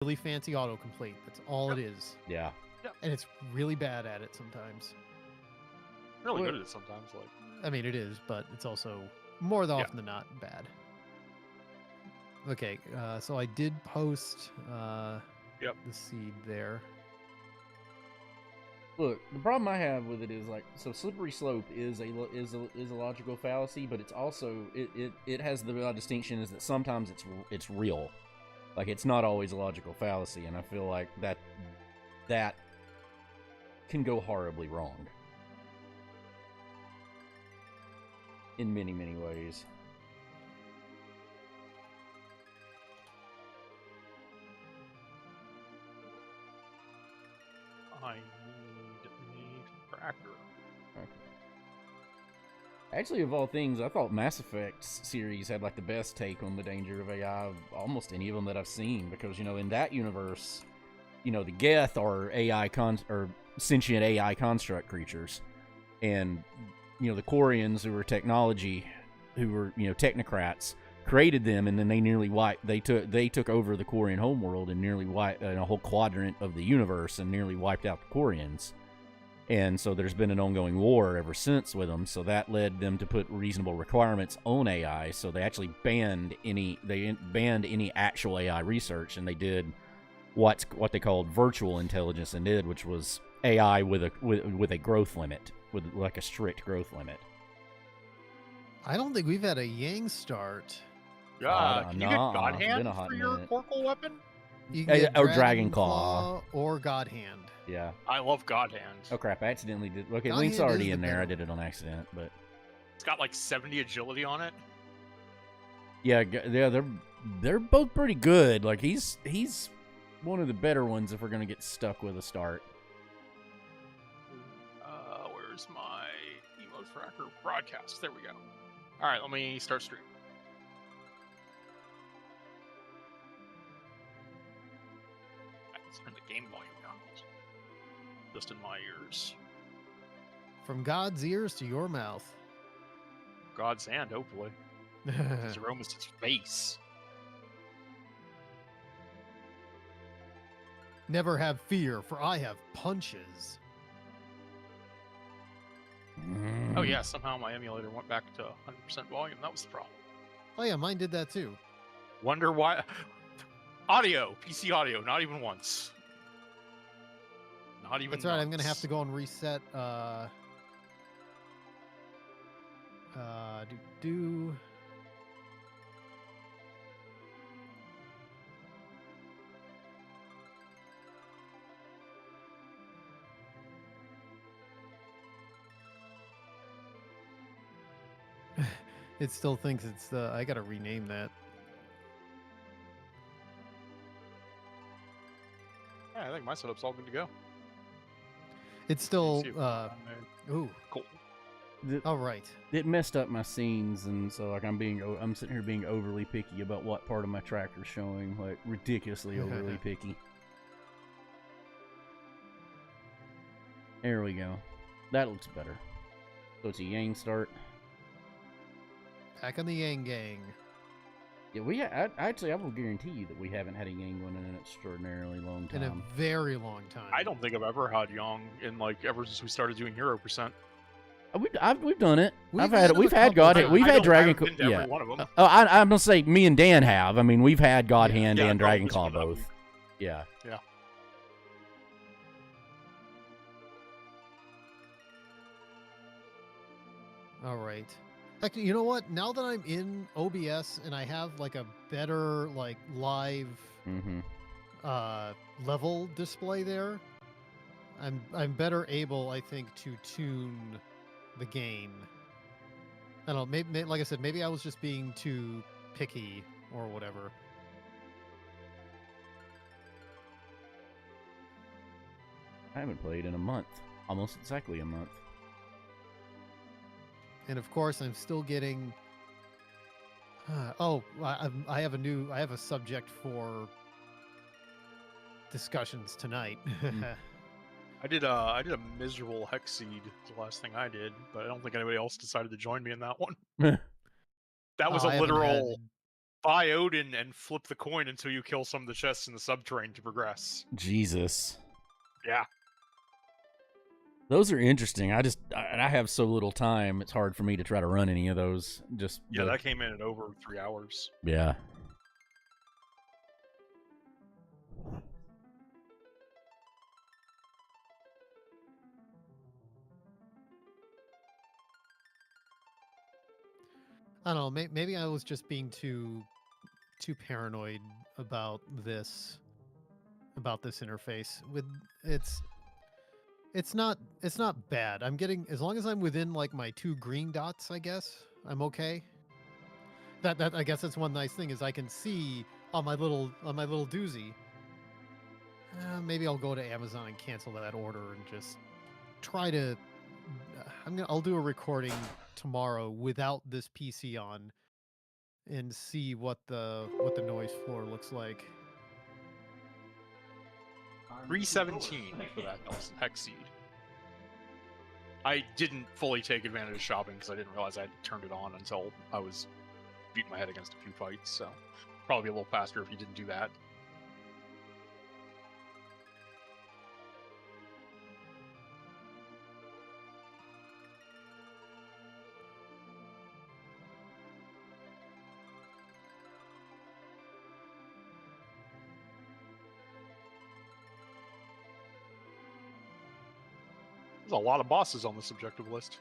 really fancy autocomplete. That's all it is. Yeah. And it's really bad at it sometimes. Really good at it sometimes. Like, I mean, it is, but it's also more often than not bad. Okay, so I did post the seed there. Look, the problem I have with it is like, so slippery slope is a logical fallacy, but it's also it has the distinction is that sometimes it's real, like it's not always a logical fallacy, and I feel like that can go horribly wrong in many ways. I need a tracker. Okay. Actually, of all things, I thought Mass Effect series had like the best take on the danger of AI of almost any of them that I've seen, because in that universe, the Geth are or sentient AI construct creatures, and the Quarians, who were technology, who were technocrats, created them, and then they took over the Quarian homeworld and nearly wiped a whole quadrant of the universe and nearly wiped out the Quarians. And so there's been an ongoing war ever since with them. So that led them to put reasonable requirements on AI. So they actually banned any actual AI research, and they did what they called virtual intelligence, and which was AI with a growth limit, with like a strict growth limit. I don't think we've had a Yang start. Can you get God Hand for your Corkle weapon? You can get Dragon Claw or God Hand. Yeah. I love God Hand. Oh crap! I accidentally did. Okay, God Link's Hand already is in the there. better I did it on accident, but it's got like 70 agility on it. Yeah, they're both pretty good. Like he's one of the better ones if we're gonna get stuck with a start. Where's my emo tracker broadcast? There we go. All right, let me start stream. Let's turn the game volume down. Just in my ears. From God's ears to your mouth. God's hand, hopefully. His aroma's his face. Never have fear, for I have punches. Oh yeah, somehow my emulator went back to 100% volume. That was the problem. Oh yeah, mine did that too. Wonder why. Audio, PC audio, not even once. Not even. That's right. I'm gonna have to go and reset. It still thinks it's the. I gotta rename that. Yeah, I think my setup's all good to go. It's still. Ooh, cool. All right. It messed up my scenes, and so like I'm sitting here being overly picky about what part of my tracker's showing, like ridiculously overly picky. There we go. That looks better. So it's a Yang start. Back on the Yang gang. Yeah, I will guarantee you that we haven't had a Yang one in an extraordinarily long time. In a very long time. I don't think I've ever had Yang in ever since we started doing 0%. We've done it. We've had God Hand. We've had Dragon Claw. Yeah. One of them. Oh, I'm gonna say me and Dan have. I mean, we've had God Hand and Dragon Claw both. Yeah. Yeah. All right. Actually, you know what? Now that I'm in OBS and I have like a better like live level display there, I'm better able, I think, to tune the game. I don't know. Maybe, like I said, maybe I was just being too picky or whatever. I haven't played in a month. Almost exactly a month. And of course, I'm still getting. I have a subject for discussions tonight. I did a miserable hex seed. The last thing I did, but I don't think anybody else decided to join me in that one. That was a literal buy Odin and flip the coin until you kill some of the chests in the subterrane to progress. Jesus. Yeah. Those are interesting. I have so little time. It's hard for me to try to run any of those. Yeah, that came in at over 3 hours. Yeah. I don't know. Maybe I was just being too paranoid about this interface. With it's not bad. I'm getting, as long as I'm within like my 2 green dots, I guess I'm okay. That I guess that's one nice thing, is I can see on my little doozy. Maybe I'll go to Amazon and cancel that order and just try to. I'll do a recording tomorrow without this PC on, and see what the noise floor looks like. 317 for that hex seed. I didn't fully take advantage of shopping because I didn't realize I had turned it on until I was beating my head against a few fights. So probably a little faster if you didn't do that. There's a lot of bosses on this objective list.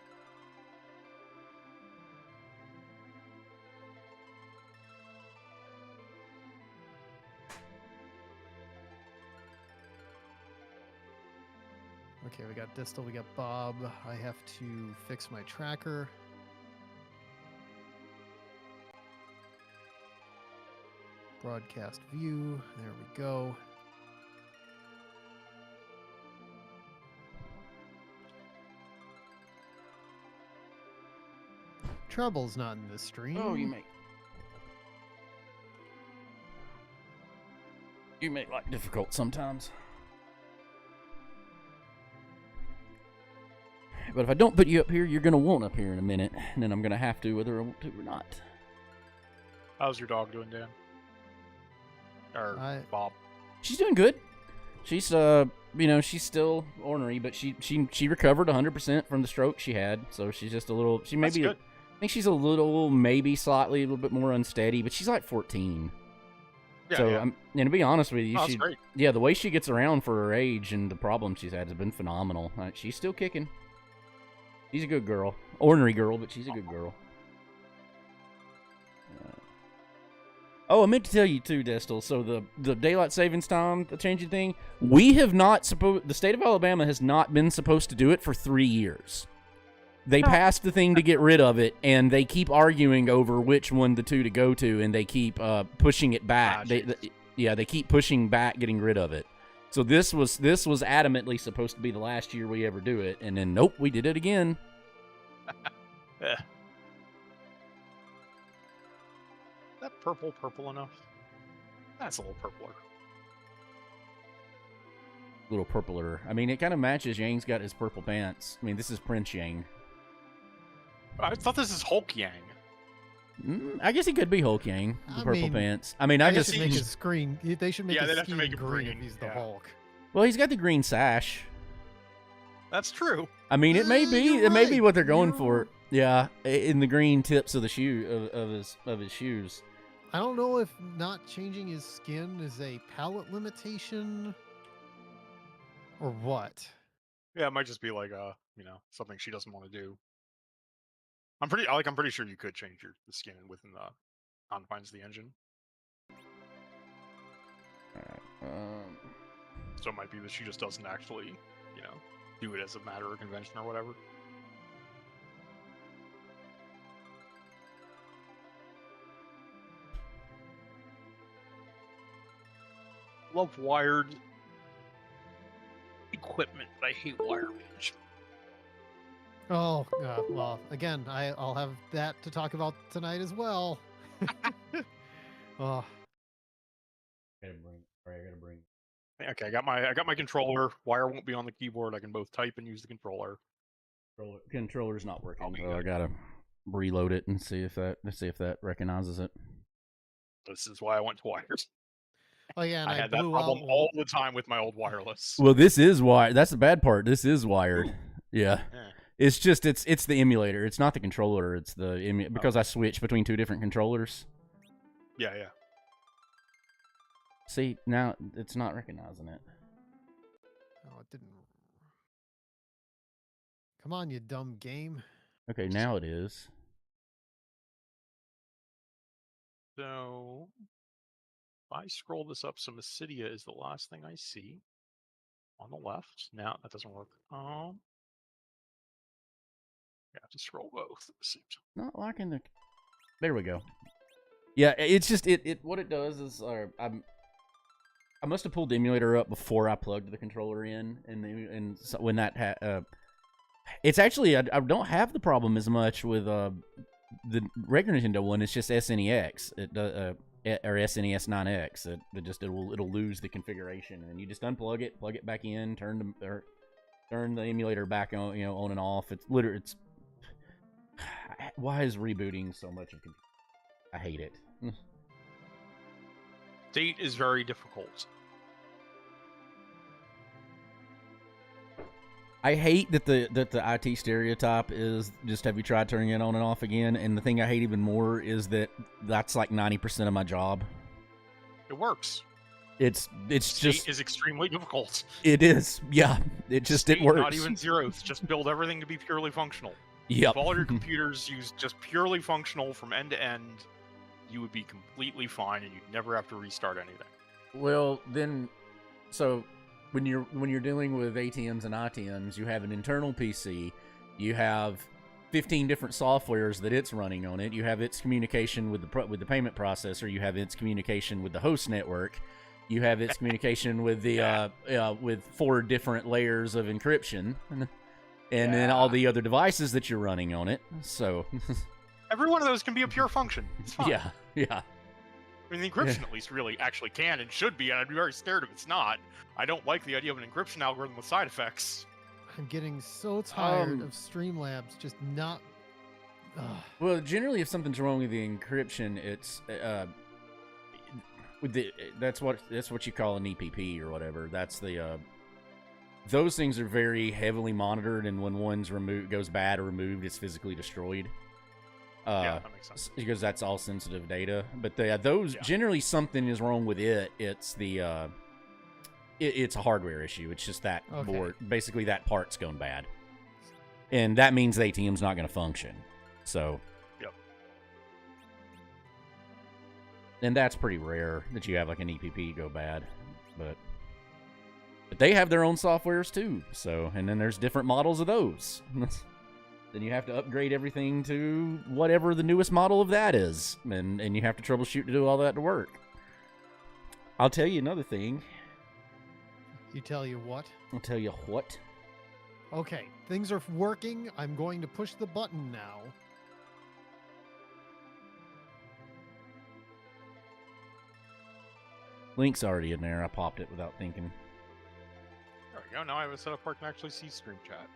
Okay, we got Distal, we got Bob. I have to fix my tracker. Broadcast view. There we go. Trouble's not in this stream. Oh, you make life difficult sometimes. But if I don't put you up here, you're gonna want up here in a minute, and then I'm gonna have to, whether I want to or not. How's your dog doing, Dan? Or Bob? She's doing good. She's she's still ornery, but she recovered 100% from the stroke she had. So she's just a little. She may be. I think she's a little, maybe slightly, a little bit more unsteady, but she's like 14. Yeah, so yeah. And to be honest with you, that's great. Yeah, the way she gets around for her age and the problems she's had has been phenomenal. She's still kicking. She's a good girl. Ornery girl, but she's a good girl. Oh, I meant to tell you too, Distal. So the daylight savings time, the changing thing, we have not the state of Alabama has not been supposed to do it for 3 years. They passed the thing to get rid of it, and they keep arguing over which one the two to go to, and they keep pushing it back. They keep pushing back, getting rid of it. So this was adamantly supposed to be the last year we ever do it, and then nope, we did it again. Yeah. That purple enough? That's a little purpler. Little purpler. I mean, it kind of matches. Yang's got his purple pants. I mean, this is Prince Yang. I thought this is Hulk Yang. I guess he could be Hulk Yang. The purple pants. I mean, they should make his screen. They should make his have to make it green. green. If he's the Hulk. Well, he's got the green sash. That's true. I mean, it may be. It may be what they're going for. Yeah, in the green tips of the shoe of his shoes. I don't know if not changing his skin is a palette limitation or what. Yeah, it might just be like something she doesn't want to do. I'm pretty sure you could change the skin within the confines of the engine. So it might be that she just doesn't actually, do it as a matter of convention or whatever. Love wired equipment, but I hate wire management. Oh, well, again, I'll have that to talk about tonight as well. Oh. I gotta bring. Okay, I got my controller. Wire won't be on the keyboard. I can both type and use the controller. Controller's not working. So I gotta reload it and see if that recognizes it. This is why I went to wires. Oh yeah, and I I had that blew problem out. all the time with my old wireless. Well, this is wired. That's the bad part. This is wired. Yeah. Eh. It's just it's the emulator. It's not the controller. It's the because I switched between 2 different controllers. Yeah. See, now it's not recognizing it. Oh, it didn't. Come on, you dumb game. Okay, now it is. So if I scroll this up, so Mysidia is the last thing I see on the left. Now that doesn't work. I have to scroll both. Not liking the. There we go. Yeah, it's just it. What it does is I must have pulled the emulator up before I plugged the controller in, and so when that it's actually I don't have the problem as much with the regular Nintendo one. It's just SNEX. It or SNES 9X. It'll lose the configuration, and you just unplug it, plug it back in, turn the emulator back on, on and off. It's literally why is rebooting so much of computer? I hate it. Date is very difficult. I hate that the IT stereotype is just have you tried turning it on and off again? And the thing I hate even more is that's like 90% of my job. It works. It's just is extremely difficult. It is, yeah. It works. Not even zeros. Just build everything to be purely functional. Yep. If all your computers use just purely functional from end to end, you would be completely fine, and you'd never have to restart anything. Well, then, so when you're dealing with ATMs and ITMs, you have an internal PC, you have 15 different softwares that it's running on it. You have its communication with the payment processor. You have its communication with the host network. You have its communication with the with 4 different layers of encryption, and then all the other devices that you're running on it. So every one of those can be a pure function. It's fine. yeah. I mean, the encryption at least really actually can and should be, and I'd be very scared if it's not. I don't like the idea of an encryption algorithm with side effects. I'm getting so tired of Streamlabs just not. Well, generally, if something's wrong with the encryption, it's that's what you call an EPP or whatever. That's the those things are very heavily monitored, and when one's goes bad or removed, it's physically destroyed. Yeah, that makes sense. Because that's all sensitive data. But those generally something is wrong with it. It's the it's a hardware issue. It's just that board, basically that part's gone bad, and that means the ATM's not going to function. So. Yep. And that's pretty rare that you have like an EPP go bad, but they have their own softwares too. So, and then there's different models of those. Then you have to upgrade everything to whatever the newest model of that is, and you have to troubleshoot to do all that to work. I'll tell you another thing. You tell you what? I'll tell you what. Okay, things are working. I'm going to push the button now. Link's already in there. I popped it without thinking. There we go. Now I have a setup where I can actually see stream chat.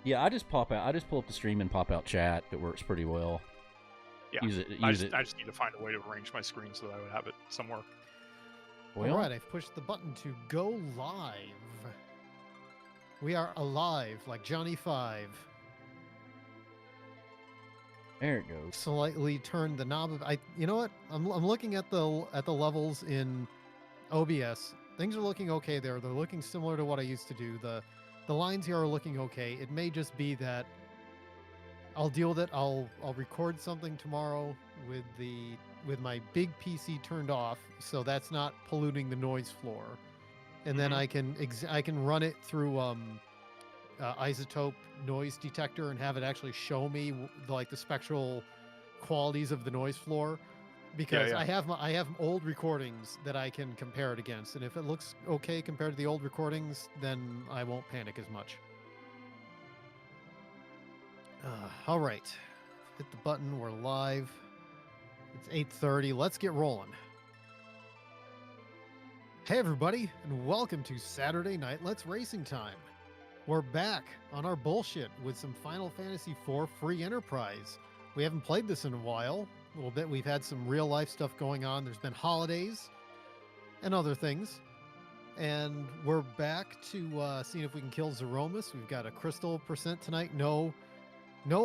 Yeah, I just pull up the stream and pop out chat. It works pretty well. Yeah, I just need to find a way to arrange my screen so that I would have it somewhere. Well, all right, I've pushed the button to go live. We are alive, like Johnny 5. There it goes. Slightly turned the knob. You know what? I'm looking at the levels in OBS. Things are looking okay there. They're looking similar to what I used to do. The lines here are looking okay. It may just be that I'll deal with it. I'll record something tomorrow with my big PC turned off, so that's not polluting the noise floor, and then I can run it through isotope noise detector and have it actually show me like the spectral qualities of the noise floor, because I have old recordings that I can compare it against, and if it looks okay compared to the old recordings, then I won't panic as much. All right, hit the button. We're live. It's 8:30. Let's get rolling. Hey everybody, and welcome to Saturday Night Let's Racing Time. we're back on our bullshit with some Final Fantasy IV free enterprise. We haven't played this in a while. A little bit. We've had some real life stuff going on. There's been holidays and other things. And we're back to seeing if we can kill Zeromus. We've got a crystal percent tonight. No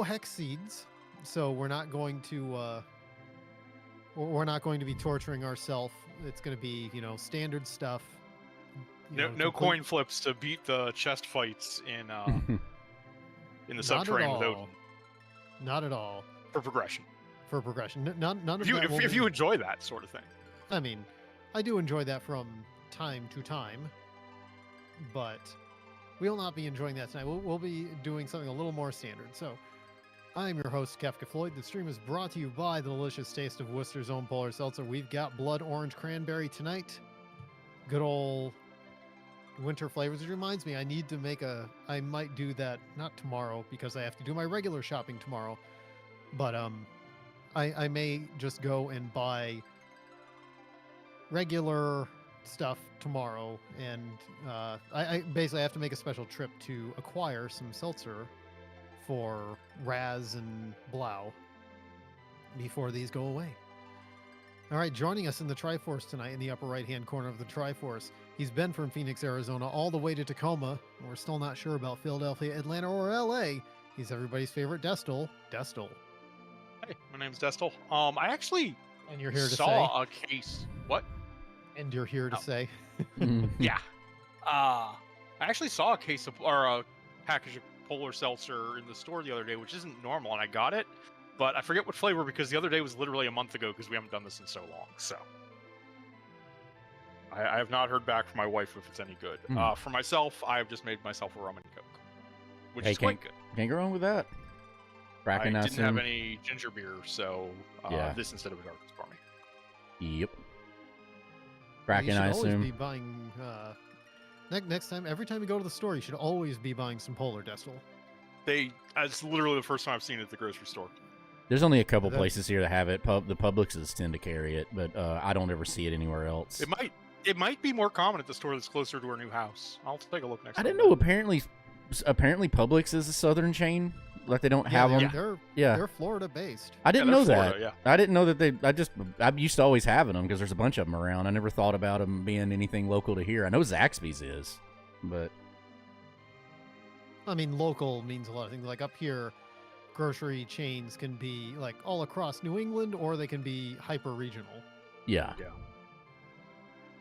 hex seeds. So we're not going to be torturing ourselves. It's going to be, standard stuff. No coin flips to beat the chest fights in the subterranean with Odin. Not at all. For progression. None of if that. If you enjoy that sort of thing. I mean, I do enjoy that from time to time, but we will not be enjoying that tonight. We'll be doing something a little more standard. So, I'm your host, Kefka Floyd. The stream is brought to you by the delicious taste of Worcester's own Polar Seltzer. We've got Blood Orange Cranberry tonight. Good old winter flavors. It reminds me, I might do that, not tomorrow, because I have to do my regular shopping tomorrow, but I may just go and buy regular stuff tomorrow, and I basically have to make a special trip to acquire some seltzer for Raz and Blau before these go away. All right, joining us in the Triforce tonight in the upper right-hand corner of the Triforce, he's been from Phoenix, Arizona, all the way to Tacoma. We're still not sure about Philadelphia, Atlanta, or LA. He's everybody's favorite Destal. Destal. Hey, my name's Destal. I actually and you're here to saw a case. What? And you're here to say. Yeah. I actually saw a case of, or a package of Polar Seltzer in the store the other day, which isn't normal, and I got it. But I forget what flavor because the other day was literally a month ago because we haven't done this in so long. So I have not heard back from my wife if it's any good. For myself, I've just made myself a rum and coke, which is quite good. Can't go wrong with that. I didn't have any ginger beer, so this instead of a dark for me. Yep. Kraken, I assume. You should always be buying. Next time, every time you go to the store, you should always be buying some Polar Destal. It's literally the first time I've seen it at the grocery store. There's only a couple places here that have it. The Publixes tend to carry it, but I don't ever see it anywhere else. It might be more common at the store that's closer to our new house. I'll take a look next time. I didn't know. Apparently Publix is a southern chain. Like they don't have them. They're Florida based. I didn't know that. Florida, I didn't know that I used to always having them because there's a bunch of them around. I never thought about them being anything local to here. I know Zaxby's is, but I mean, local means a lot of things. Like up here, grocery chains can be like all across New England, or they can be hyper regional. Yeah.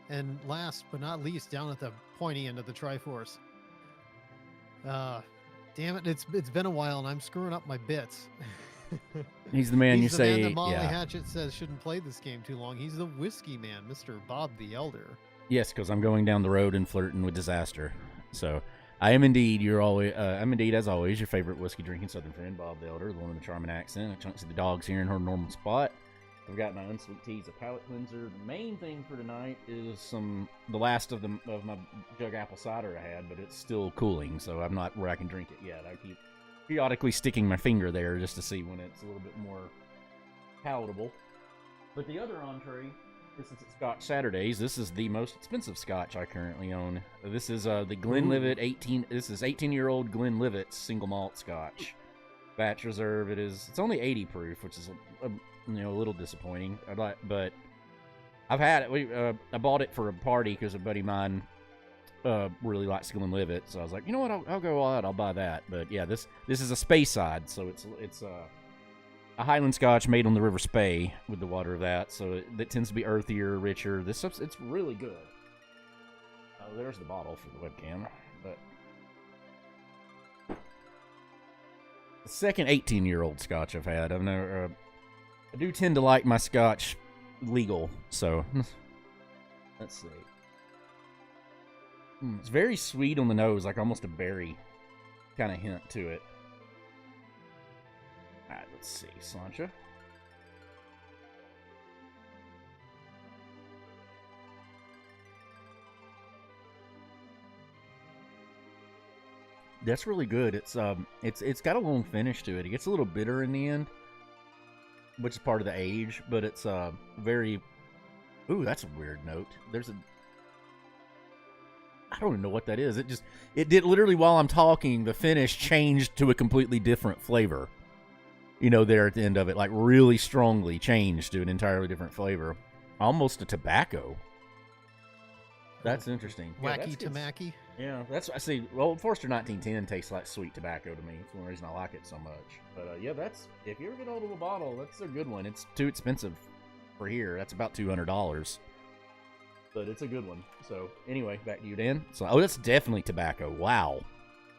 And last but not least, down at the pointy end of the Triforce. Damn it! It's been a while, and I'm screwing up my bits. He's the man He's you the say. man that Molly Hatchet says shouldn't play this game too long. He's the whiskey man, Mr. Bob the Elder. Yes, because I'm going down the road and flirting with disaster. So I am indeed as always your favorite whiskey drinking Southern friend, Bob the Elder, the one with the charming accent. I chunks of the dogs here in her normal spot. I've got my unsweet teas, a palate cleanser. The main thing for tonight is the last of my jug apple cider I had, but it's still cooling, so I'm not where I can drink it yet. I keep periodically sticking my finger there just to see when it's a little bit more palatable. But the other entree, this is at Scotch Saturdays. This is the most expensive Scotch I currently own. This is the Glenlivet 18. This is 18-year-old Glenlivet single malt Scotch, batch reserve. It's only 80 proof, which is a little disappointing. But I've had it. I bought it for a party because a buddy of mine really likes Glenlivet, so I was like, you know what, I'll go all out. I'll buy that. But yeah, this is a Speyside, so it's a Highland Scotch made on the River Spey with the water of that, so it tends to be earthier, richer. This stuff's it's really good. Oh, there's the bottle for the webcam. But the second 18-year-old Scotch I've had. I do tend to like my Scotch legal, so let's see. It's very sweet on the nose, like almost a berry kind of hint to it. Alright, let's see, Sancha. That's really good. It's got a long finish to it. It gets a little bitter in the end, which is part of the age, but it's very... Ooh, that's a weird note. I don't even know what that is. It did literally while I'm talking, the finish changed to a completely different flavor. You know, there at the end of it, like really strongly changed to an entirely different flavor. Almost a tobacco. That's interesting. Wacky tamaki. Yeah, that's I see. Well, Forster 1910 tastes like sweet tobacco to me. It's one reason I like it so much. But yeah, that's if you ever get hold of a bottle, that's a good one. It's too expensive for here. That's about $200, but it's a good one. So anyway, back to you, Dan. So that's definitely tobacco. Wow,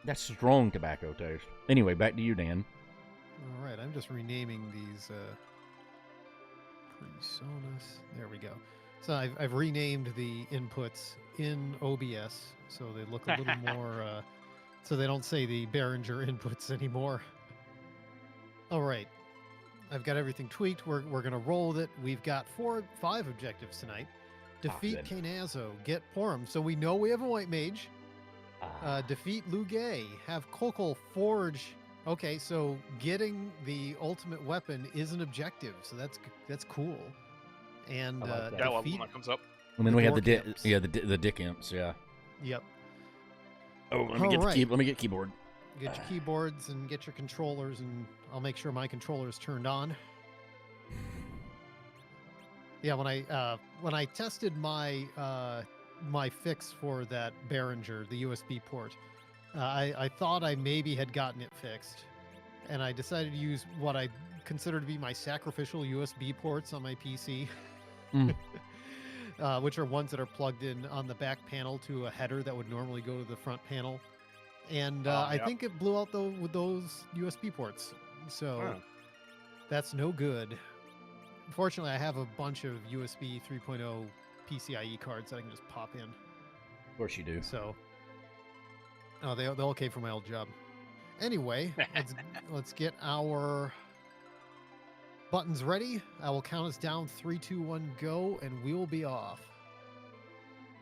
that's strong tobacco taste. Anyway, back to you, Dan. All right, I'm just renaming these personas. There we go. So I've renamed the inputs in OBS so they look a little more, so they don't say the Behringer inputs anymore. All right, I've got everything tweaked. We're going to roll with it. We've got 5 objectives tonight. Defeat Kainazo, get Porum. So we know we have a white mage. Defeat Lugay, have Kokol forge. Okay, so getting the ultimate weapon is an objective, so that's cool. And that level when that comes up. And then we have the Dork the dick imps, yeah. Yep. Oh, let me get keyboard. Get your keyboards and get your controllers, and I'll make sure my controller is turned on. Yeah, when I tested my my fix for that Behringer, the USB port, I thought I maybe had gotten it fixed, and I decided to use what I consider to be my sacrificial USB ports on my PC, which are ones that are plugged in on the back panel to a header that would normally go to the front panel. And I think it blew out with those USB ports. So that's no good. Fortunately, I have a bunch of USB 3.0 PCIe cards that I can just pop in. Of course you do. So, they're okay for my old job. Anyway, let's get our buttons ready. I will count us down. 3, 2, 1, go, and we will be off.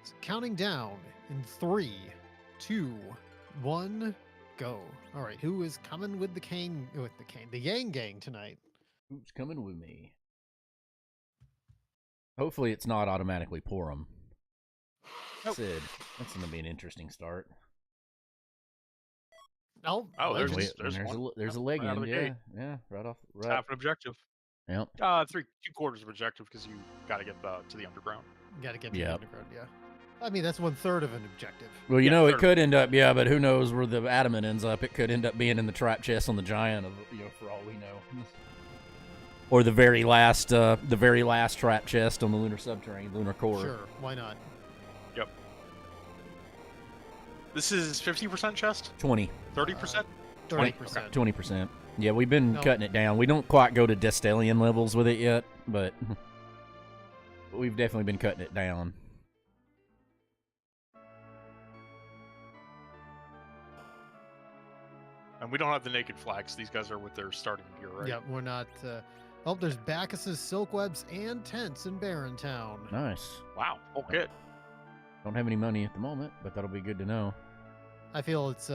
So counting down in 3, 2, 1, go. All right, who is coming with the Yang Gang tonight? Who's coming with me? Hopefully it's not automatically Porum. Nope. Sid, that's going to be an interesting start. Oh, there's a leg right in, yeah. Yeah, right off. It's half an objective. Yep. 3/4 of objective because you got to get to the underground. Got to get to the underground, yeah. I mean, that's 1/3 of an objective. Well, you know, it could end up, but who knows where the adamant ends up? It could end up being in the trap chest on the giant, for all we know. Or the very last trap chest on the lunar core. Sure, why not? Yep. This is 50% chest? 20. 30%? 30%. 20%. Yeah, we've been cutting it down. We don't quite go to Destellian levels with it yet, but we've definitely been cutting it down. And we don't have the naked flags. These guys are with their starting gear, right? Yeah, we're not. There's Bacchus's silk webs and tents in Barrentown. Nice. Wow. Okay. Don't have any money at the moment, but that'll be good to know. I feel it's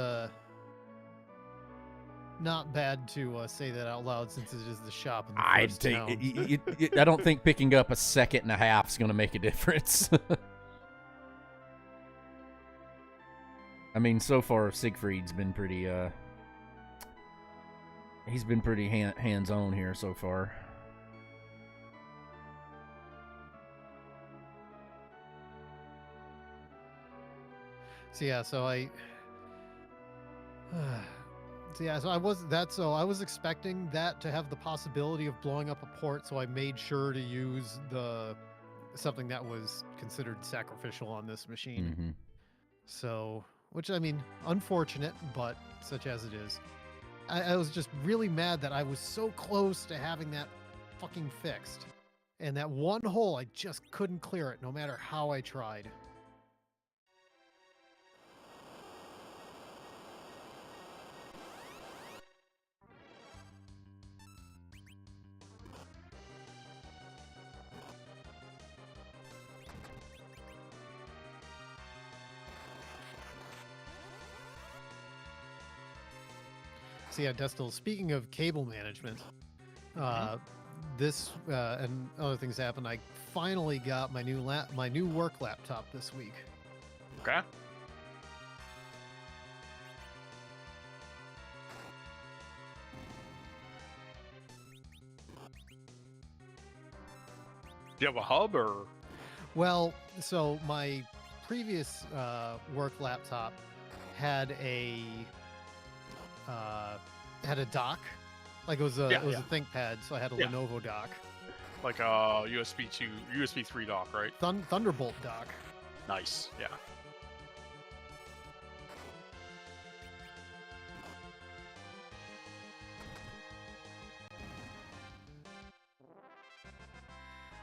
not bad to say that out loud since it is the shop in the first town. I don't think picking up a second and a half is going to make a difference. I mean, so far Siegfried's been pretty. He's been pretty hands-on here so far. So I was expecting that to have the possibility of blowing up a port, so I made sure to use something that was considered sacrificial on this machine. Mm-hmm. So, which I mean, unfortunate, but such as it is. I was just really mad that I was so close to having that fucking fixed. And that one hole, I just couldn't clear it no matter how I tried. So yeah, Destil, speaking of cable management, this and other things happened. I finally got my new work laptop this week. Okay. you have a hub or? Well, so my previous work laptop had a dock, like it was a ThinkPad, so I had a Lenovo dock, like a USB 3 dock, right? Thunderbolt dock. Nice, yeah.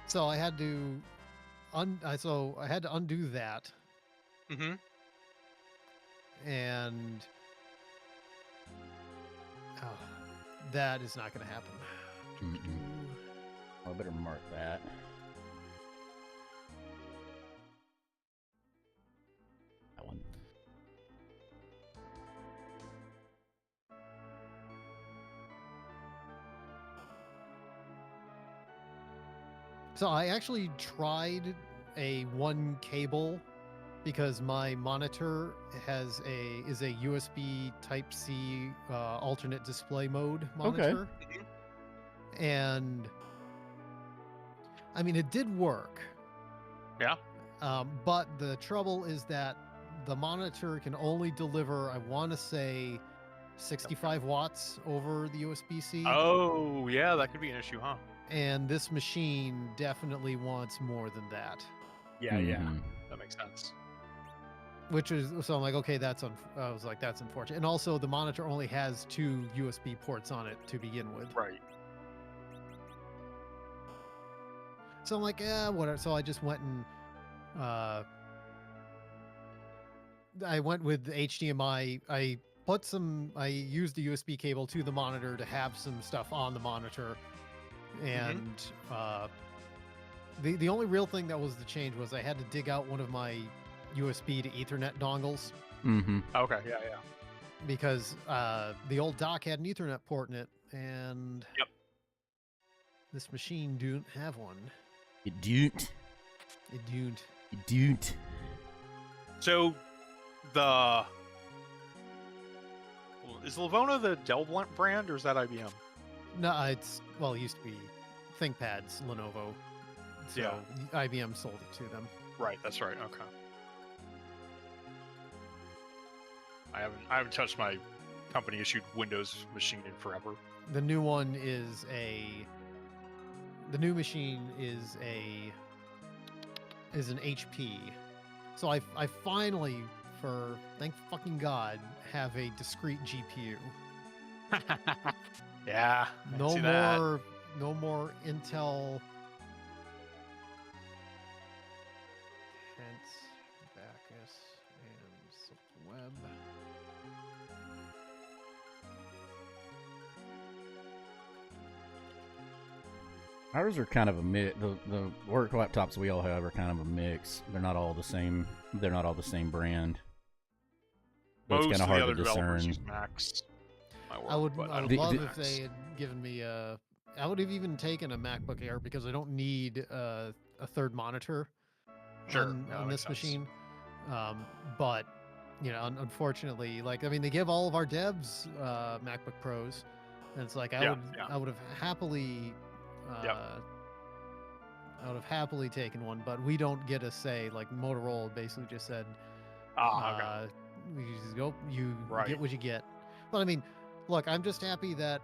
So I had to undo that. Mm-hmm. And that is not going to happen. I better mark that. That one. So I actually tried a one cable because my monitor is a USB Type-C alternate display mode monitor. Okay. And I mean, it did work. Yeah. But the trouble is that the monitor can only deliver, I want to say, 65 watts over the USB-C. Oh, yeah, that could be an issue, huh? And this machine definitely wants more than that. Yeah, yeah, that makes sense. Which is, so I'm like, okay, I was like, that's unfortunate. And also the monitor only has 2 USB ports on it to begin with. Right. So I'm like, whatever. So I just went and I went with HDMI. I used the USB cable to the monitor to have some stuff on the monitor. And the only real thing that was the change was I had to dig out one of my USB to Ethernet dongles. Okay, yeah. Because the old dock had an Ethernet port in it, and this machine don't have one. It don't. It don't. It don't. So, is Livona the Dell brand, or is that IBM? No, it used to be ThinkPads, Lenovo. So IBM sold it to them. Right, that's right. Okay. I haven't touched my company issued Windows machine in forever. The new one is the new machine is an HP. So I finally, for thank fucking God, have a discrete GPU. Yeah. No more Intel. Hence, Bacchus and Web. Ours are kind of a mix. The work laptops we all have are kind of a mix. They're not all the same. They're not all the same brand. But Most it's kind of of the hard other to developers discern. use Macs. I would love if they had given me I would have even taken a MacBook Air because I don't need a third monitor on this machine. But unfortunately, like, I mean, they give all of our devs MacBook Pros, and it's like I would have happily taken one, but we don't get a say. Like Motorola basically just said, you just go, you get what you get. But I mean, look, I'm just happy that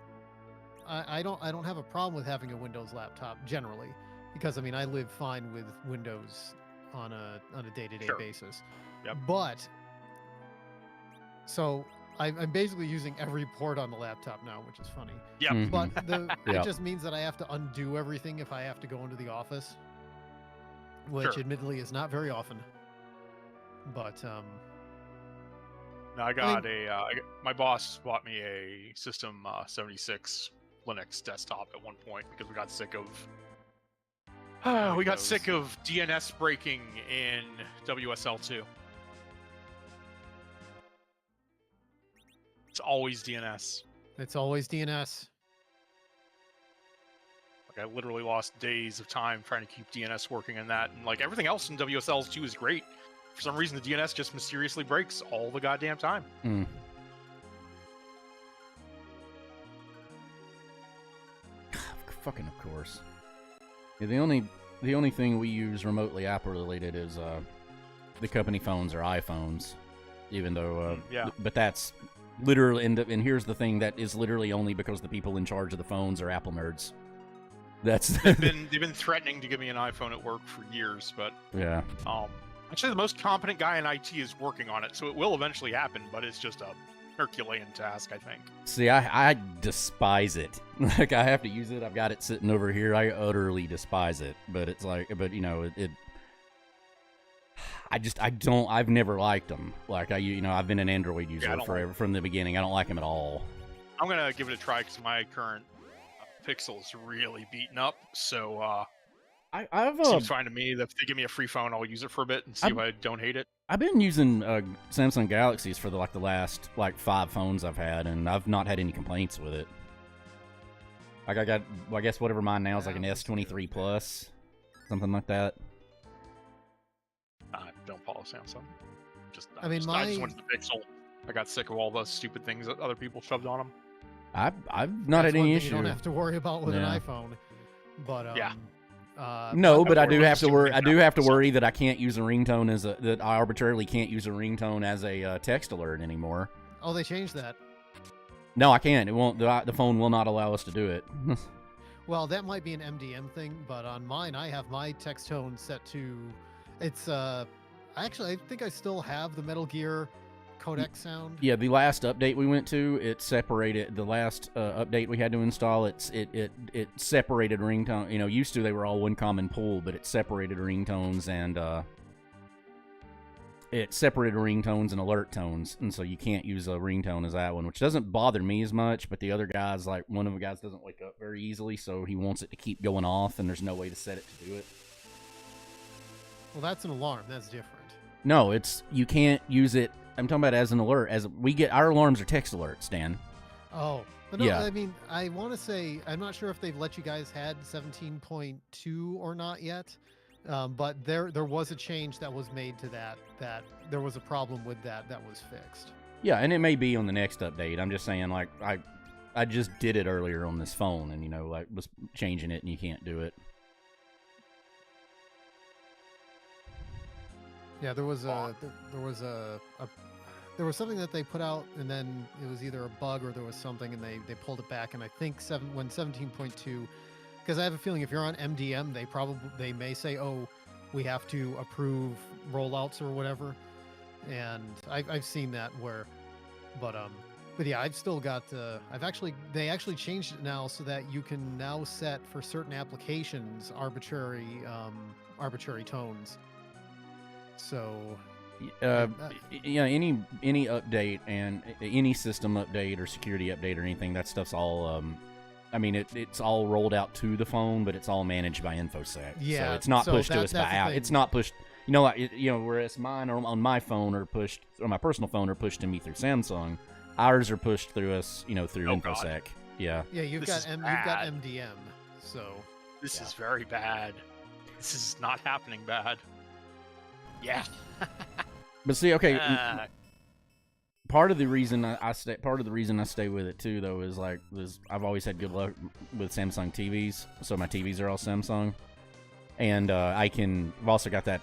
I don't have a problem with having a Windows laptop generally, because I mean I live fine with Windows on a day-to-day basis. But so I'm basically using every port on the laptop now, which is funny. But it just means that I have to undo everything if I have to go into the office, which admittedly is not very often. But no, I got my boss bought me a System 76 Linux desktop at one point because we got sick of DNS breaking in WSL2. It's always DNS. It's always DNS. Like, I literally lost days of time trying to keep DNS working in that, and like everything else in WSL2 is great. For some reason, the DNS just mysteriously breaks all the goddamn time. Fucking of course. Yeah, the only The only thing we use remotely Apple related is the company phones or iPhones, even though yeah. but that's literally and here's the thing, that is literally only because the people in charge of the phones are Apple nerds. That's they've been threatening to give me an iPhone at work for years, but yeah. Actually, the most competent guy in IT is working on it, so it will eventually happen. But it's just a Herculean task, I think. See, I despise it. Like, I have to use it. I've got it sitting over here. I utterly despise it. But it's like, but you know, I've never liked them. Like, I've been an Android user forever from the beginning. I don't like them at all. I'm gonna give it a try because my current Pixel is really beaten up. So I've seems fine to me. If they give me a free phone, I'll use it for a bit and see if I don't hate it. I've been using Samsung Galaxies for the last 5 phones I've had, and I've not had any complaints with it. Like, I guess whatever mine now is like an S23 Plus, something like that. I don't follow Samsung. I just wanted the Pixel. I got sick of all the stupid things that other people shoved on them. I've not had any issue. You don't have to worry about with an iPhone, but yeah. No, but I do have to worry. I do have to worry that I can't use a ringtone that I arbitrarily can't use a ringtone as a text alert anymore. Oh, they changed that. No, I can't. It won't. The phone will not allow us to do it. Well, that might be an MDM thing, but on mine, I have my text tone set to. It's actually, I think I still have the Metal Gear codec sound. Yeah, the last update we went to, it separated. The last update we had to install, it separated ringtone. You know, used to they were all one common pool, but it separated ringtones and alert tones, and so you can't use a ringtone as that one, which doesn't bother me as much. But the other guys, like one of the guys, doesn't wake up very easily, so he wants it to keep going off, and there's no way to set it to do it. Well, that's an alarm. That's different. No, you can't use it. I'm talking about as an alert. As we get our alarms are text alerts, Dan. Oh, but no, yeah. I mean, I want to say I'm not sure if they've let you guys had 17.2 or not yet, but there was a change that was made to that there was a problem with that was fixed. Yeah, and it may be on the next update. I'm just saying, like, I just did it earlier on this phone, and like was changing it, and you can't do it. Yeah, there was something that they put out, and then it was either a bug or there was something, and they pulled it back. And I think when 17.2, because I have a feeling if you're on MDM, they may say, oh, we have to approve rollouts or whatever. And I've seen that but yeah, I've still got they actually changed it now so that you can now set for certain applications arbitrary tones. So yeah, any update and any system update or security update or anything, that stuff's all I mean, it's all rolled out to the phone, but it's all managed by InfoSec. Yeah, so it's not pushed to us by out. It's not pushed. Whereas mine on my phone are pushed, or my personal phone are pushed to me through Samsung. Ours are pushed through us, through InfoSec. God. Yeah. Yeah, you've got MDM. So this is very bad. This is not happening bad. Yeah. But see, okay. Part of the reason I stay with it too, though, is I've always had good luck with Samsung TVs, so my TVs are all Samsung, and I've also got that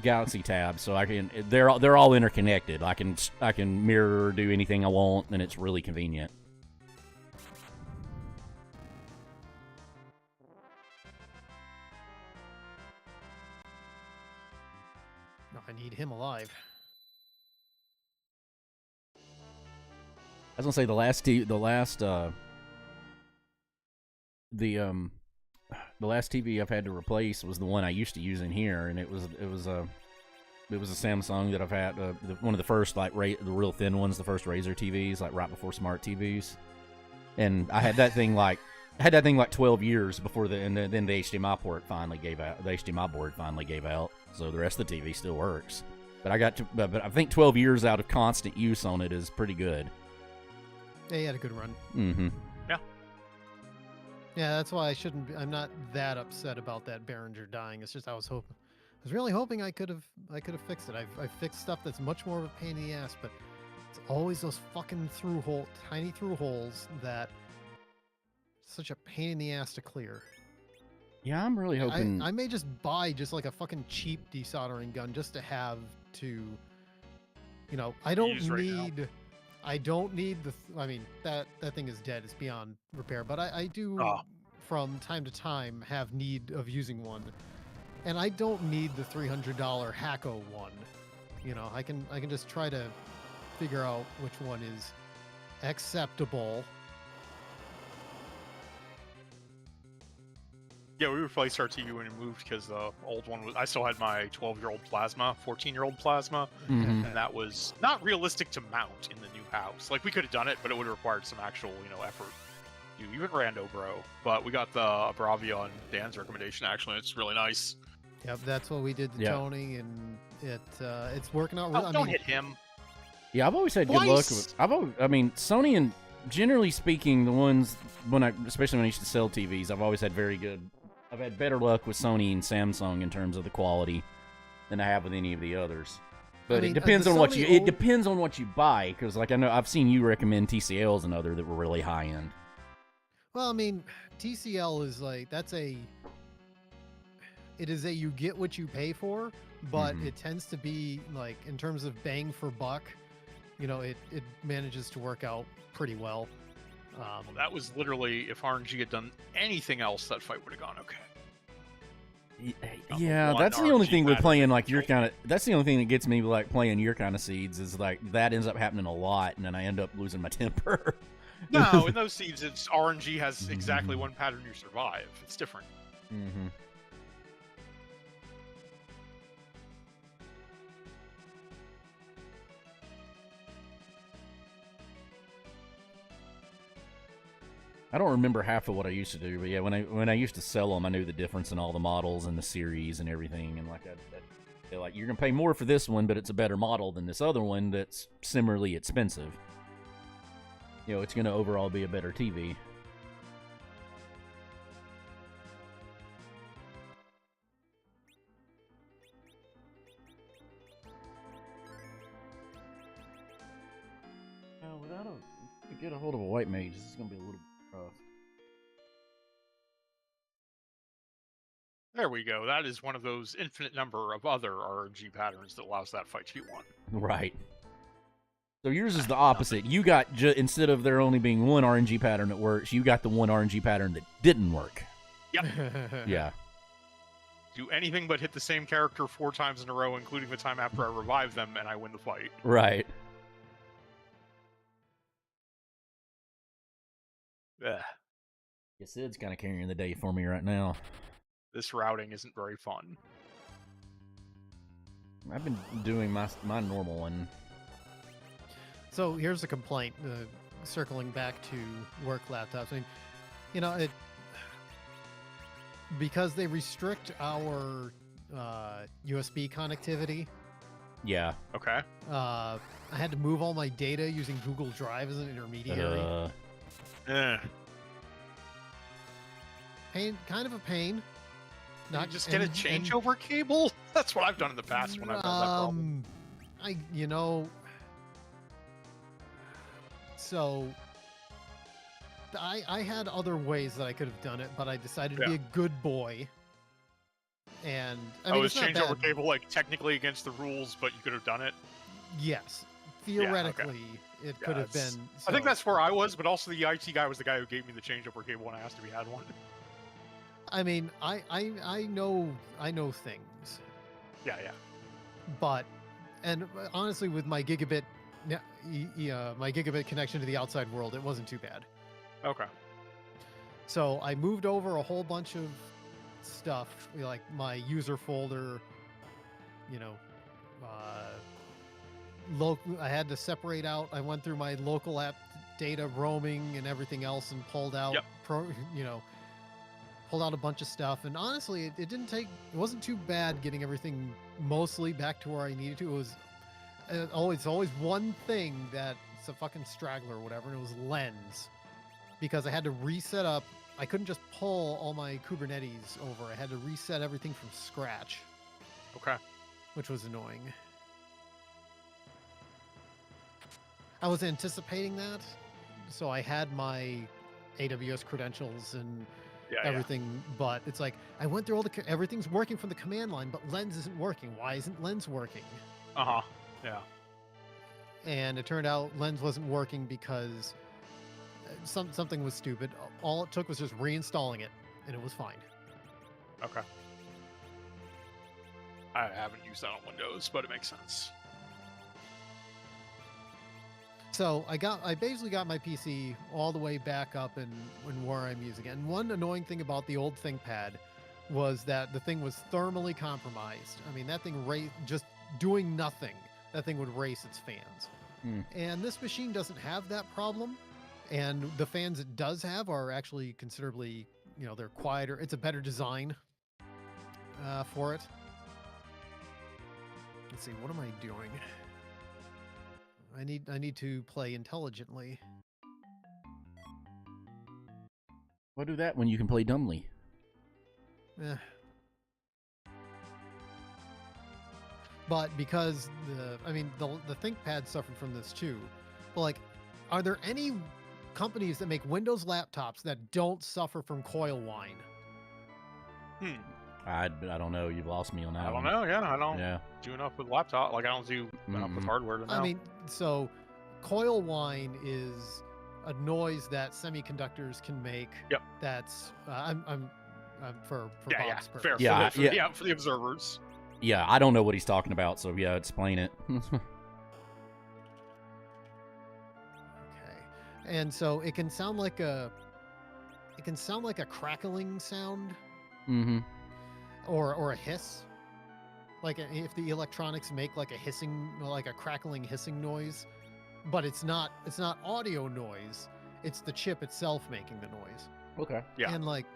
Galaxy tab, so they're all interconnected. I can mirror or do anything I want, and it's really convenient. I need him alive. I was gonna say the last TV I've had to replace was the one I used to use in here, and it was a Samsung that I've had, one of the first the real thin ones, the first Razer TVs, like right before smart TVs, and I had that thing like 12 years before then the HDMI port finally gave out. The HDMI board finally gave out, so the rest of the TV still works. But but I think 12 years out of constant use on it is pretty good. Yeah, he had a good run. Mm-hmm. Yeah. Yeah, that's why I'm not that upset about that Behringer dying. It's just I was really hoping I could have fixed it. I've fixed stuff that's much more of a pain in the ass, but it's always those fucking tiny through holes that such a pain in the ass to clear. Yeah, I'm really hoping. I may just buy just like a fucking cheap desoldering gun just to have to, you know, I don't Use right now. need. I don't need the. I mean, that thing is dead. It's beyond repair. But I do, Oh. from time to time, have need of using one, and I don't need the $300 Hacko one. You know, I can just try to figure out which one is acceptable. Yeah, we replaced our TV when we moved because the old one was. I still had my 12-year-old plasma, 14-year-old plasma, Mhm. and that was not realistic to mount in the new house. Like we could have done it, but it would have required some actual, effort. You even Rando, bro. But we got the Bravia on Dan's recommendation. Actually, it's really nice. Yep, that's what we did to Yeah. Tony, and it's working out. Oh, don't hit him. Yeah, I've always had good luck Twice! with. I mean, Sony and generally speaking, the ones especially when I used to sell TVs, I've always had very good. I've had better luck with Sony and Samsung in terms of the quality than I have with any of the others. But mean, it depends the on what Sony you. It depends on what you buy, because like I know I've seen you recommend TCLs and other that were really high end. Well, I mean, TCL is like it is a you get what you pay for, but Mhm. it tends to be like in terms of bang for buck, it manages to work out pretty well. Well, that was literally if RNG had done anything else, that fight would have gone okay. Yeah, one that's the only RNG thing with matter playing that like your killed kind of. That's the only thing that gets me like playing your kind of seeds is like that ends up happening a lot, and then I end up losing my temper. No, in those seeds, it's RNG has exactly one pattern you survive. It's different. Mm-hmm. I don't remember half of what I used to do, but yeah, when I used to sell them, I knew the difference in all the models and the series and everything, and like they're like, you're gonna pay more for this one, but it's a better model than this other one that's similarly expensive. It's gonna overall be a better TV. Without to get a hold of a white mage, this is gonna be a little rough. There we go. That is one of those infinite number of other RNG patterns that allows that fight to be won. Right. So yours is the opposite. You got instead of there only being one RNG pattern that works, you got the one RNG pattern that didn't work. Yep. Yeah. Do anything but hit the same character 4 times in a row, including the time after I revive them, and I win the fight. Right. Ugh. Yeah, Sid's kind of carrying the day for me right now. This routing isn't very fun. I've been doing my normal one. So here's a complaint, circling back to work laptops. I mean, because they restrict our USB connectivity. Yeah. Okay. I had to move all my data using Google Drive as an intermediary. Kind of a pain. Not just get a changeover cable. That's what I've done in the past when I've had that problem. So I had other ways that I could have done it, but I decided to be a good boy. And I mean, is changeover cable like technically against the rules, but you could have done it? Yes, theoretically, it could have been. I think that's where I was, but also the IT guy was the guy who gave me the changeover cable when I asked if he had one. I mean, I know things. Yeah. But, and honestly, with my gigabit connection to the outside world, it wasn't too bad. Okay. So I moved over a whole bunch of stuff, like my user folder, I had to separate out. I went through my local app data roaming and everything else and pulled out, pulled out a bunch of stuff. And honestly, it wasn't too bad getting everything mostly back to where I needed to. It was always one thing that's a fucking straggler or whatever, and it was lens. Because I had to reset up. I couldn't just pull all my Kubernetes over. I had to reset everything from scratch. Okay. Which was annoying. I was anticipating that, so I had my AWS credentials and Yeah, everything, but it's like I went through all the everything's working from the command line, but Lens isn't working. Why isn't Lens working? Yeah. And it turned out Lens wasn't working because something was stupid. All it took was just reinstalling it, and it was fine. Okay. I haven't used that on Windows, but it makes sense. So I basically got my PC all the way back up and where I'm using it. And one annoying thing about the old ThinkPad was that the thing was thermally compromised. I mean, that thing just doing nothing, that thing would race its fans. And this machine doesn't have that problem. And the fans it does have are actually considerably, they're quieter. It's a better design for it. Let's see, what am I doing? I need to play intelligently. Why do that when you can play dumbly? Eh. But because the ThinkPad suffered from this too. But like, are there any companies that make Windows laptops that don't suffer from coil whine? I don't know. You've lost me on that. I don't know. Yeah, I don't do enough with laptop. Like I don't do enough with hardware to know. I mean, so coil whine is a noise that semiconductors can make. Yep. That's I'm for Bob's purpose. Fair. Yeah, For the observers. Yeah, I don't know what he's talking about, so yeah, explain it. Okay. And so it can sound like a crackling sound. Mm-hmm. Or a hiss. Like if the electronics make like a hissing, like a crackling hissing noise, but it's not audio noise. It's the chip itself making the noise. Okay. Yeah. And like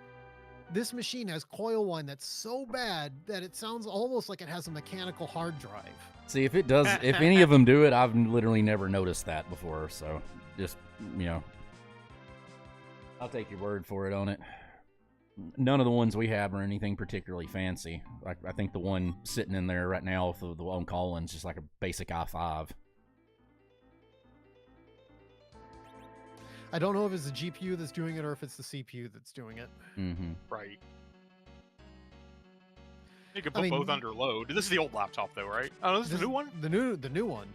this machine has coil whine that's so bad that it sounds almost like it has a mechanical hard drive. See, if it does, if any of them do it, I've literally never noticed that before. So just, I'll take your word for it on it. None of the ones we have are anything particularly fancy. I think the one sitting in there right now with the one calling is just like a basic i5. I don't know if it's the GPU that's doing it or if it's the CPU that's doing it. Mm-hmm. Right. You can put both under load. This is the old laptop, though, right? Oh, this is the new one? The new one.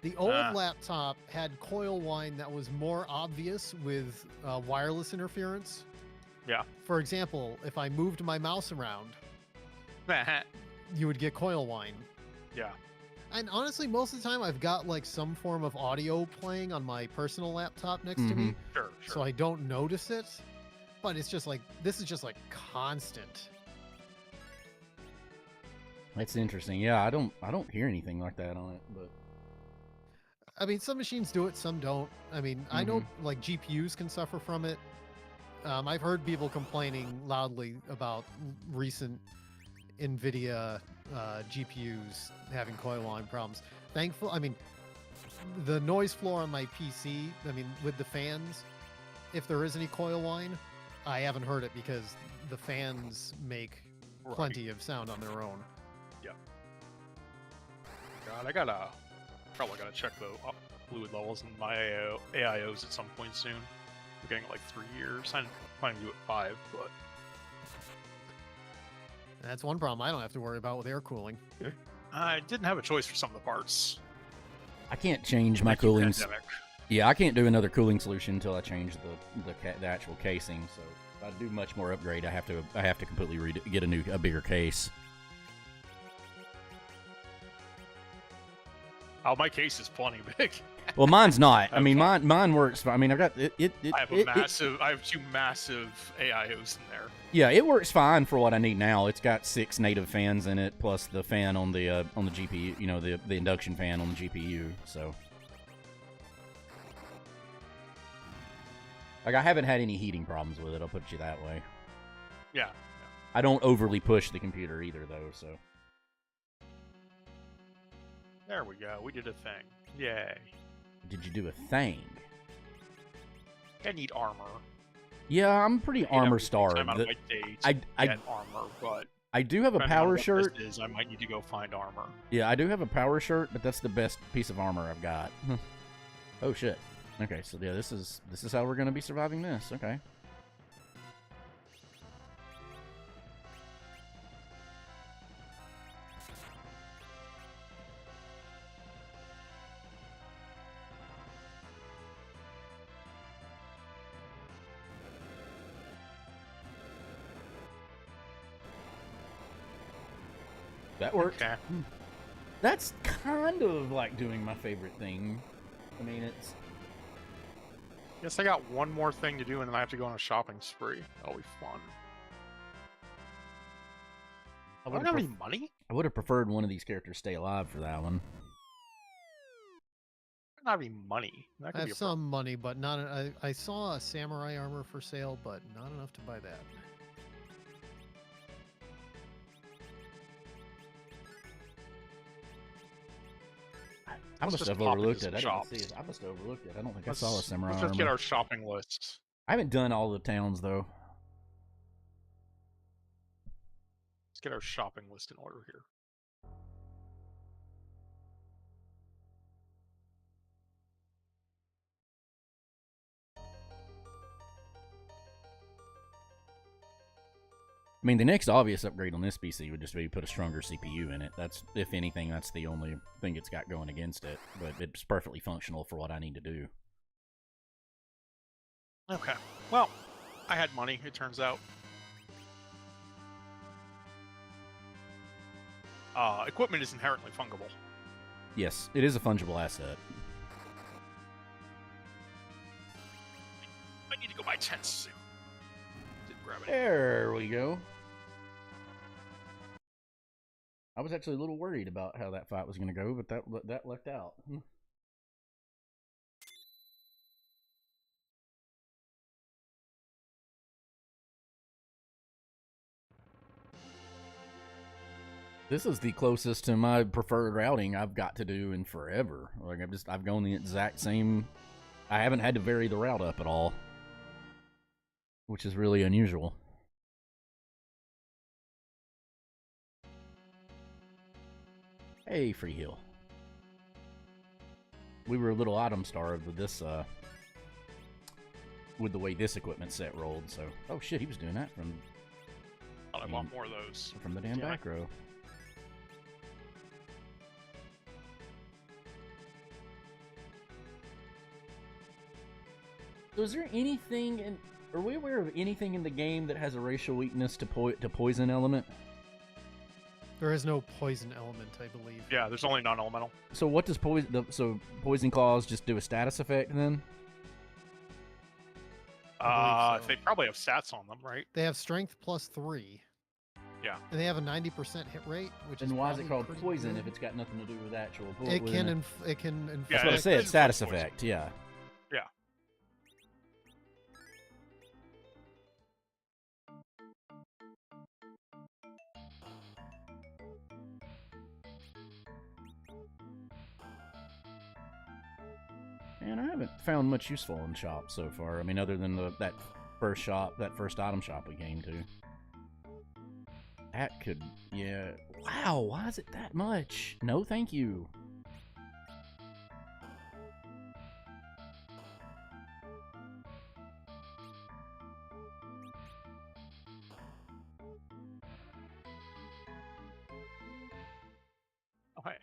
The old laptop had coil whine that was more obvious with wireless interference. Yeah. For example, if I moved my mouse around, you would get coil whine. Yeah. And honestly, most of the time I've got like some form of audio playing on my personal laptop next to me. Sure. So I don't notice it. But it's just like, this is just like constant. That's interesting. Yeah, I don't hear anything like that on it, but I mean, some machines do it, some don't. I mean, I know like GPUs can suffer from it. I've heard people complaining loudly about recent NVIDIA GPUs having coil whine problems. I mean, the noise floor on my PC, I mean, with the fans, if there is any coil whine, I haven't heard it because the fans make plenty of sound on their own. Yeah. God, probably gotta check the fluid levels in my AIOs at some point soon. We're getting like 3 years. I'm planning to do it 5, but that's one problem I don't have to worry about with air cooling. I didn't have a choice for some of the parts. I can't change my cooling. Yeah, I can't do another cooling solution until I change the actual casing. So if I do much more upgrade, I have to completely get a bigger case. Oh, my case is plenty big. Well, mine's not. I mean, mine works. I mean, I've got it. I have 2 massive AIOs in there. Yeah, it works fine for what I need now. It's got 6 native fans in it, plus the fan on the GPU. The induction fan on the GPU. So, like, I haven't had any heating problems with it. I'll put you that way. Yeah. I don't overly push the computer either, though. So. There we go. We did a thing. Yay. Did you do a thing? I need armor. Yeah, I'm pretty armor starved. I'm out of my day to get armor, but I do have a power shirt. I might need to go find armor. Yeah, I do have a power shirt, but that's the best piece of armor I've got. Oh shit. Okay, so yeah, this is how we're gonna be surviving this. Okay. That worked. Okay. That's kind of like doing my favorite thing. I mean, it's... Guess I got one more thing to do, and then I have to go on a shopping spree. That'll be fun. I don't have any money? I would have preferred one of these characters stay alive for that one. I don't have any money. That could I be have a problem. some money, but not. I saw a samurai armor for sale, but not enough to buy that. I Let's must just have pop into overlooked some it. I didn't shops. see it. I must have overlooked it. I don't think I saw a samurai Let's just get armor. our shopping list. I haven't done all the towns though. Let's get our shopping list in order here. I mean, the next obvious upgrade on this PC would just be put a stronger CPU in it. That's, if anything, that's the only thing it's got going against it. But it's perfectly functional for what I need to do. Okay. Well, I had money, it turns out. Equipment is inherently fungible. Yes, it is a fungible asset. I need to go buy tents soon. Didn't grab it. There we go. I was actually a little worried about how that fight was going to go, but that lucked out. This is the closest to my preferred routing I've got to do in forever. Like I've gone the exact same. I haven't had to vary the route up at all, which is really unusual. Hey, Free Heal. We were a little item starved with this, with the way this equipment set rolled. So, oh shit, he was doing that from. I want more of those. From the damn back row. So is there anything in... Are we aware of anything in the game that has a racial weakness to poison element? There is no poison element, I believe. Yeah, there's only non-elemental. So what does poison claws just do a status effect then? So. They probably have stats on them, right? They have strength +3. Yeah. And they have a 90% hit rate, which is. And why is it called pretty poison good. if it's got nothing to do with actual It can it can infect. That's what I it- said. it's Status poison. effect. Yeah. Yeah. And I haven't found much useful in shops so far. I mean, other than that first item shop we came to. That could, yeah. Wow, why is it that much? No, thank you. Oh, hey.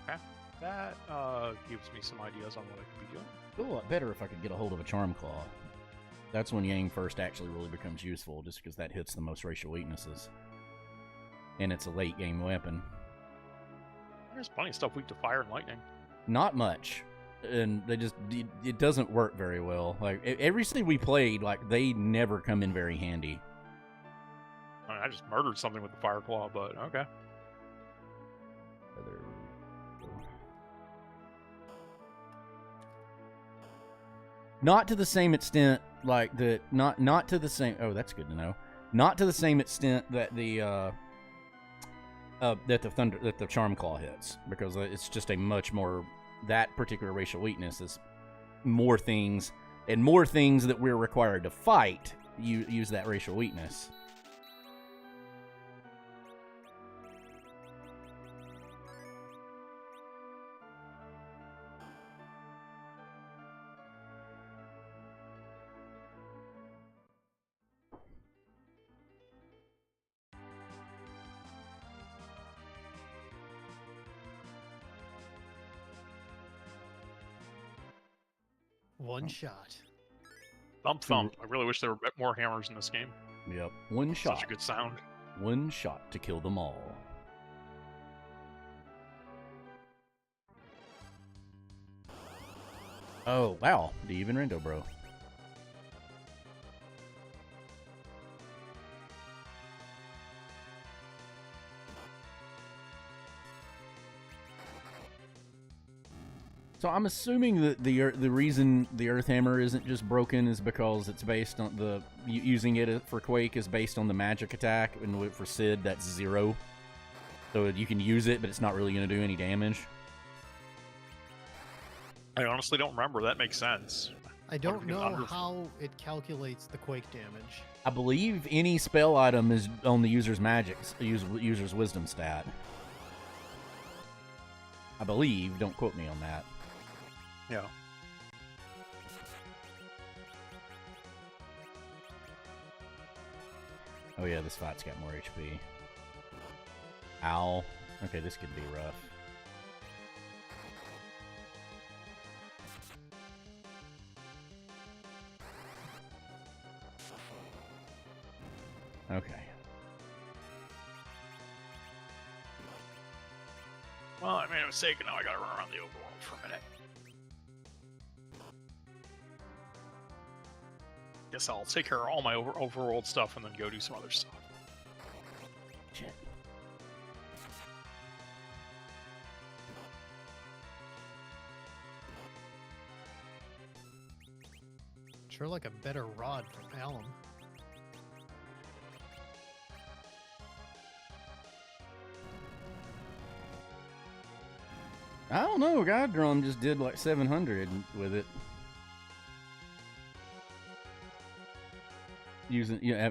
Okay. That gives me some ideas on what I could be doing. Feel a lot better if I could get a hold of a Charm Claw. That's when Yang first actually really becomes useful, just because that hits the most racial weaknesses. And it's a late game weapon. There's plenty of stuff weak to fire and lightning. Not much. And it doesn't work very well. Like, every city we played, like, they never come in very handy. I mean, I just murdered something with the fire claw, but okay. Not to the same extent, like not to the same. Oh, that's good to know. Not to the same extent that the Charm Claw hits, because it's just a much more, that particular racial weakness is more things, and more things that we're required to fight use that racial weakness. One shot. Thump thump. I really wish there were more hammers in this game. Yep, one shot. Such a good sound. One shot to kill them all. Oh, wow. The even rendo, bro. So I'm assuming that the reason the Earth Hammer isn't just broken is because it's based on the using it for Quake is based on the magic attack, and for Sid that's 0. So you can use it, but it's not really going to do any damage. I honestly don't remember. That makes sense. I don't know how it calculates the Quake damage. I believe any spell item is on the user's magic, user's wisdom stat. I believe. Don't quote me on that. Yeah. Oh yeah, this fight's got more HP. Ow. Okay, this could be rough. Okay. Well, I made a mistake, and now I gotta run around the overworld for a minute. Guess I'll take care of all my overworld stuff and then go do some other stuff. Shit. Sure, like a better rod from Alum. I don't know. God Drum just did like 700 with it.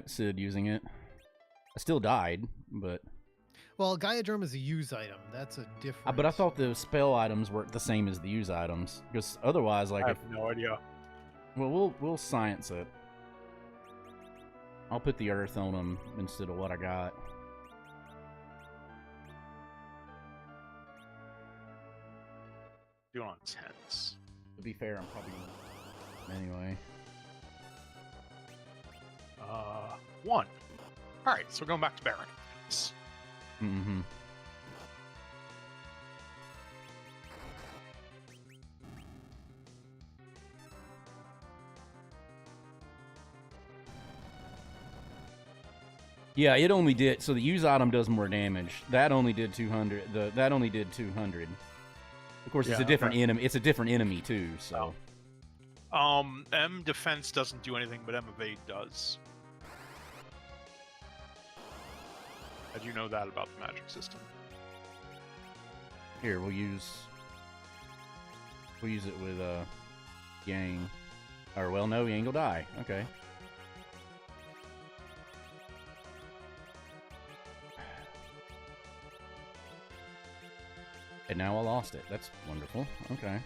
Sid using it. I still died, but... Well, Gaiadrum is a use item. That's a different... But I thought the spell items worked the same as the use items. Because otherwise, like... I have no idea. Well, we'll science it. I'll put the earth on them instead of what I got. Doing on tents. To be fair, I'm probably gonna... Anyway. 1. Alright, so we're going back to Baron. Mm-hmm. Yeah, it only did... So the use item does more damage. That only did 200. That only did 200. Of course, it's a different enemy. It's a different enemy, too, so... M defense doesn't do anything, but M evade does. How do you know that about the magic system? Here, we'll use it with Yang. Or well, no, Yang will die. Okay. And now I lost it. That's wonderful. Okay.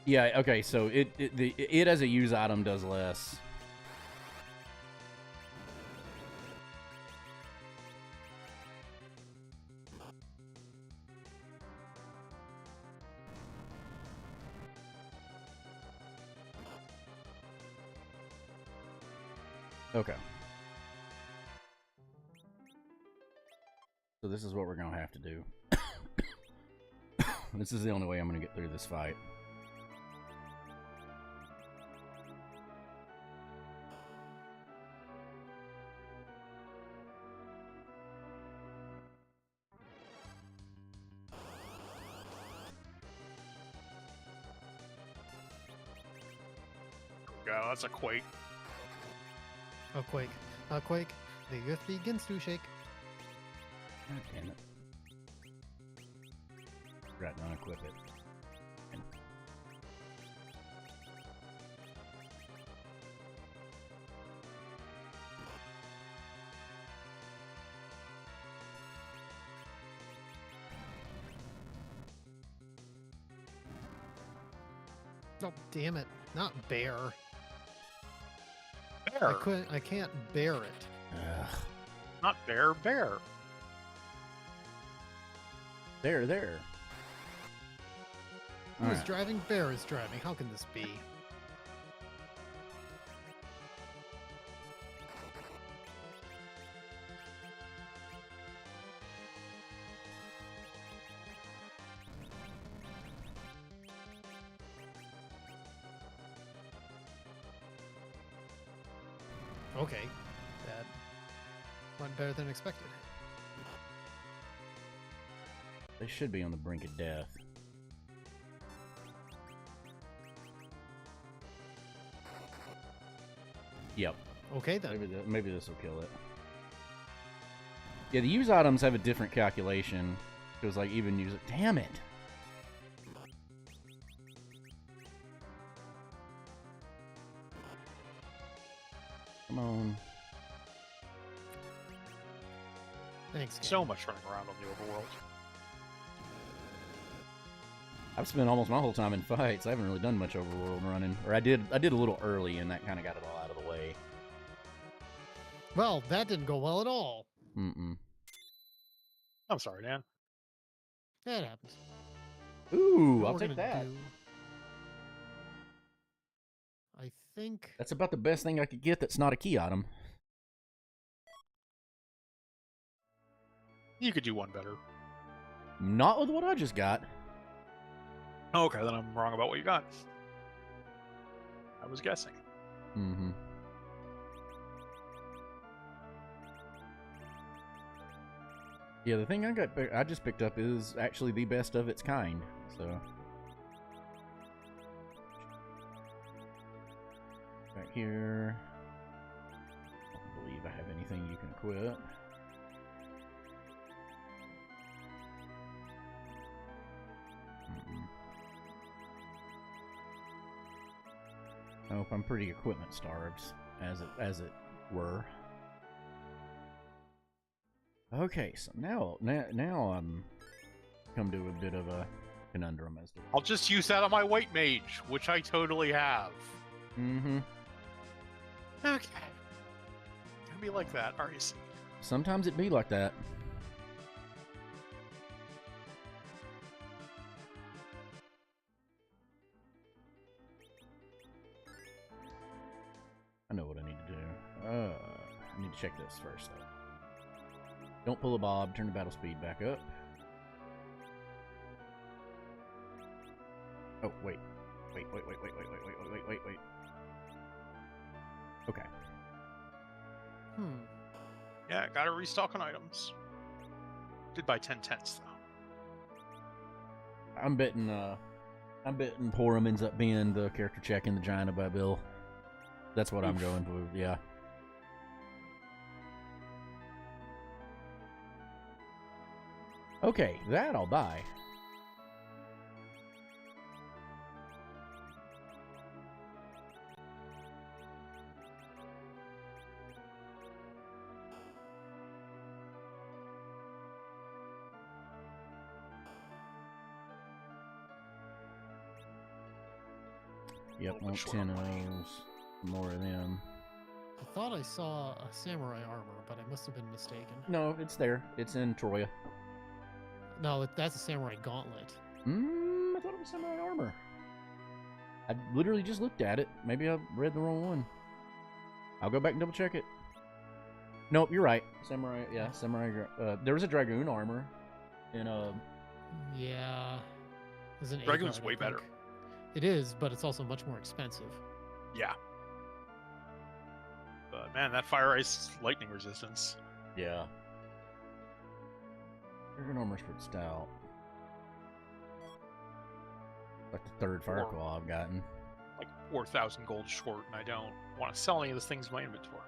Yeah, okay, so it as a use item does less. Okay. So this is what we're going to have to do. This is the only way I'm going to get through this fight. Yeah, that's a Quake. Oh, Quake. Quake. The earth begins to shake. God damn it. Forgot to unequip it. Oh, damn it. Not bear. Bear. I can't bear it. Ugh. Not bear, bear. There. Who is driving? Bear is driving. How can this be? Okay. That went better than expected. They should be on the brink of death. Yep. Okay, then. Maybe this will kill it. Yeah, the use items have a different calculation. Because, like, even use it. Damn it! Come on. Thanks, game. So much running around on the overworld. I've spent almost my whole time in fights. I haven't really done much overworld running. Or I did a little early, and that kind of got it all out of the way. Well, that didn't go well at all. Mm-mm. I'm sorry, Dan. That happens. Ooh, What I'll we're take gonna that. do- I think... That's about the best thing I could get that's not a key item. You could do one better. Not with what I just got. Okay, then I'm wrong about what you got. I was guessing. Mm-hmm. Yeah, the thing I just picked up is actually the best of its kind, so... Right here... I don't believe I have anything you can equip. Nope, I'm pretty equipment starved, as it were. Okay, so now I'm come to a bit of a conundrum as to. I'll just use that on my white mage, which I totally have. Mm-hmm. Okay. Gonna be like that, are you? Sometimes it be like that. I know what I need to do. I need to check this first, though. Don't pull a bob. Turn the battle speed back up. Oh, wait. Wait. Okay. Yeah, gotta restock on items. Did buy 10 tents, though. I'm betting Porum ends up being the character check in the Giant by Bill. That's what I'm going for, yeah. Okay, that I'll buy. Yep, want 10 of those. More of them. I thought I saw a samurai armor, but I must have been mistaken. No, it's there. It's in Troya. No, that's a samurai gauntlet. I thought it was samurai armor. I literally just looked at it. Maybe I read the wrong one. I'll go back and double check it. Nope, you're right. Samurai, yeah, samurai. There was a dragoon armor in a. Yeah. There's an Dragoon's Agard, I way better. think. It is, but it's also much more expensive. Yeah. But man, that fire ice lightning resistance. Yeah. Dragoon armor's pretty stout. Like the third fire claw I've gotten. Like 4,000 gold short, and I don't want to sell any of those things in my inventory.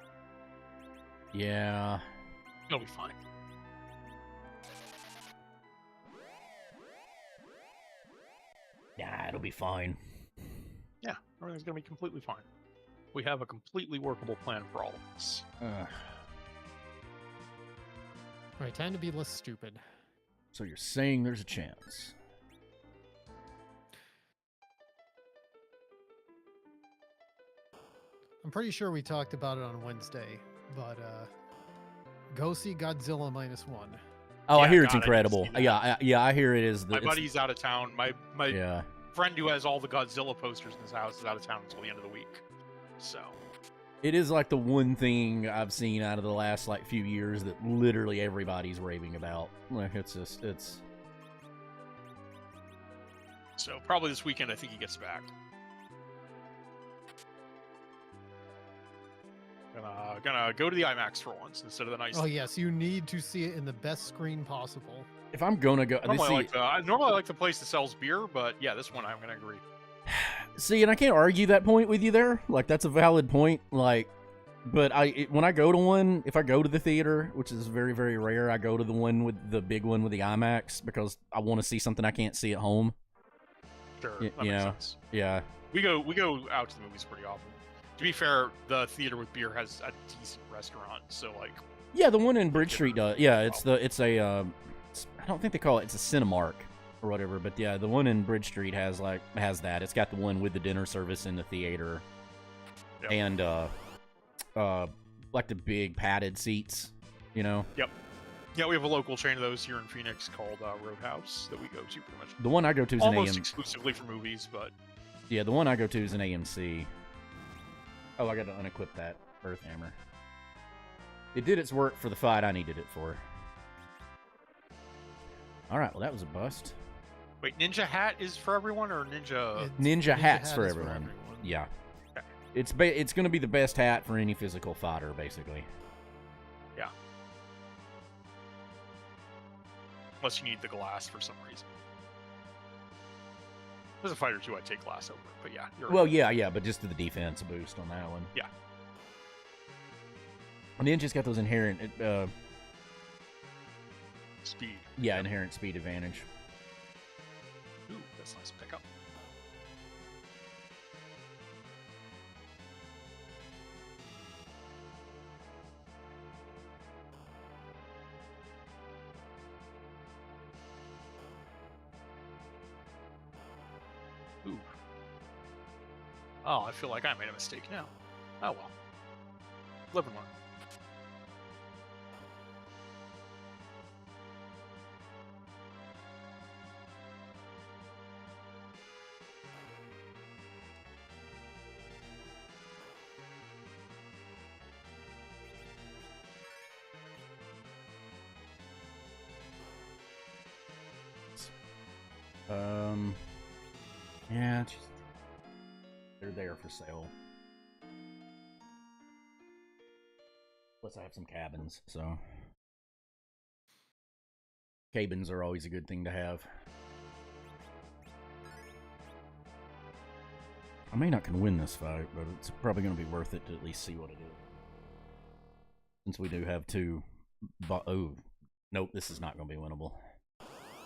Yeah. It'll be fine. Yeah, it'll be fine. Yeah, everything's gonna be completely fine. We have a completely workable plan for all of this. Alright, time to be less stupid. So you're saying there's a chance? I'm pretty sure we talked about it on Wednesday, but go see Godzilla -1. Oh, I Yeah, hear it's God, I didn't incredible. see that. Yeah, I hear it is. My buddy's out of town. My Yeah. friend who has all the Godzilla posters in his house is out of town until the end of the week. So It is like the one thing I've seen out of the last like few years that literally everybody's raving about. Like it's probably this weekend I think he gets back. Gonna go to the IMAX for once instead of the nice. Oh yes, you need to see it in the best screen possible. If I'm gonna go, Normally, I like the place that sells beer, but yeah, this one I'm gonna agree. see, and I can't argue that point with you there. Like, that's a valid point. Like, but when I go to one, if I go to the theater, which is very, very rare, I go to the big one with the IMAX because I want to see something I can't see at home. Sure, that makes sense. Yeah. We go out to the movies pretty often. To be fair, the theater with beer has a decent restaurant, so like. Yeah, the one in Bridge Street does. Yeah, it's a I don't think they call it. It's a Cinemark or whatever, but yeah, the one in Bridge Street has that. It's got the one with the dinner service in the theater, and like the big padded seats, you know. Yep. Yeah, we have a local chain of those here in Phoenix called Roadhouse that we go to pretty much. The one I go to is almost an exclusively for movies, but yeah, the one I go to is an AMC. Oh, I got to unequip that Earth Hammer. It did its work for the fight I needed it for. All right, well that was a bust. Wait, Ninja Hat is for everyone, or Ninja Hat's for everyone. Yeah. Okay. It's going to be the best hat for any physical fighter, basically. Yeah. Unless you need the glass for some reason. There's a fight or two I'd take glass over, but yeah. Well, yeah, but just to the defense boost on that one. Yeah. Ninja's got those inherent speed. Yeah, inherent speed advantage. Ooh, that's nice pickup. Ooh. Oh, I feel like I made a mistake now. Oh well. Live and learn. Yeah, they're there for sale. Plus, I have some cabins, so cabins are always a good thing to have. I may not can win this fight, but it's probably going to be worth it to at least see what it is. Since we do have two... Oh, nope, this is not going to be winnable.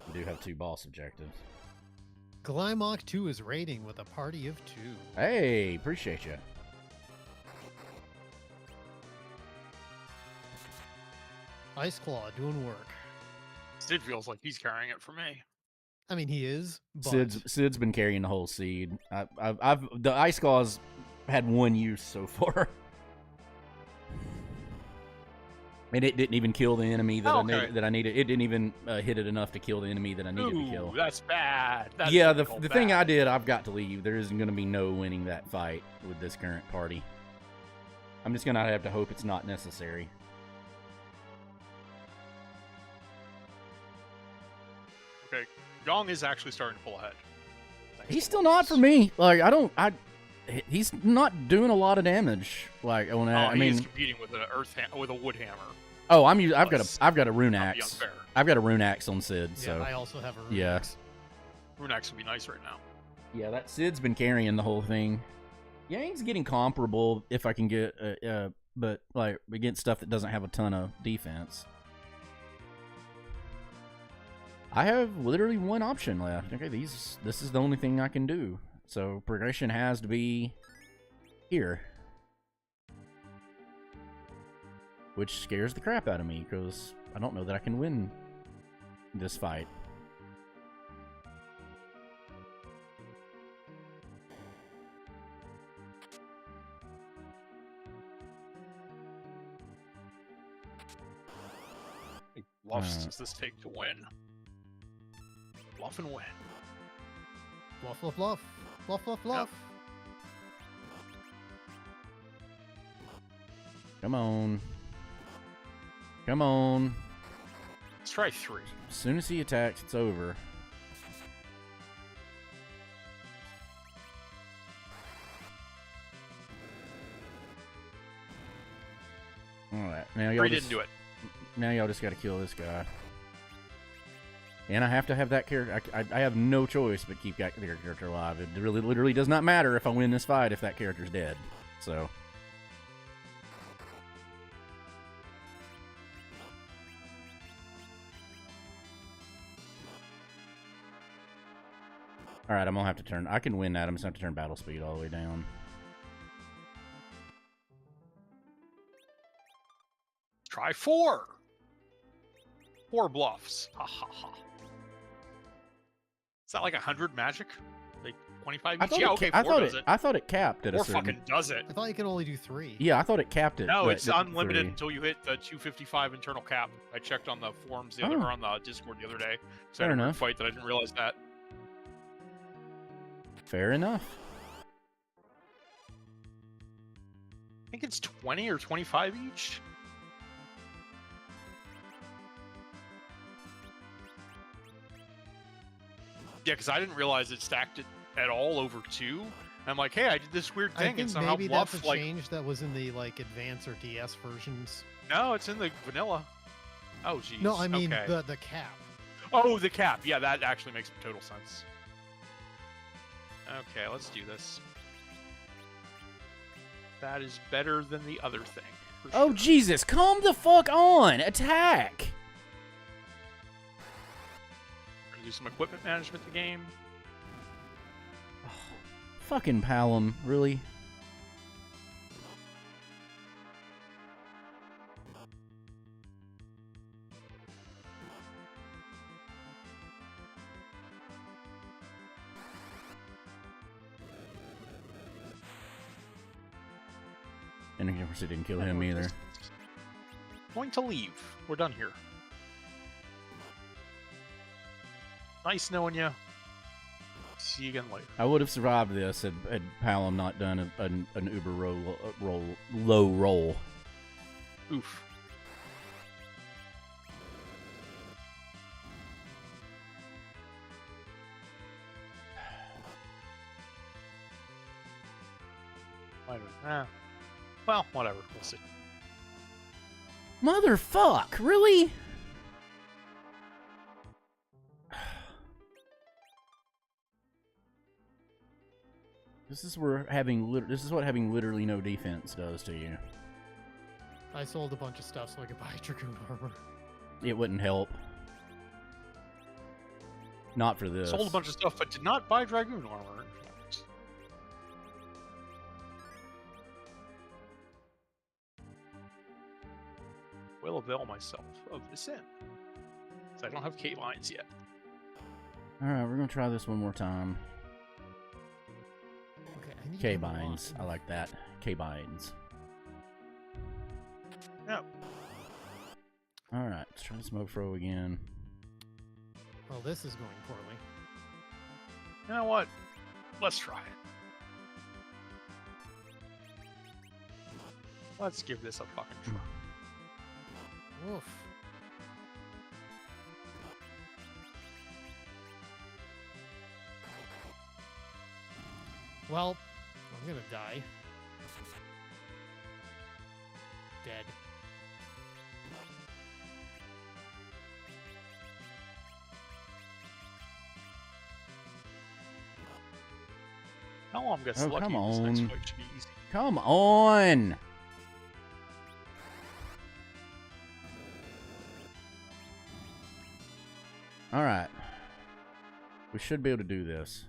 We do have two boss objectives. Glymock 2 is raiding with a party of 2. Hey, appreciate you. Ice Claw doing work. Sid feels like he's carrying it for me. I mean, he is. But... Sid's been carrying the whole seed. The Ice Claws had one use so far. And it didn't even kill the enemy that I needed. It didn't even hit it enough to kill the enemy that I needed to kill. That's bad. That's yeah, the thing I did, I've got to leave. There isn't going to be no winning that fight with this current party. I'm just going to have to hope it's not necessary. Okay, Yong is actually starting to pull ahead. He's still not for me. Like, he's not doing a lot of damage. Like, I mean, he's competing with with a wood hammer. Oh, I've got a rune axe. Unfair. I've got a rune axe on Sid. Yeah, So I also have a rune axe. Rune axe would be nice right now. Yeah, that Sid's been carrying the whole thing. Yang's getting comparable if I can get, but like against stuff that doesn't have a ton of defense. I have literally one option left. Okay, this is the only thing I can do. So progression has to be here. Which scares the crap out of me, because I don't know that I can win this fight. How many bluffs does this take to win? Bluff and win. Bluff, bluff, bluff. Bluff, bluff, bluff. Yep. Come on. Come on. Let's try 3. As soon as he attacks, it's over. All right, now Three y'all didn't do it. Now y'all just got to kill this guy. And I have to have that character. I have no choice but keep that character alive. It really, literally does not matter if I win this fight if that character's dead. So. Alright, I'm going to have to turn... I can win that. I'm just going to have to turn battle speed all the way down. Try 4. 4 bluffs. Ha ha ha. Is that like 100 magic? Like 25 each? Yeah, okay, 4 does it. I thought it capped at 4 a certain... fucking does it. I thought you could only do 3. Yeah, I thought it capped it. No, it's at unlimited 3. until you hit the 255 internal cap. I checked on the forums the other, or on the Discord the other day. So I had a fight that I didn't realize that. Fair enough. I think it's 20 or 25 each. Yeah, because I didn't realize it stacked it at all over 2. I'm like, hey, I did this weird thing, I think and somehow maybe bluff that's a like. change that was in the like advance or DS versions. No, it's in the vanilla. Oh, geez. No, I mean okay. the cap. Oh, the cap. Yeah, that actually makes total sense. Okay, let's do this. That is better than the other thing. Oh, sure. Jesus. Calm the fuck on. Attack. We're gonna do some equipment management in the game. Oh, fucking Palom. Really? And of course it didn't kill him either. Going to leave. We're done here. Nice knowing you. See you again later. I would have survived this had Palom not done an uber low roll. Oof. Well, whatever. We'll see. Motherfuck! Really? This is what having literally no defense does to you. I sold a bunch of stuff so I could buy Dragoon armor. It wouldn't help. Not for this. Sold a bunch of stuff, but did not buy Dragoon armor. Will avail myself of this in. So I don't have K-lines yet. Alright, we're gonna try this one more time. Okay, I need K-binds. I like that. K-binds. Yep. Alright, let's try this Mofro again. Well, this is going poorly. You know what? Let's try it. Let's give this a fucking try. Oof. Well, I'm gonna die. Dead. How long gets lucky? Come This next on. fight should be easy. Come on! Alright. We should be able to do this.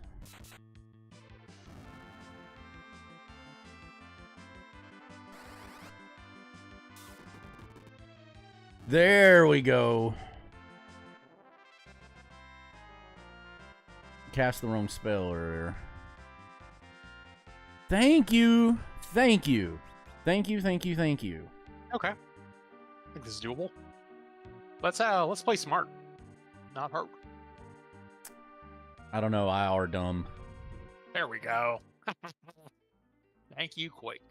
There we go. Cast the wrong spell earlier. Thank you. Thank you. Thank you, thank you, thank you. Okay. I think this is doable. Let's play smart. Not hard. I don't know, I are dumb. There we go. Thank you, Quake.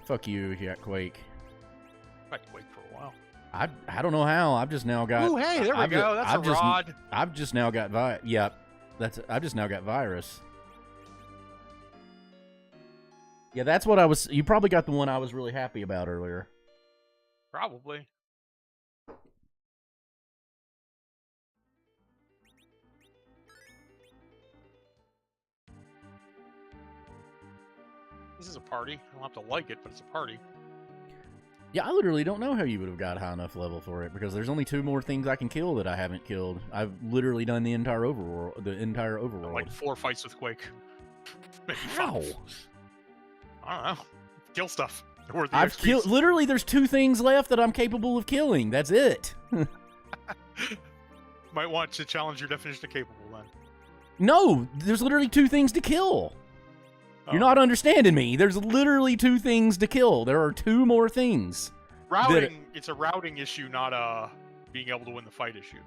Fuck you, yeah, Quake. I had to wait for a while. I don't know how. I've just now got. Ooh, hey, there we go. That's a rod. I've just now got Yep, I've just now got virus. Yeah, that's what I was. You probably got the one I was really happy about earlier. Probably. This is a party. I don't have to like it, but it's a party. Yeah, I literally don't know how you would have got high enough level for it because there's only 2 more things I can kill that I haven't killed. I've literally done the entire overworld. Like 4 fights with Quake. Maybe How? 5. I don't know. Kill stuff. I've killed. Literally, there's 2 things left that I'm capable of killing. That's it. Might want to challenge your definition of capable then. No, there's literally 2 things to kill. You're not understanding me. There's literally 2 things to kill. There are 2 more things. Routing. It's a routing issue, not a being able to win the fight issue.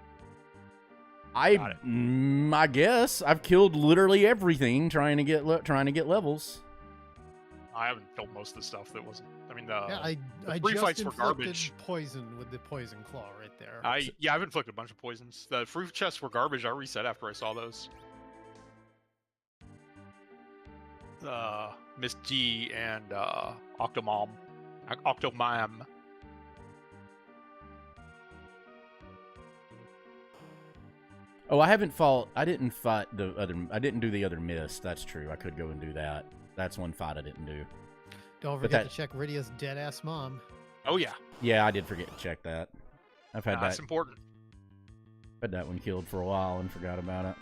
I guess I've killed literally everything trying to get levels. I haven't killed most of the stuff that wasn't. I mean, I free just fights were inflicted garbage. poison with the poison claw right there. Yeah, I've inflicted a bunch of poisons. The free chests were garbage. I reset after I saw those. Miss G and Octomom. Oh, I didn't fight the other. I didn't do the other mist. That's true. I could go and do that. That's one fight I didn't do. Don't forget to check Rydia's dead ass mom. Oh yeah. Yeah, I did forget to check that. I've had that. That's important. Had that one killed for a while and forgot about it.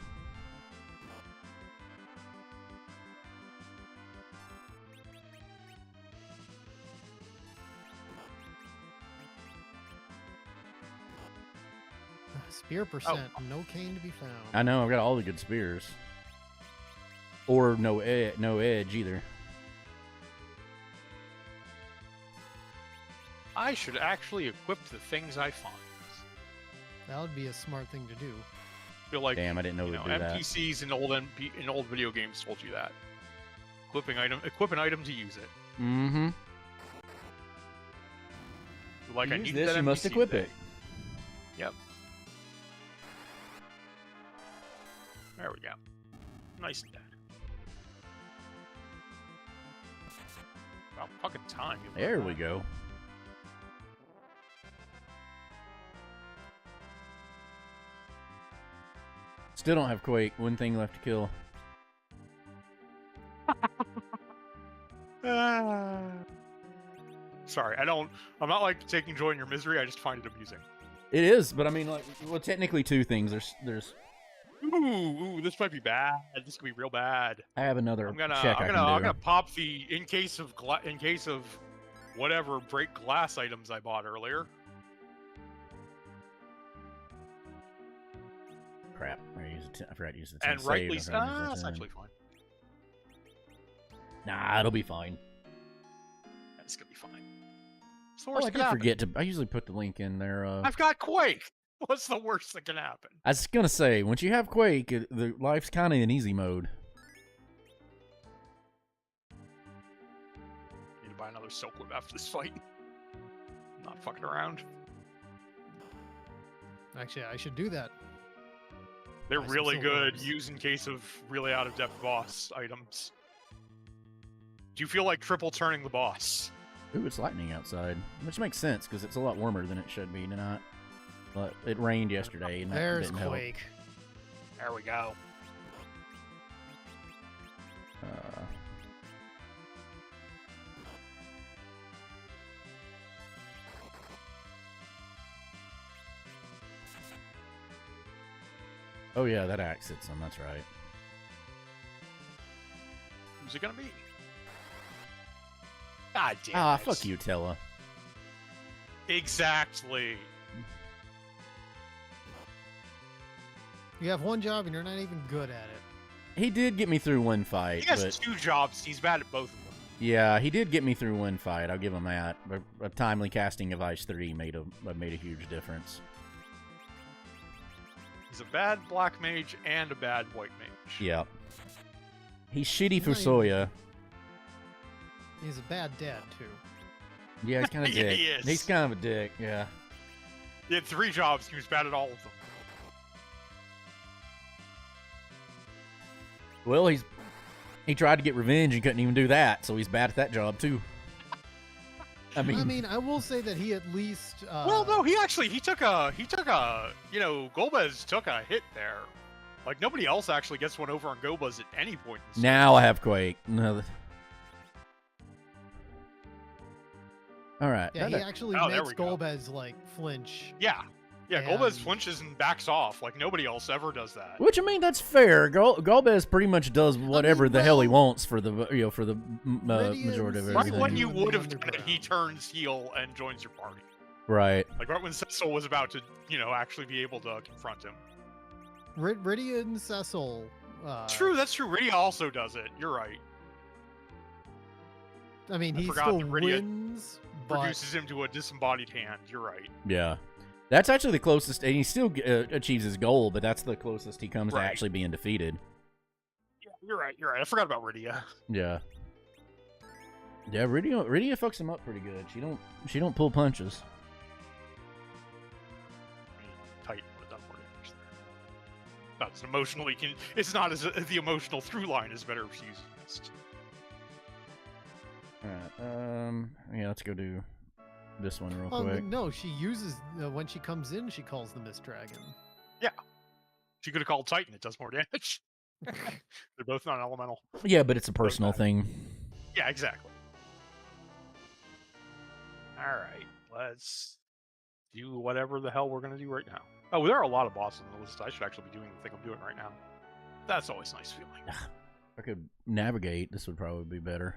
Spear percent, no cane to be found. I know, I've got all the good spears. Or no edge either. I should actually equip the things I find. That would be a smart thing to do. I feel like, damn, I didn't know we'd do that. NPCs in old video games told you that. Equip an item to use it. Mm-hmm. Like I use need this, that you NPC must equip thing. it. Yep. There we go. Nice and dead. About fucking time. There we go. Still don't have Quake. One thing left to kill. Sorry, I'm not like taking joy in your misery. I just find it amusing. It is, but I mean, like, well, technically 2 things. There's. Ooh, this might be bad. This could be real bad. I have another I'm check I can do. gonna pop the in case of whatever break glass items I bought earlier. Crap! I forgot to use the And rightly so. That's actually fine. Nah, it'll be fine. It's gonna be fine. Oh, I did forget to. I usually put the link in there. I've got Quake. What's the worst that can happen? I was gonna say, once you have Quake, the life's kind of in easy mode. Need to buy another Silk Whip after this fight. I'm not fucking around. Actually, I should do that. They're Buy some really Silk good, Whips. used in case of really out-of-depth boss items. Do you feel like triple turning the boss? Ooh, it's lightning outside, which makes sense because it's a lot warmer than it should be tonight. But it rained yesterday, and that There's didn't help. Quake. There we go. Oh yeah, that axe hits him. That's right. Who's it gonna be? God damn Ah, it. fuck you, Tella. Exactly. You have one job and you're not even good at it. He did get me through one fight. He has but 2 jobs. He's bad at both of them. yeah, he did get me through one fight. I'll give him that. But a timely casting of Ice 3 made a huge difference. He's a bad black mage and a bad white mage. Yep. He's shitty for Nice. Soya. He's a bad dad, too. Yeah, he's kind of Yeah, dick. he is. He's kind of a dick, yeah. He had 3 jobs. He was bad at all of them. Well, he's He tried to get revenge and couldn't even do that, so he's bad at that job too. I mean, I will say that he at least. Well, no, he took a Golbez took a hit there. Like nobody else actually gets one over on Golbez at any point. Now I have Quake. No. All right. Yeah, he actually there makes we go. Golbez like flinch. Yeah, And- Golbez flinches and backs off. Like nobody else ever does that. Which I mean, that's fair. Golbez pretty much does whatever the hell he well, wants for the majority of Radiance- Right everything. when you in the would have done it, underground. he turns heel and joins your party. Right. Like right when Cecil was about to, actually be able to confront him. Rydia and Cecil. True, that's true. Rydia also does it. You're right. I mean, I he forgot still that Rydia wins, but Reduces him to a disembodied hand. You're right. Yeah. That's actually the closest, and he still achieves his goal, but that's the closest he comes to Right. actually being defeated. Yeah, you're right. You're right. I forgot about Rydia. Yeah. Yeah, Rydia fucks him up pretty good. She don't pull punches. I mean, Titan would have done more damage there. Not as emotionally it's not as the emotional through line is better if she's missed. Alright, yeah, let's go do this one real quick. no, she uses when she comes in. She calls the Mist Dragon. She could have called Titan. It does more damage. They're both non-elemental. Yeah, but it's a personal bad. thing. Yeah, exactly. All right, let's do whatever the hell we're gonna do right now. Oh, there are a lot of bosses on the list. I should actually be doing the thing I'm doing right now. That's always a nice feeling. If I could navigate, this would probably be better.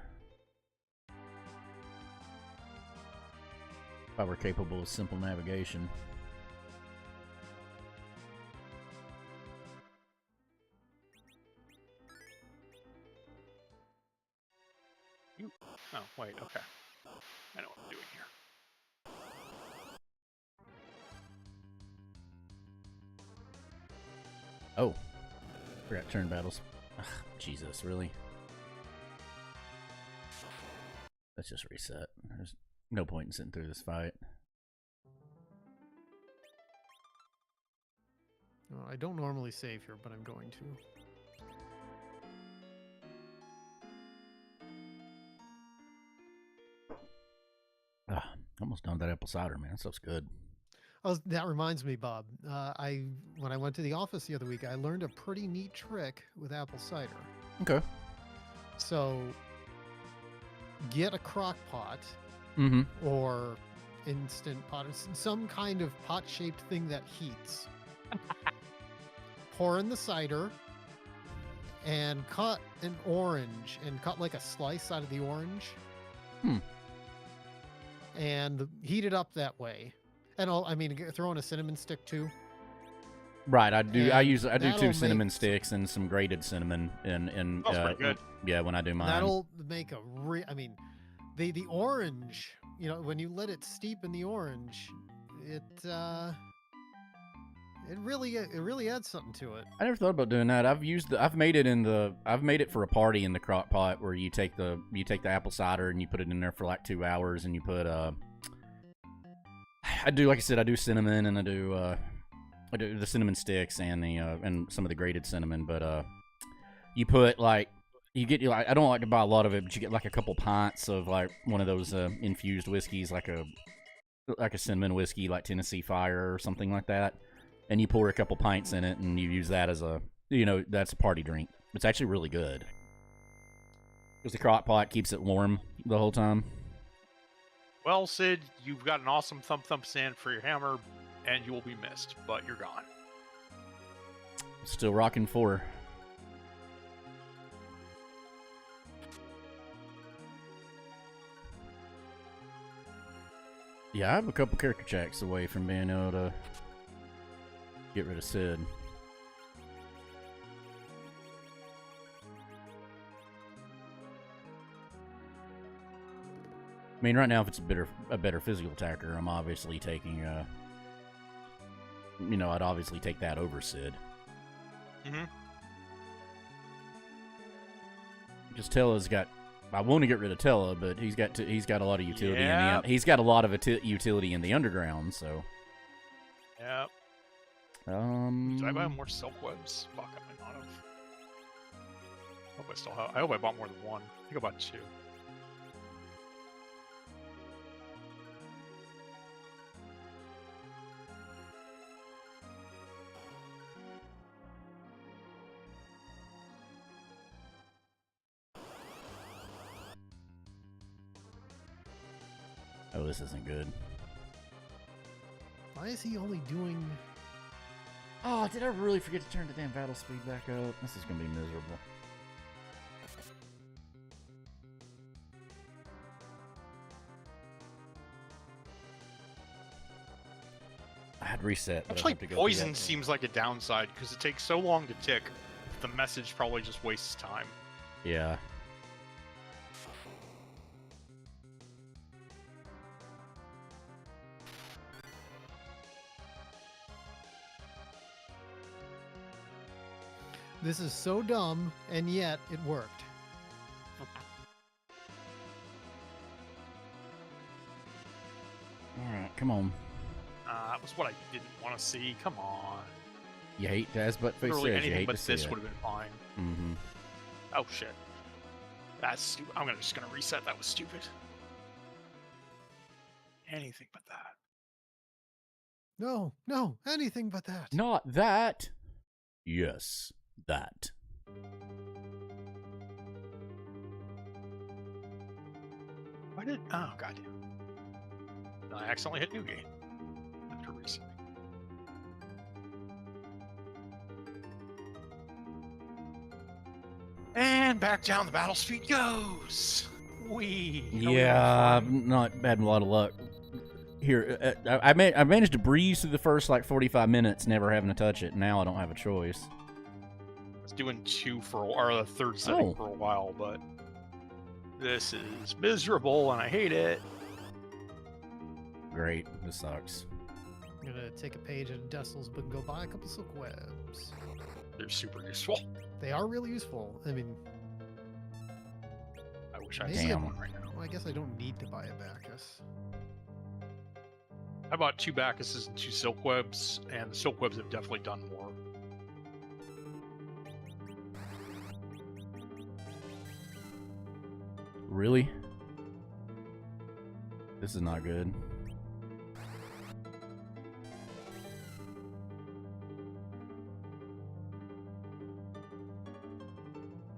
If I were capable of simple navigation. Oh, wait, okay. I know what I'm doing here. Oh. Forgot turn battles. Ugh, Jesus, really? Let's just reset. There's no point in sitting through this fight. I don't normally save here, but I'm going to. Ah, almost done with that apple cider, man. That stuff's good. That reminds me, Bob. When I went to the office the other week, I learned a pretty neat trick with apple cider. Okay. So, get a crock pot Mm-hmm. or instant pot, some kind of pot-shaped thing that heats. Pour in the cider and cut an orange and cut like a slice out of the orange. And heat it up that way. And throw in a cinnamon stick too. Right, I do. I do that'll 2 cinnamon make- sticks and some grated cinnamon, and That's pretty good. yeah, when I do mine. That'll make a the orange. When you let it steep in the orange, it really adds something to it. I never thought about doing that. I've made it for a party in the crock pot where you take the apple cider and you put it in there for like 2 hours and you put I do cinnamon and I do the cinnamon sticks and and some of the grated cinnamon, but you put like you get I don't like to buy a lot of it, but you get like a couple pints of like one of those infused whiskeys, like a cinnamon whiskey, like Tennessee Fire or something like that, and you pour a couple pints in it and you use that as that's a party drink. It's actually really good because the crock pot keeps it warm the whole time. Well, Sid, you've got an awesome thump stand for your hammer, and you will be missed, but you're gone. Still rocking 4. Yeah, I'm a couple character checks away from being able to get rid of Sid. I mean, right now, if it's a better physical attacker, I'm obviously taking, I'd obviously take that over Sid. Mm-hmm. Because Tella's got, I want to get rid of Tella, but he's got a lot of utility Yeah. he's got a lot of utility in the underground, so. Yep. Did I buy more silk webs? Fuck, I might not have. Hope I still have. I hope I bought more than one. I think I bought 2. Oh, this isn't good. Why is he only doing... Oh, did I really forget to turn the damn battle speed back up? This is gonna be miserable. I had reset. But Actually, I'd have to go through poison that. seems like a downside because it takes so long to tick. The message probably just wastes time. Yeah. This is so dumb, and yet it worked. Alright, come on. That was what I didn't want to see. Come on. You hate, as Buttface Literally says, you anything hate but to see this it. would have been fine. Mm-hmm. Oh shit. That's stupid. I'm just gonna reset. That was stupid. Anything but that. No, no, anything but that. Not that. Yes, that. Why did? Oh goddamn! I accidentally hit new game after resetting. And back down the battle speed goes. Wee. Yeah, I'm not had a lot of luck. Here, I managed to breeze through the first like 45 minutes, never having to touch it. Now I don't have a choice. I was doing 2 for or the third setting Oh. for a while, but this is miserable and I hate it. Great, this sucks. I'm gonna take a page out of Dussel's book and go buy a couple silk webs. They're super useful. They are really useful. I mean, I wish I Maybe had Damn. one right now. well, I guess I don't need to buy a Bacchus. I bought 2 Bacchuses and 2 Silk Webs, and the Silk Webs have definitely done more. Really? This is not good.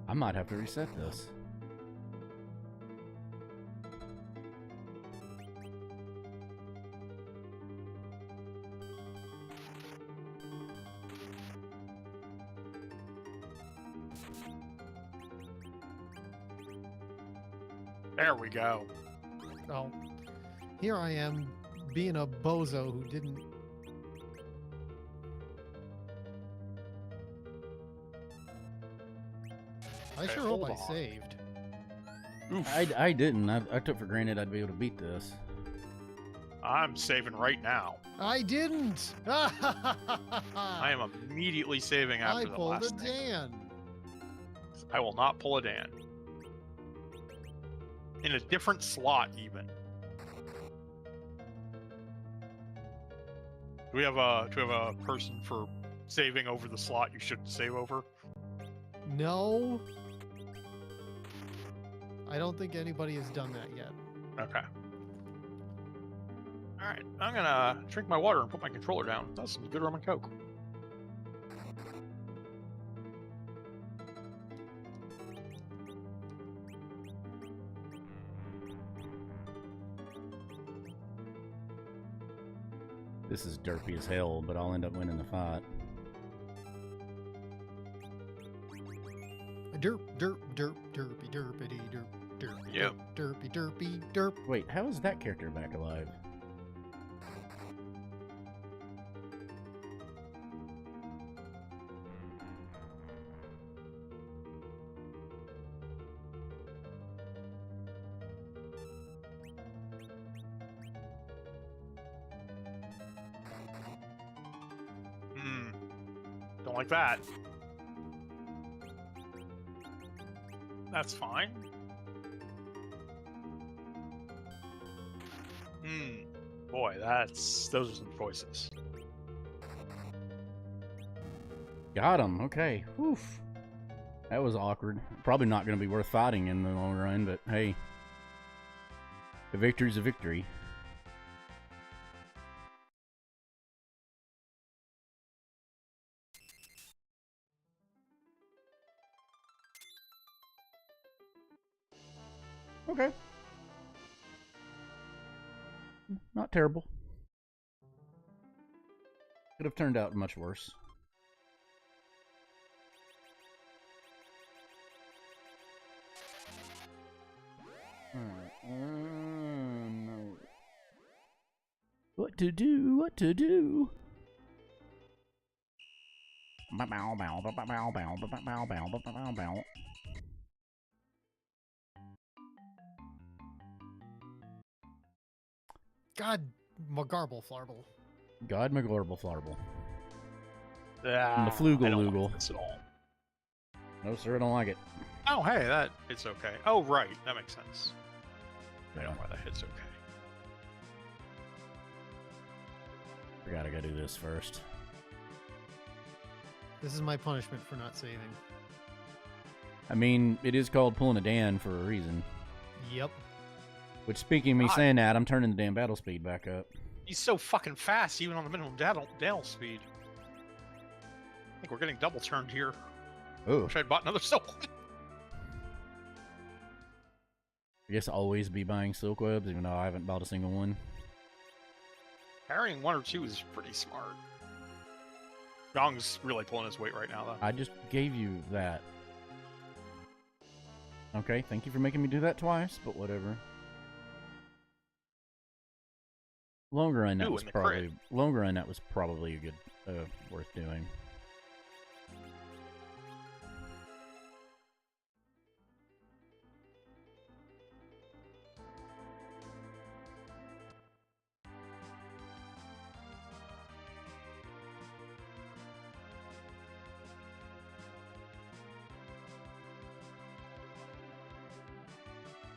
I might have to reset this. There we go. Oh, here I am being a bozo who didn't. I Okay, sure hope hold I on. saved. Oof. I didn't. I took for granted I'd be able to beat this. I'm saving right now. I didn't. I am immediately saving I after the pulled a last thing. Dan. I will not pull a Dan. In a different slot, even. Do we have a person for saving over the slot you shouldn't save over? No. I don't think anybody has done that yet. Okay. Alright, I'm gonna drink my water and put my controller down. That's some good rum and coke. This is derpy as hell, but I'll end up winning the fight. Derp, derp, derp, derpy, derpity, derp, derpy, Yep. derpy, derpy, derp. Wait, how is that character back alive? Don't like that. That's fine. Boy, those are some choices. Got him. Okay. Oof. That was awkward. Probably not going to be worth fighting in the long run, but hey. A victory's a victory. Okay. Not terrible. Could have turned out much worse. No. What to do? What to do? God, Magarble Flarble. God McGorble Flarble. Ah, And the Flugel I don't like Lugel. this at all. No, sir, I don't like it. Oh, hey, that it's okay. Oh, right, that makes sense. I Yeah. don't know why that hit's okay. Forgot I gotta do this first. This is my punishment for not saving. I mean, it is called pulling a Dan for a reason. Yep. Which, speaking of me God. saying that, I'm turning the damn battle speed back up. He's so fucking fast, even on the minimum Dale speed. I think we're getting double turned here. Oh, Wish I'd bought another sword. I guess I'll always be buying silk webs, even though I haven't bought a single one. Carrying 1 or 2 is pretty smart. Yong's really pulling his weight right now, though. I just gave you that. Okay, thank you for making me do that twice, but whatever. Longer run, that Ooh, was and the probably crit. longer run. That was probably a good, worth doing.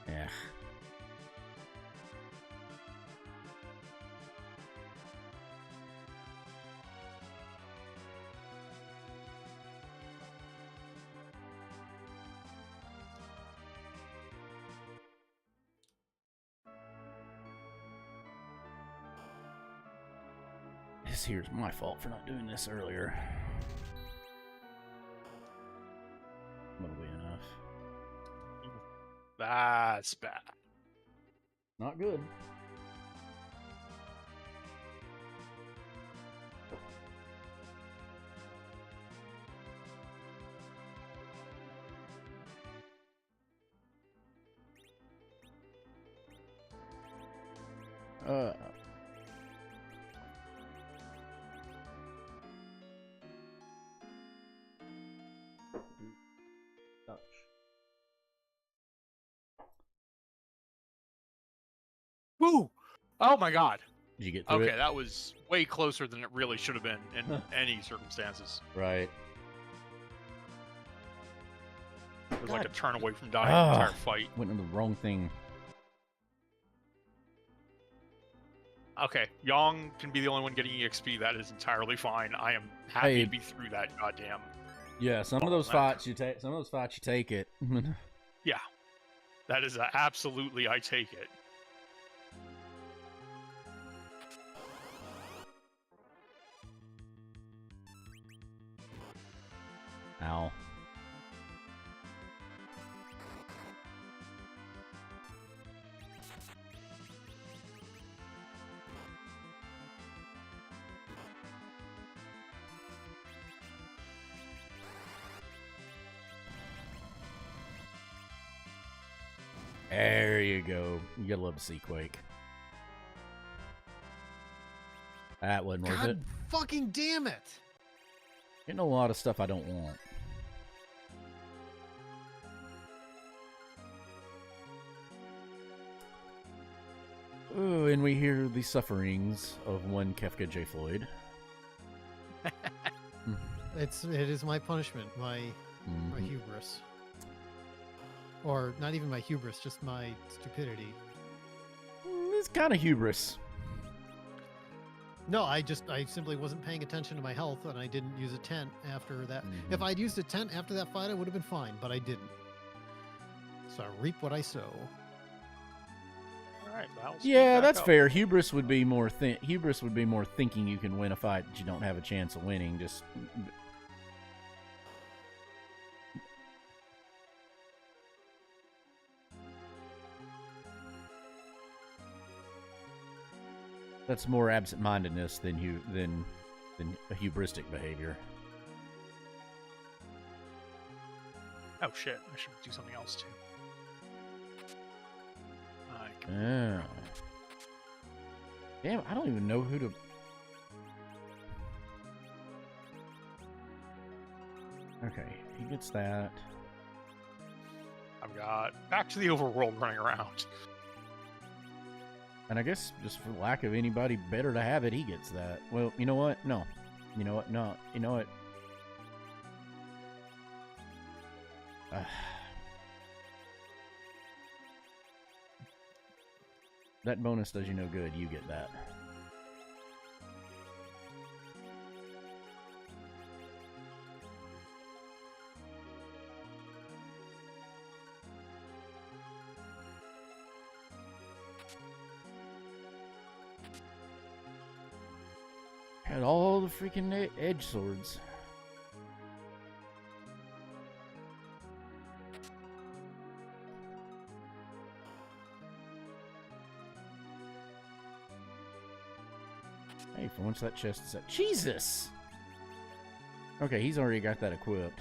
Yeah. This here's my fault for not doing this earlier. That'll be enough. That's bad. Not good. Ouch. Woo! Oh my god. Did you get through Okay, it? that was way closer than it really should have been in any circumstances. Right. It was like a God. turn away from dying Ah. the entire fight. Went on the wrong thing. Okay, Yong can be the only one getting EXP. That is entirely fine. I am happy Hey. to be through that goddamn. Yeah, some of those fights you take. Some of those fights you take it. Yeah, that is absolutely. I take it. Ow. There you go. You gotta love to see Quake. That wasn't worth it. God fucking damn it! Getting a lot of stuff I don't want. Oh, and we hear the sufferings of one Kefka J. Floyd. It is my punishment, my Mhm. hubris. Or not even my hubris, just my stupidity. It's kind of hubris. No, I simply wasn't paying attention to my health, and I didn't use a tent after that. If I'd used a tent after that fight, I would have been fine, but I didn't. So I reap what I sow. All right, Val. Yeah, that's fair. Hubris would be more thinking you can win a fight that you don't have a chance of winning. Just that's more absent-mindedness than a hubristic behavior. Oh shit! I should do something else too. Oh. Damn, I don't even know who to... Okay, he gets that. I've got back to the overworld running around. And I guess just for lack of anybody better to have it, he gets that. Well, you know what? No. You know what? No. You know what? That bonus does you no good. You get that. Had all the freaking edge swords. Hey, for once that chest is up. Jesus! Okay, he's already got that equipped.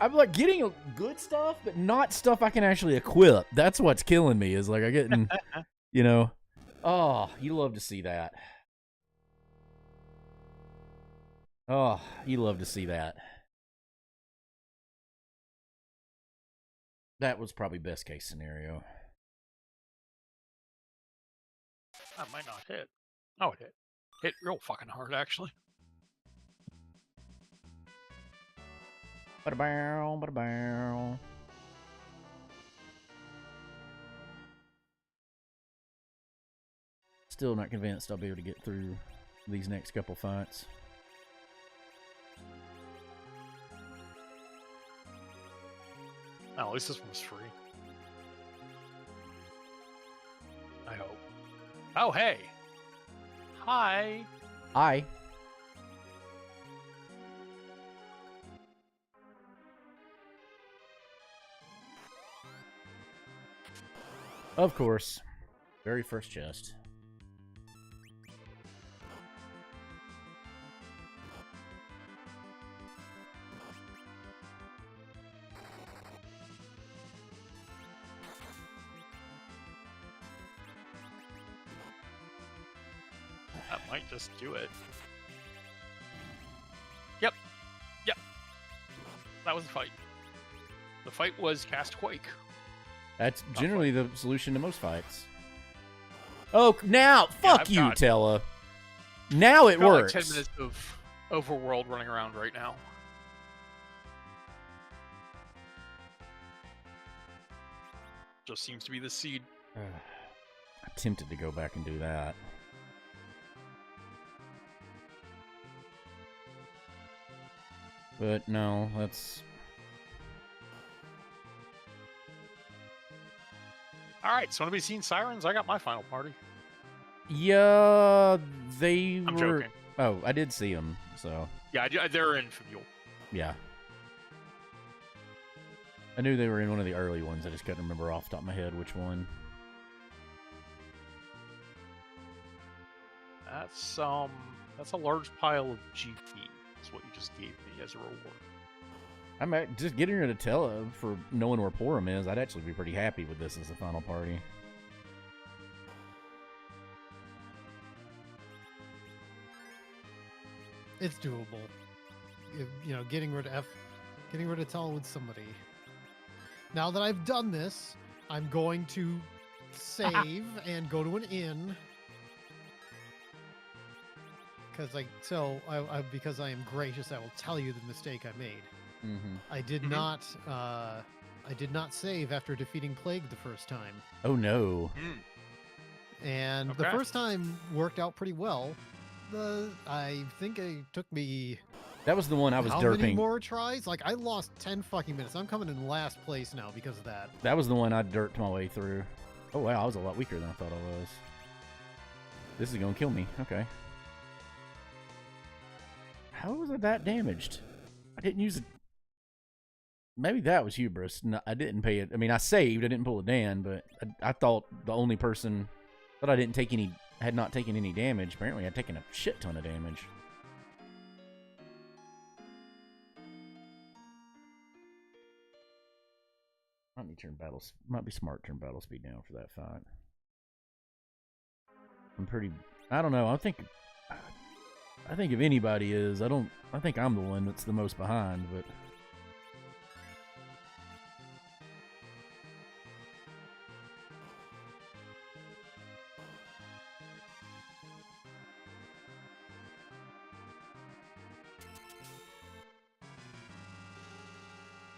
I'm like getting good stuff, but not stuff I can actually equip. That's what's killing me, is like I getting, you know. Oh, you love to see that. Oh, you love to see that. That was probably best case scenario. That might not hit. Oh, it hit. Hit real fucking hard, actually. Bada-bow, bada-bow. Still not convinced I'll be able to get through these next couple fights. Oh, at least this one's free. I hope. Oh, hey! Hi! Hi. Of course. Very first chest. That might just do it. Yep. Yep. That was the fight. The fight was cast Quake. That's generally the solution to most fights. Oh, now! Fuck you, got- Tella. Now it I've got works. like 10 minutes of overworld running around right now. Just seems to be the seed. I'm tempted to go back and do that. But no, that's... Alright, so anybody seen Sirens? I got my final party. Yeah, they I'm were... joking. Oh, I did see them, so... Yeah, they're in Fabule. Yeah. I knew they were in one of the early ones. I just couldn't remember off the top of my head which one. That's a large pile of GP. That's what you just gave me as a reward. I'm just getting rid of Tella for knowing where Porum is. I'd actually be pretty happy with this as the final party. It's doable. You know, getting rid of Tella with somebody. Now that I've done this, I'm going to save and go to an inn. Because I am gracious, I will tell you the mistake I made. Mm-hmm. I did not save after defeating Plague the first time. Oh no. And the Okay. first time worked out pretty well. I think it took me That was the one I was how many derping. more tries? Like, I lost 10 fucking minutes. I'm coming in last place now because of that. That was the one I derped my way through. Oh wow, I was a lot weaker than I thought I was. This is gonna kill me. Okay. How was I that damaged? I didn't use it. Maybe that was hubris. No, I didn't pay it. I mean, I saved. I didn't pull a Dan, but I thought the only person that I didn't take any, had not taken any damage. Apparently, I'd taken a shit ton of damage. Might be smart to turn battle speed down for that fight. I don't know. I think if anybody is, I think I'm the one that's the most behind, but.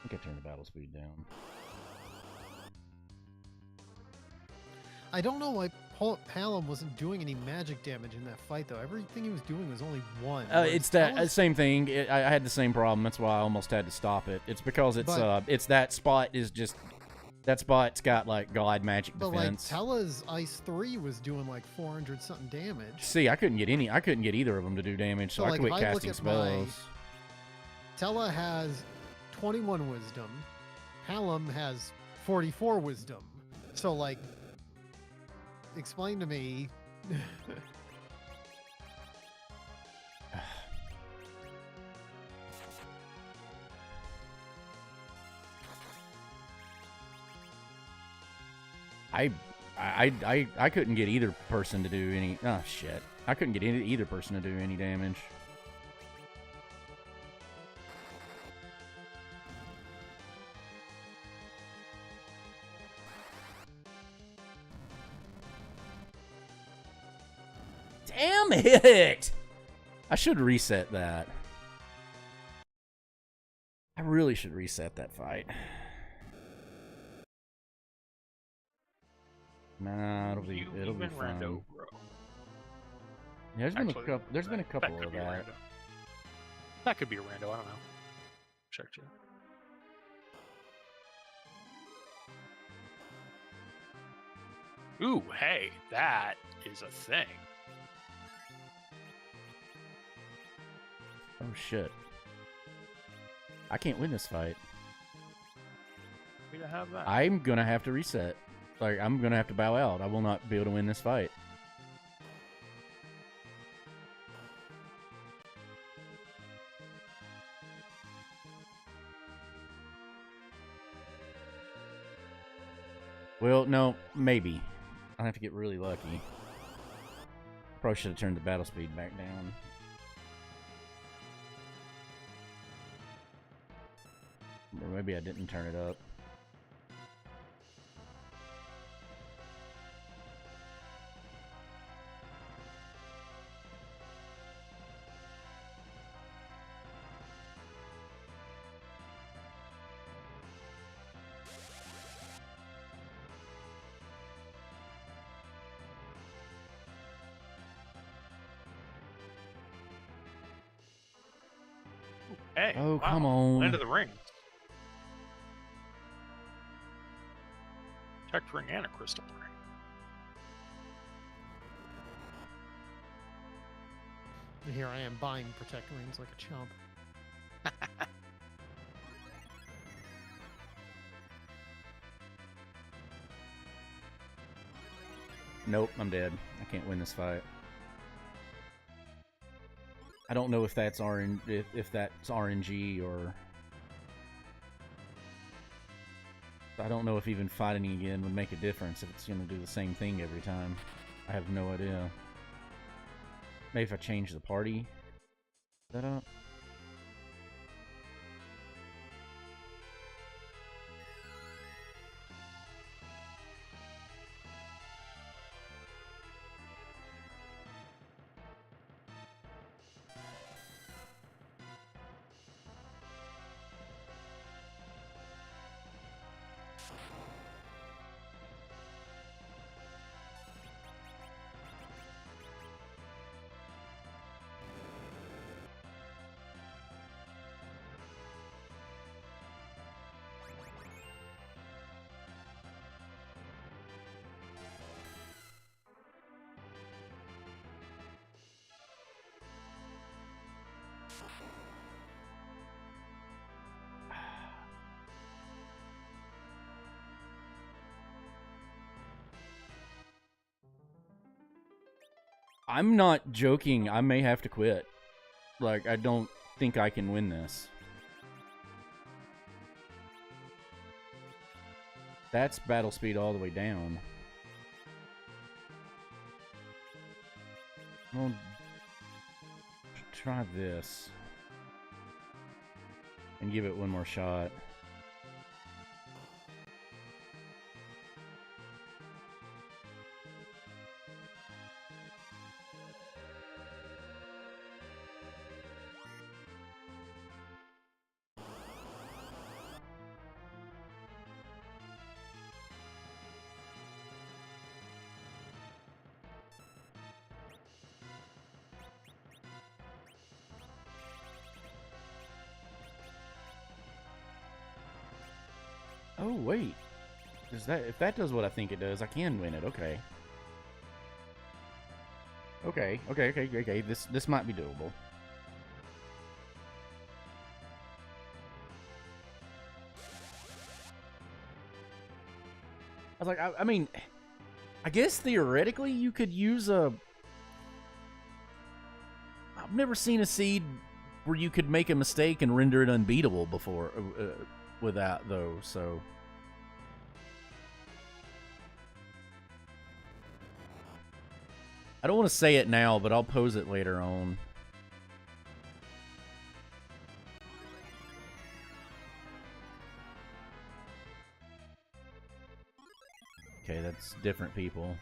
I think I turned the battle speed down. I don't know why Palom wasn't doing any magic damage in that fight, though. Everything he was doing was only one. It's that same thing. I had the same problem. That's why I almost had to stop it. It's because it's that spot is just that spot's got like God magic defense. But like Tella's Ice 3 was doing like 400 something damage. See, I couldn't get either of them to do damage, so I like, quit if I casting look at spells. Tella has 21 wisdom. Palom has 44 wisdom. So like, explain to me. I couldn't get either person to do any. Oh shit! I couldn't get either person to do any damage. Damn it! I should reset that. I really should reset that fight. Nah, it'll be fine. Rando, bro. Yeah, there's been a couple of that. That could be a rando. I don't know. Check you. Ooh, hey, that is a thing. Oh shit! I can't win this fight. We to have that. I'm gonna have to reset. Like, I'm gonna have to bow out. I will not be able to win this fight. Well, no, maybe. I'll have to get really lucky. Probably should have turned the battle speed back down. Or maybe I didn't turn it up. Hey, Oh, wow. come on. End of the ring. Protect ring and a crystal ring. And here I am buying protect rings like a chump. Nope, I'm dead. I can't win this fight. I don't know if that's if that's RNG or I don't know if even fighting again would make a difference if it's going to do the same thing every time. I have no idea. Maybe if I change the party setup. I'm not joking. I may have to quit. Like, I don't think I can win this. That's battle speed all the way down. Well, try this. And give it one more shot. Oh, wait. If that does what I think it does, I can win it. Okay. Okay. This might be doable. I was like, I mean, I guess theoretically you could use a... I've never seen a seed where you could make a mistake and render it unbeatable before with that, though, so... I don't want to say it now, but I'll pose it later on. Okay, that's different people.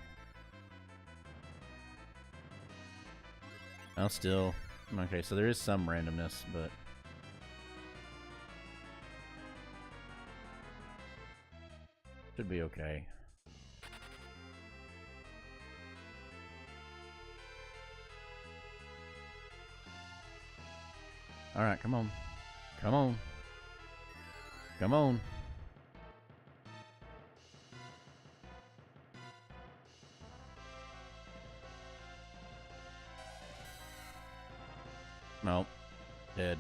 Oh, still. Okay, so there is some randomness, but... should be okay. Alright, come on. Come on. Come on. Nope. Dead.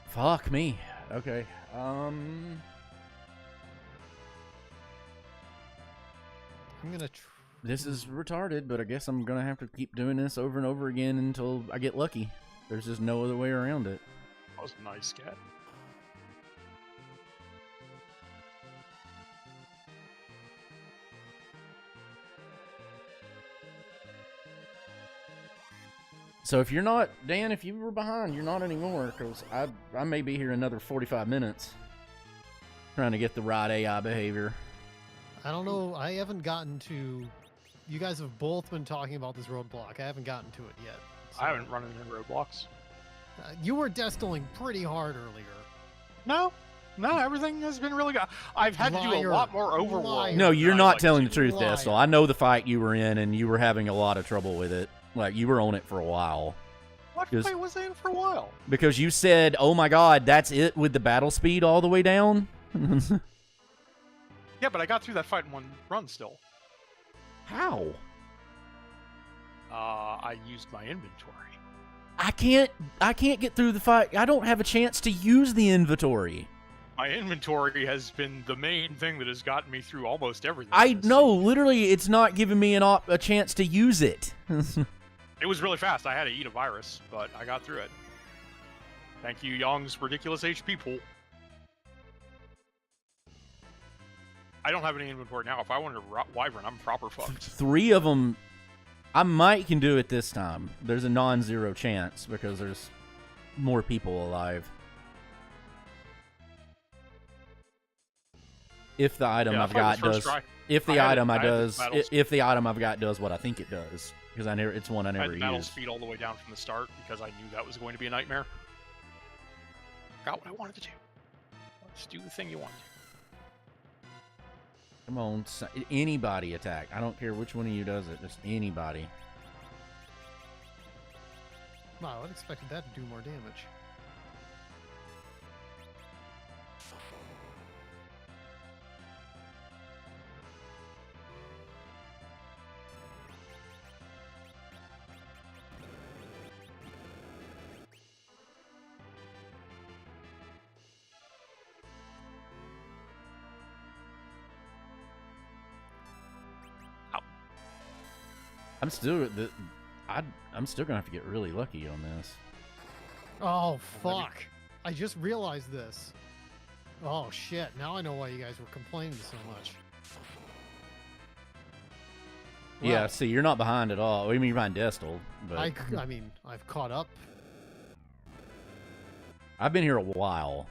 Fuck me. Okay. I'm gonna This is retarded, but I guess I'm gonna have to keep doing this over and over again until I get lucky. There's just no other way around it. That was nice, cat. So if you're not, Dan, if you were behind, you're not anymore, because I may be here another 45 minutes trying to get the right AI behavior. I don't know. I haven't gotten to... You guys have both been talking about this roadblock. I haven't gotten to it yet. So. I haven't run into any roadblocks. You were destiling pretty hard earlier. No, everything has been really good. I've had to do a lot more overworld. Liar. No, you're than not I'd telling like the to do. truth, Destal. I know the fight you were in, and you were having a lot of trouble with it. Like, you were on it for a while. What fight was I in for a while? Because you said, oh my god, that's it with the battle speed all the way down? Yeah, but I got through that fight in one run still. How? I used my inventory. I can't get through the fight. I don't have a chance to use the inventory. My inventory has been the main thing that has gotten me through almost everything. I know, literally, it's not giving me a chance to use it. It was really fast. I had to eat a virus, but I got through it. Thank you, Young's ridiculous HP pool. I don't have any inventory now. If I wanted to wyvern, I'm proper fucked. 3 of them, I might can do it this time. There's a non-zero chance because there's more people alive. If the item I've got does, if the item I've got does what I think it does, because it's one I never used. I had battle speed all the way down from the start because I knew that was going to be a nightmare. Got what I wanted to do. Let's do the thing you wanted. Come on, anybody attack. I don't care which one of you does it. Just anybody. Wow, I'd expected that to do more damage. I'm still I'm still gonna have to get really lucky on this. Oh, fuck. I just realized this. Oh, shit. Now I know why you guys were complaining so much. Yeah, Well, see, you're not behind at all. I mean, you're behind Destal, but I mean, I've caught up. I've been here a while,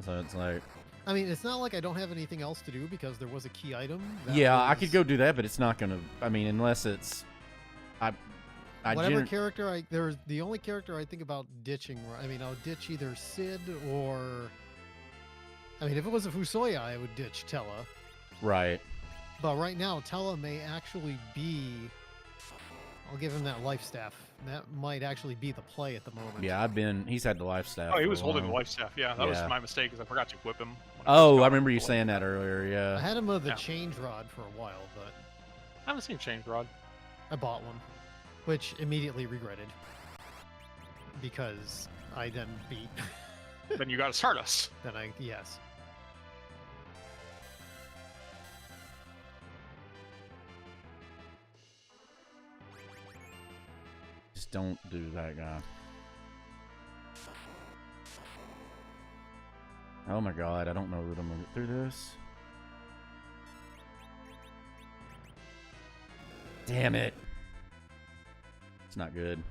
so it's like... I mean, it's not like I don't have anything else to do because there was a key item. Yeah, I could go do that, but it's not gonna... I mean, unless it's... Whatever character there's the only character I think about ditching. I mean, I'll ditch either Sid or... I mean, if it was a Fusoya, I would ditch Tella. Right. But right now, Tella may actually be... I'll give him that life staff. That might actually be the play at the moment. Yeah, he's had the life staff. Oh, he was holding the life staff. Yeah, that was Yeah. my mistake because I forgot to equip him. Oh, I remember you saying that earlier, I yeah. had him with the change rod for a while, but I haven't seen Change Rod. I bought one, which immediately regretted because I then beat. Then you got to Stardust. Yes. Just don't do that guy. Oh my god, I don't know that I'm gonna get through this. Damn it. It's not good.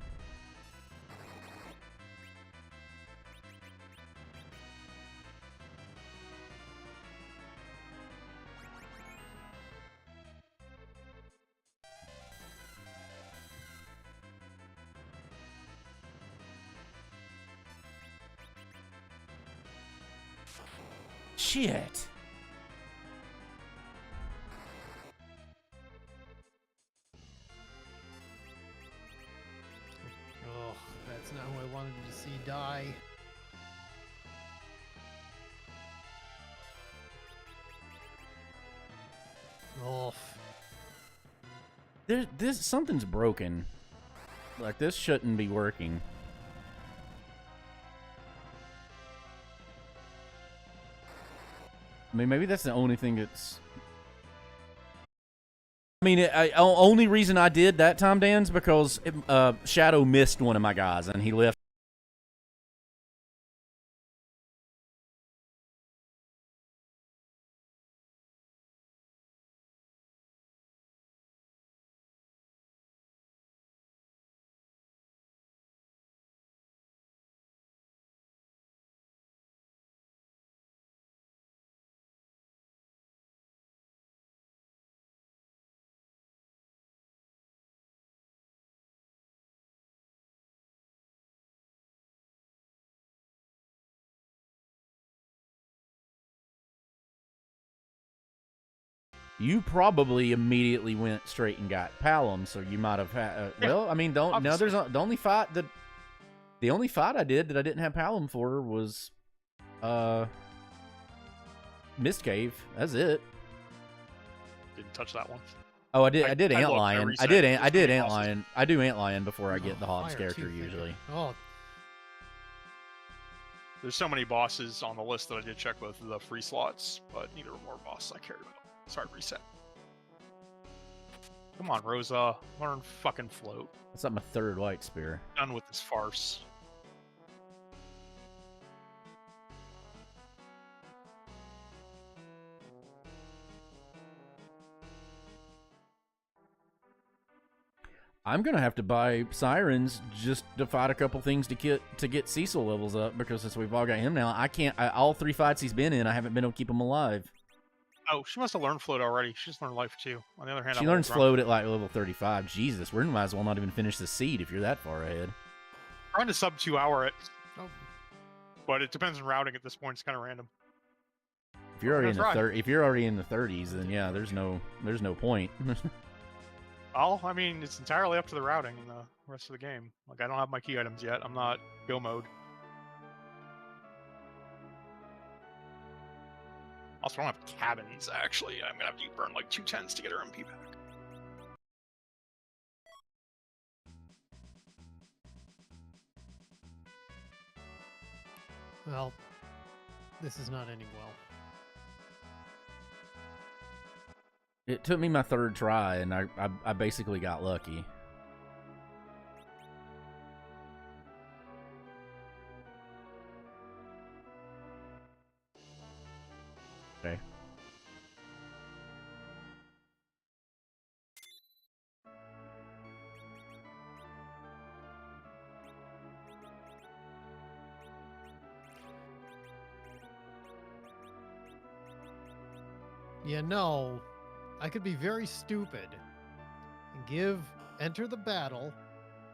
Shit. Oh, that's not who I wanted to see die. Oh. Something's broken. Like, this shouldn't be working. I mean, maybe that's the only thing that's... I mean, only reason I did that time, Dan's, because Shadow missed one of my guys, and he left. You probably immediately went straight and got Palom, so you might have had. Well, I mean, the only fight I did that I didn't have Palom for was Mist Cave. That's it. Didn't touch that one. Oh, I did Antlion. I did Antlion. Bosses. I do Antlion before I get the Hobbs Fire character Teeth, usually. Oh, There's so many bosses on the list that I did check both of the free slots, but neither were more bosses I cared about. Sorry, reset. Come on, Rosa. Learn fucking float. That's not my third white spear. Done with this farce. I'm gonna have to buy Sirens just to fight a couple things to get Cecil levels up, because since we've all got him now, I can't. All 3 fights he's been in, I haven't been able to keep him alive. Oh, she must have learned float already. She just learned life too. On the other hand, She learns float at like level 35. Jesus, we might as well not even finish the seed if you're that far ahead. Trying to sub 2 hour it, oh. but it depends on routing at this point. It's kind of random. If you're already in the Try. 30s, then yeah, there's no point. Well, I mean, it's entirely up to the routing and the rest of the game. Like, I don't have my key items yet. I'm not go mode. Also, I don't have cabins, actually. I'm gonna have to burn like 2 10s to get her MP back. Well, this is not ending well. It took me my 3rd try, and I basically got lucky. Okay. You know, I could be very stupid and enter the battle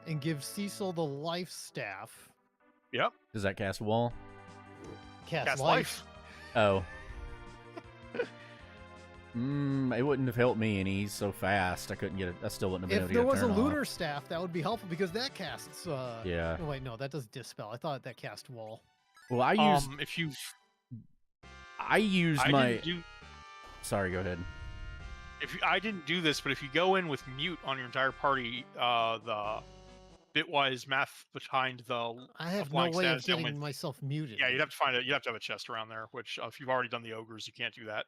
and give Cecil the life staff. Yep. Does that cast wall? Cast life. Oh. It wouldn't have helped me, and he's so fast. I couldn't get it. I still wouldn't have been If able there to get was a a turn lunar staff, that would be helpful because that casts. Yeah. Oh wait, no, that does dispel. I thought that cast wall. Well, I used. If you, I used I my. didn't do. Sorry, go ahead. I didn't do this, but if you go in with mute on your entire party, the bitwise math behind the I have no applying way of status getting ailment- myself muted. Yeah, you'd have to find it. You'd have to have a chest around there. Which, if you've already done the ogres, you can't do that.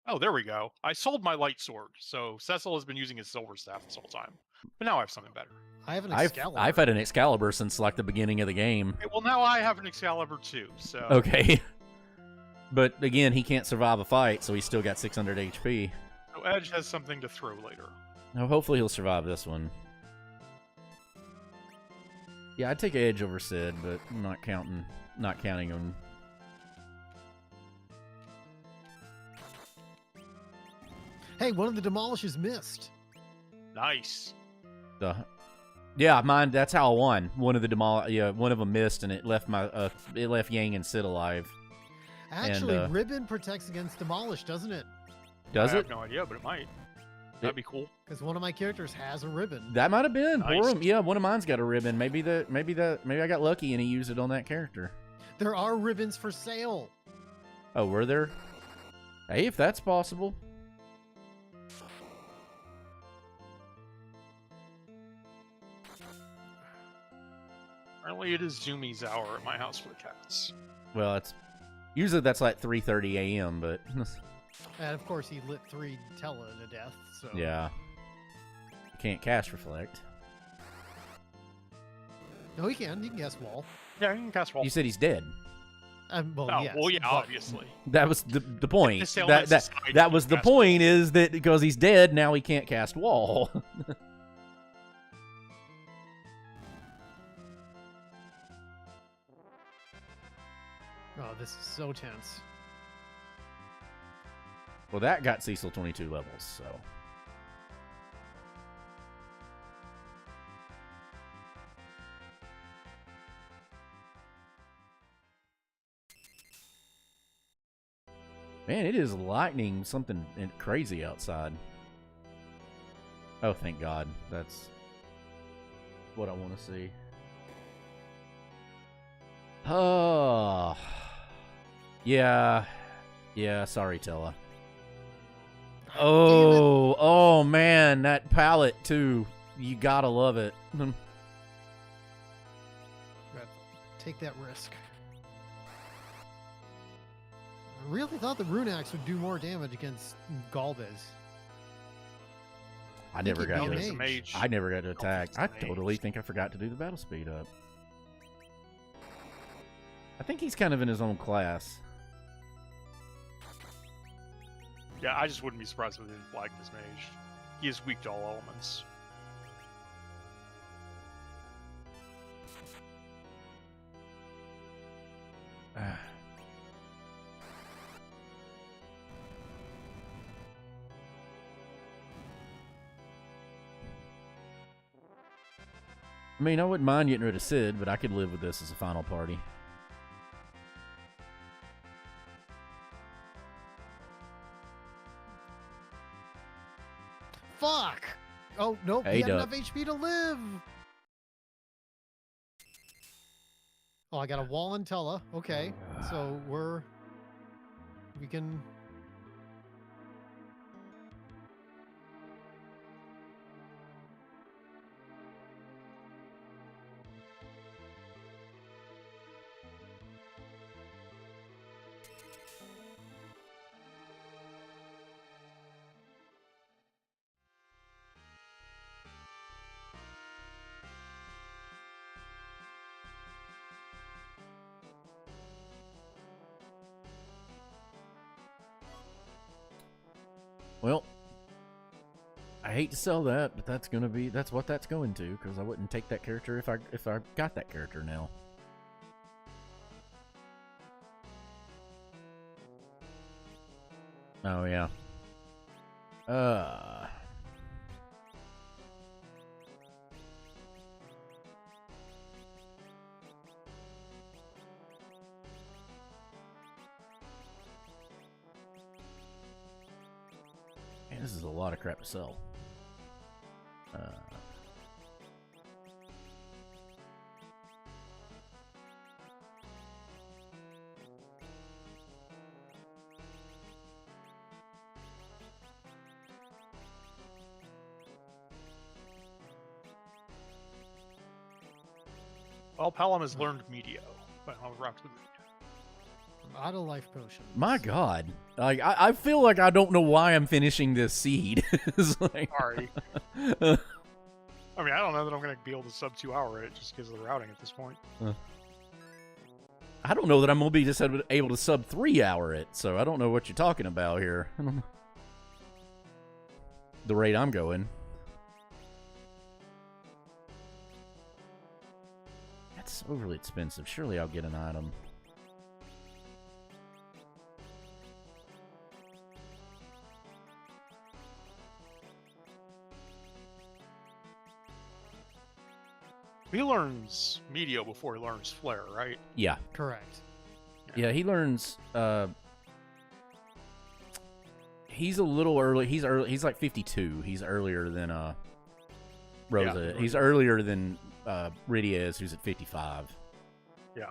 Oh, there we go. I sold my light sword, so Cecil has been using his silver staff this whole time. But now I have something better. I have an I've Excalibur. I've had an Excalibur since like the beginning of the game. Okay, well, now I have an Excalibur too. So Okay. But again, he can't survive a fight, so he's still got 600 HP. So Edge has something to throw later. Now, hopefully he'll survive this one. Yeah, I'd take Edge over Sid, but I'm not counting him. Hey, one of the demolishes missed. Nice. Yeah, mine. That's how I won. One of them missed, and it left it left Yang and Sid alive. Actually, ribbon protects against demolish, doesn't it? Does I it? have no idea, but it might. That'd be cool. Because one of my characters has a ribbon. That might have been. Nice. Yeah, one of mine's got a ribbon. Maybe I got lucky and he used it on that character. There are ribbons for sale. Oh, were there? Hey, if that's possible. Apparently, it is Zumi's hour at my house for the cats. Well, usually that's like 3:30 a.m., but And of course, he lit 3 Tella to death. So yeah, you can't cast reflect. No, he can. He can cast wall. Yeah, you can cast wall. You said he's dead. Well, Oh, yes, well, yeah, but- obviously. That was the point. This ailment society That was the cast point. Is that because he's dead now he can't cast wall. Oh, this is so tense. Well, that got Cecil 22 levels, so. Man, it is lightning something crazy outside. Oh, thank God. That's what I want to see. Oh. Yeah. Yeah, sorry, Tella. Oh man, that palette too. You gotta love it. Take that risk. I really thought the Rune Axe would do more damage against Galvez. I never got beat to. Mage. I never got to attack. Galvez I is a mage. totally think I forgot to do the battle speed up. I think he's kind of in his own class. Yeah, I just wouldn't be surprised if they didn't flag this mage. He is weak to all elements. I mean, I wouldn't mind getting rid of Sid, but I could live with this as a final party. Fuck! Oh, nope, Hey, he had Duck. enough HP to live! Oh, I got a wall in Tella. Okay, so we can... hate to sell that, but that's what that's going to, because I wouldn't take that character if I got that character now. Oh yeah. Man, this is a lot of crap to sell. Well, Pelham has learned Medio, but I'll rock with Medio. I'm out of life potions. My God, like I feel like I don't know why I'm finishing this seed. It's like... Sorry. I mean, I don't know that I'm going to be able to sub 2 hour it just because of the routing at this point. I don't know that I'm going to be just able to sub 3 hour it, so I don't know what you're talking about here. I don't know. The rate I'm going. That's overly expensive. Surely I'll get an item. He learns Medio before he learns Flare, right? Yeah. Correct. Yeah, he learns. He's a little early. He's early. He's like 52. He's earlier than Rosa. Yeah. He's earlier than Rydia is, who's at 55. Yeah.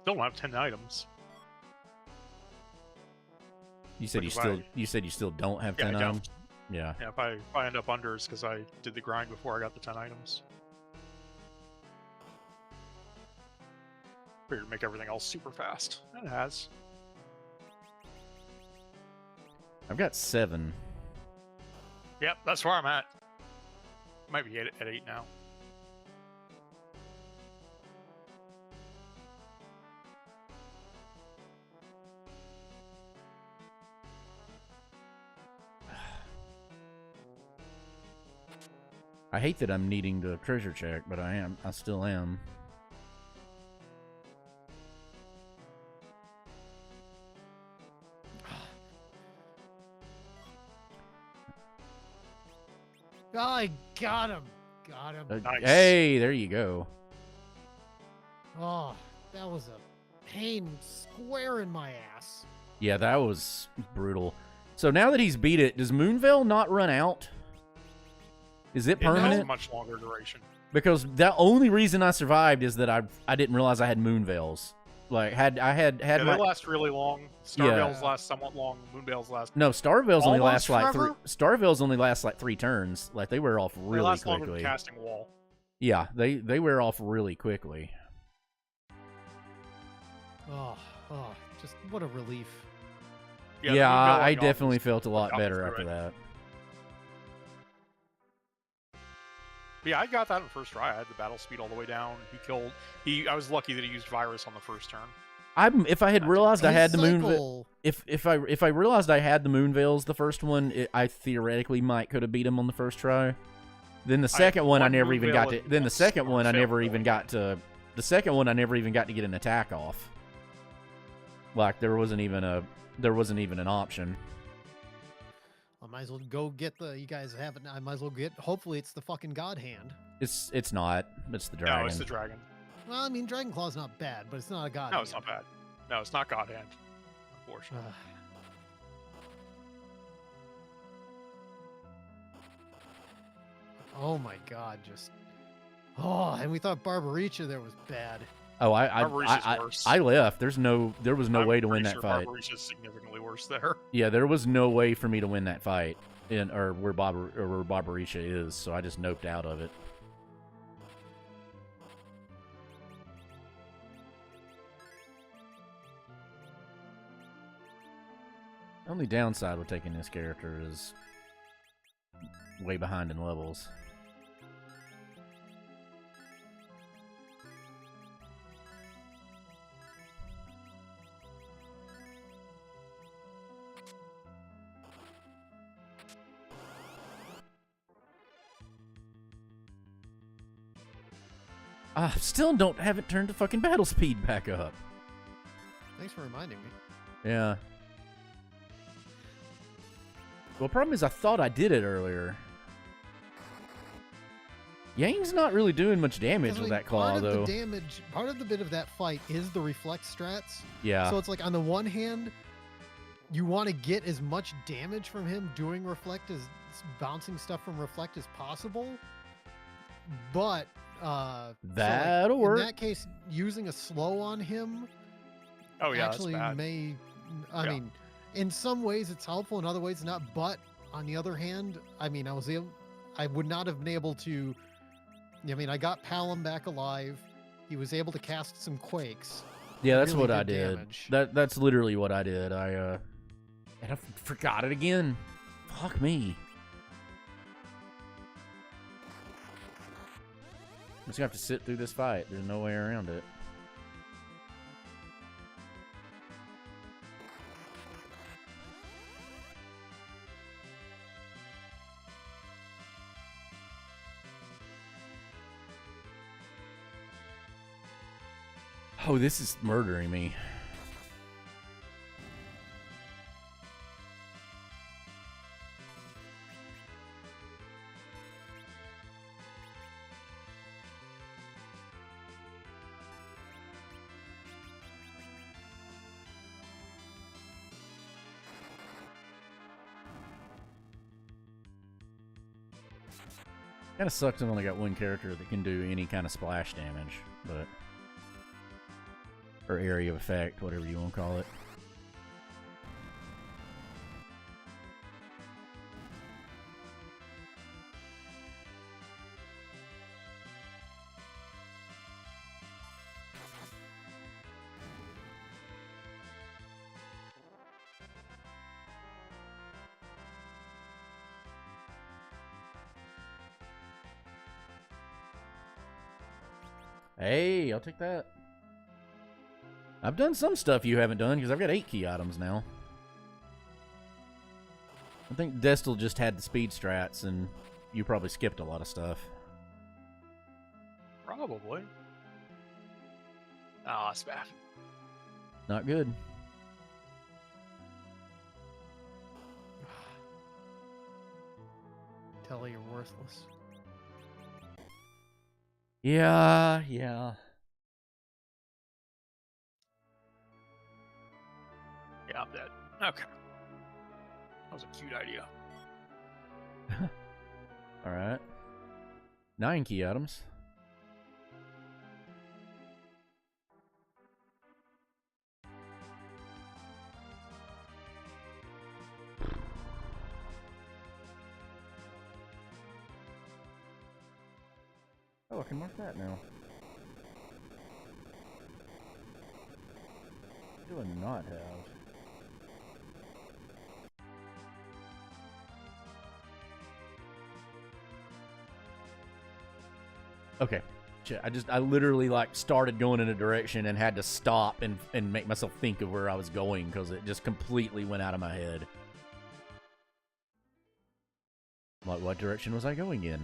Still don't have 10 items. You said you still don't have 10 I don't. items. Yeah. Yeah, if I end up under, it's because I did the grind before I got the 10 items. Figured to make everything else super fast. And it has. I've got 7. Yep, that's where I'm at. Might be at 8 now. I hate that I'm needing the treasure check, but I still am. I got him. Got him. Nice. Hey, there you go. Oh, that was a pain square in my ass. Yeah, that was brutal. So now that he's beat it, does Moonveil not run out? Is it It has permanent? a much longer duration. Because the only reason I survived is that I didn't realize I had Moonveils. Like I had Yeah, my... they last really long. Starveils last somewhat long. Moonveils last. No, Starveils only last Almost like forever? 3. Starveils only last like 3 turns. Like they wear off They really last longer quickly. than Casting Wall. Yeah, they wear off really quickly. Oh, just what a relief. Yeah, the Yeah, Moonveil I on definitely Goblins- felt a lot Goblins better do after it. that. Yeah, I got that in first try. I had the battle speed all the way down. I was lucky that he used Virus on the first turn. If I had realized I had the Cycle. if I realized I had the Moonveils the first one, I theoretically could have beat him on the first try. Then the second one I one never even got to. Moonveil Then the and second one I failed never for even it. got to. The second one I never even got to get an attack off. Like there wasn't even an option. I might as well go get the. You guys have it. I might as well get. Hopefully, it's the fucking God Hand. It's not. It's the dragon. No, it's the dragon. Well, I mean, Dragon Claw's not bad, but it's not a God. No, Hand. it's not bad. No, it's not God Hand. Unfortunately. Oh my God! Just. Oh, and we thought Barbaricha there was bad. Oh, Barbarisha's worse. I left. There was no I'm way to win pretty that sure fight. Barbarisha's significantly worse there. Yeah, there was no way for me to win that fight where Barbarisha is, so I just noped out of it. Only downside with taking this character is way behind in levels. I still haven't turned the fucking battle speed back up. Thanks for reminding me. Yeah. Well, problem is I thought I did it earlier. Yang's not really doing much damage with that claw, though. Part of the bit of that fight is the reflex strats. Yeah. So it's like, on the one hand, you want to get as much damage from him doing reflect as bouncing stuff from reflect as possible. But that'll work. In that case, using a slow on him actually may. I mean, in some ways it's helpful, in other ways not. But on the other hand, I mean, I would not have been able to. I mean, I got Palom back alive. He was able to cast some quakes. Yeah, that's really what I good did. Damage. That's literally what I did. And I forgot it again. Fuck me. I'm just gonna have to sit through this fight. There's no way around it. Oh, this is murdering me. Kind of sucks I've only got one character that can do any kind of splash damage, but... or area of effect, whatever you want to call it. Hey, I'll take that. I've done some stuff you haven't done because I've got 8 key items now. I think Destil just had the speed strats and you probably skipped a lot of stuff. Probably. Ah, it's bad. Not good. Telly, you're worthless. Yeah. Yeah, I'm dead. Okay. That was a cute idea. Alright. 9 key items. Oh, I can mark that now. What do I not have? Okay. I literally like started going in a direction and had to stop and make myself think of where I was going because it just completely went out of my head. Like, what direction was I going in?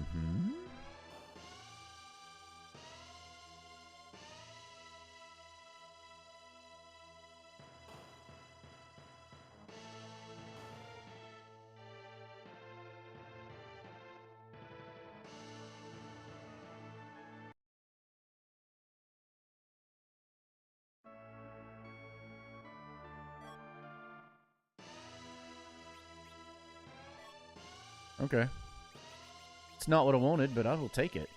Okay. It's not what I wanted, but I will take it.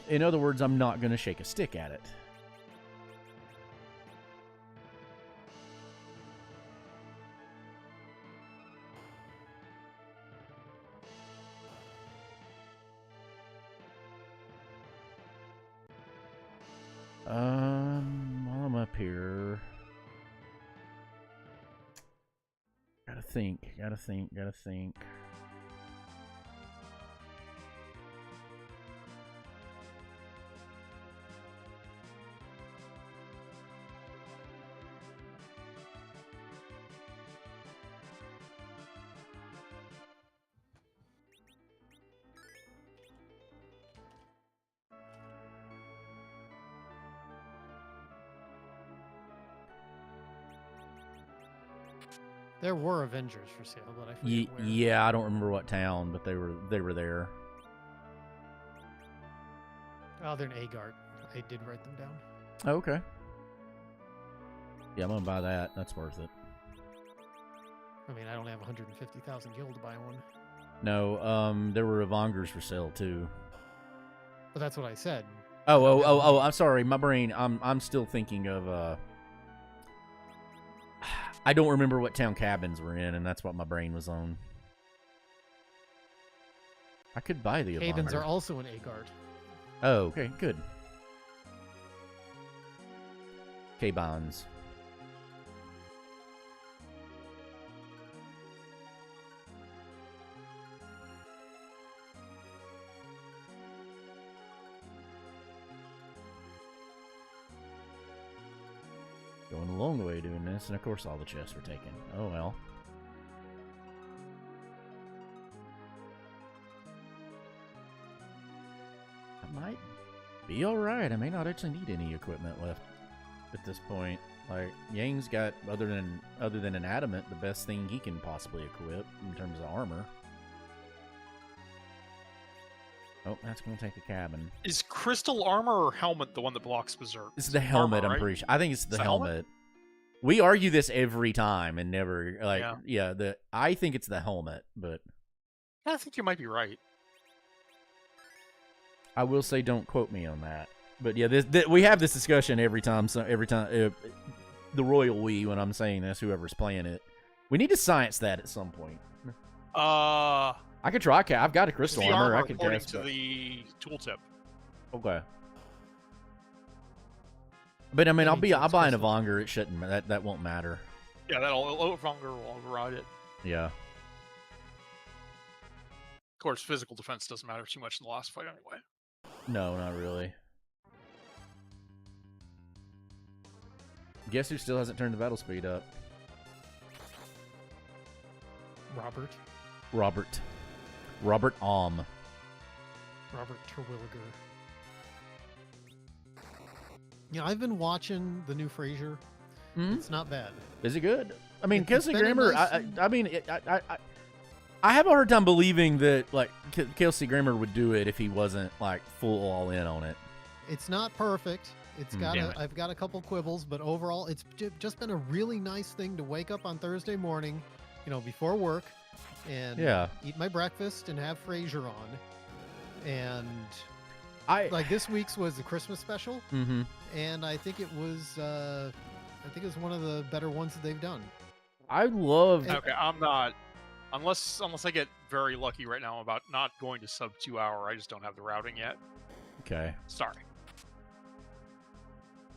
In other words, I'm not going to shake a stick at it. I'm up here. Gotta think. There were Avengers for sale, but I forget where. Yeah, I don't remember what town, but they were there. Oh, they're in Agart. I did write them down. Oh, okay. Yeah, I'm gonna buy that. That's worth it. I mean, I don't have 150,000 gil to buy one. No, there were Avengers for sale too. But that's what I said. Oh! I'm sorry, my brain. I'm still thinking of. I don't remember what town cabins were in, and that's what my brain was on. I could buy the Cabins Avengers. are also in Agart. Oh, okay, good. K-bonds. Going a long way doing this, and of course all the chests were taken. Oh well. I might be alright. I may not actually need any equipment left at this point. Like, Yang's got, other than an adamant, the best thing he can possibly equip in terms of armor. Oh, that's going to take a cabin. Is crystal armor or helmet the one that blocks berserk? It's the helmet, armor, I'm right? pretty sure. I think it's the helmet? helmet. We argue this every time and never, like, I think it's the helmet, but I think you might be right. I will say don't quote me on that. But yeah, we have this discussion every time. So the royal we, when I'm saying this, whoever's playing it, we need to science that at some point. I I could try. I've got a crystal the armor. armor I could according test to it. the tooltip. Okay. But I mean, That means I'll it's buy an crystal. Avanger. It shouldn't. That won't matter. Yeah, that'll Overlonger will override it. Yeah. Of course, physical defense doesn't matter too much in the last fight anyway. No, not really. Guess who still hasn't turned the battle speed up? Robert Robert Alm. Robert Terwilliger. Yeah, I've been watching the new Frasier. Hmm? It's not bad. Is it good? I mean, It's Kelsey been a Grammer. nice- I mean, I have a hard time believing that like Kelsey Grammer would do it if he wasn't like full all in on it. It's not perfect. It's got Damn it. I've got a couple quibbles, but overall, it's just been a really nice thing to wake up on Thursday morning, before work, and Yeah. eat my breakfast and have Frasier on. And I like this week's was the Christmas special, Mm-hmm. and I think it was one of the better ones that they've done. I love. Okay, I'm not. Unless I get very lucky right now about not going to sub 2 hour, I just don't have the routing yet. Okay. Sorry.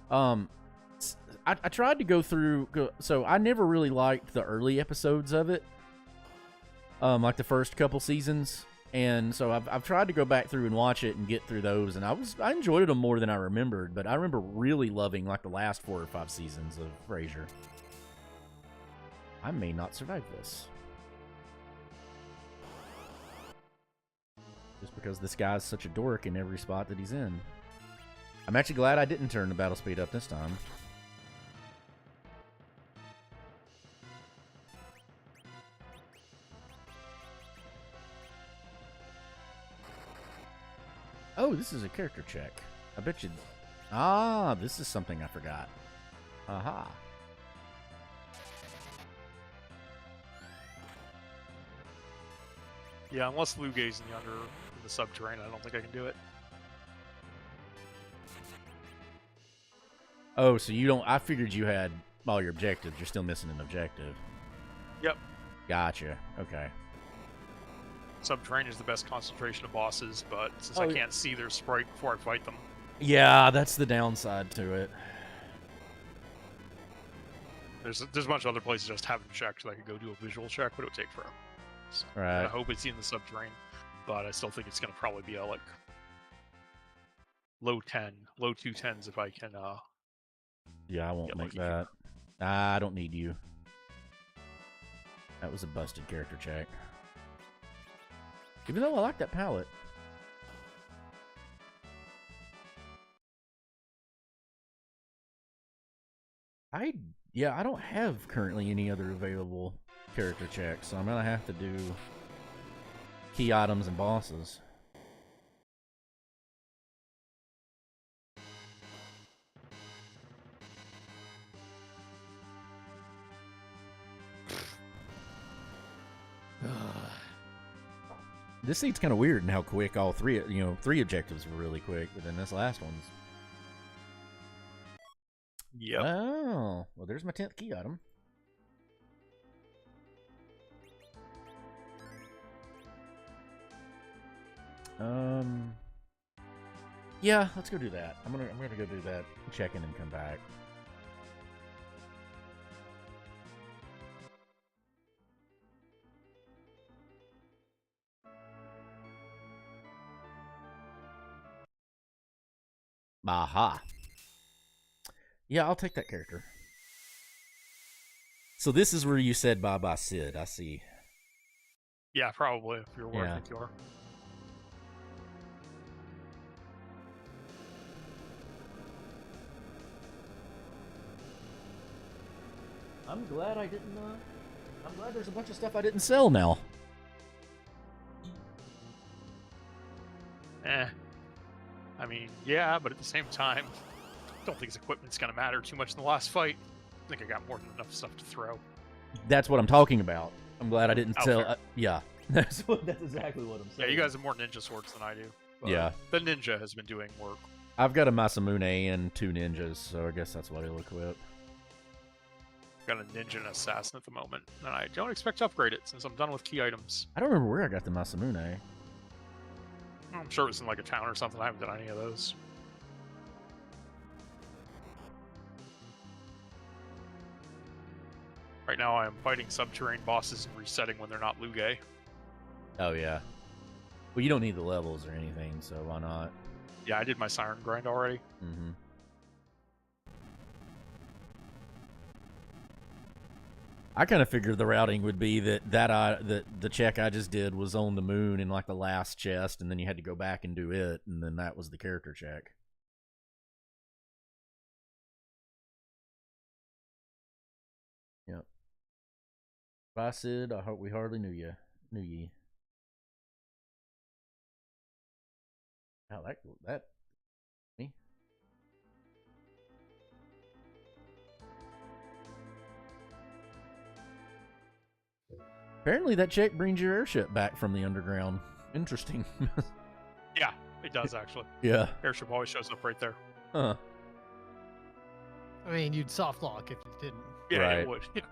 I tried to go through. So I never really liked the early episodes of it. Like the first couple seasons. And so I've tried to go back through and watch it and get through those, and I enjoyed them more than I remembered. But I remember really loving like the last 4 or 5 seasons of Frasier. I may not survive this, just because this guy's such a dork in every spot that he's in. I'm actually glad I didn't turn the battle speed up this time. Oh, this is a character check. I bet you... Ah, this is something I forgot. Aha. Yeah, unless Lugay's in the subterranean, I don't think I can do it. Oh, so you don't... I figured you had all your objectives. You're still missing an objective. Yep. Gotcha. Okay. Subterranean is the best concentration of bosses, but since Oh, I yeah. can't see their sprite before I fight them, Yeah, that's the downside to it. there's a bunch of other places I just haven't checked that I could go do a visual check, but it would take forever. So, Right. I hope it's in the subterranean, but I still think it's going to probably be a like low 210s if I can. Yeah, I won't Get make lucky here. that. I don't need you. That was a busted character check. Even though I like that palette. I don't have currently any other available character check, so I'm gonna have to do key items and bosses. This seat's kind of weird in how quick all three, three objectives were really quick, but then this last one's. Yep. Oh, well, there's my 10th key item. Yeah, let's go do that. I'm gonna go do that, check in, and come back. Aha. Yeah, I'll take that character. So this is where you said bye-bye, Sid. I see. Yeah, probably, if you're where I think you are. I'm glad I didn't, I'm glad there's a bunch of stuff I didn't sell now. I mean, yeah, but at the same time, I don't think his equipment's going to matter too much in the last fight. I think I got more than enough stuff to throw. That's what I'm talking about. I'm glad I didn't sell. Fair. Yeah, that's exactly what I'm saying. Yeah, you guys have more ninja swords than I do. But Yeah. The ninja has been doing work. I've got a Masamune and 2 ninjas, so I guess that's what he'll equip. Got a ninja and assassin at the moment, and I don't expect to upgrade it since I'm done with key items. I don't remember where I got the Masamune. I'm sure it was in like a town or something. I haven't done any of those. Right now, I am fighting subterranean bosses and resetting when they're not Luge. Oh, yeah. Well, you don't need the levels or anything, so why not? Yeah, I did my siren grind already. Mm-hmm. I kind of figured the routing would be that the check I just did was on the moon in like the last chest, and then you had to go back and do it, and then that was the character check. Yep. Bye, Sid. I hope we hardly knew ye. Oh, that me. Apparently that check brings your airship back from the underground. Interesting. Yeah, it does actually. Yeah. Airship always shows up right there. Huh. I mean, you'd soft lock if it didn't. Yeah, Right. it would. Yeah.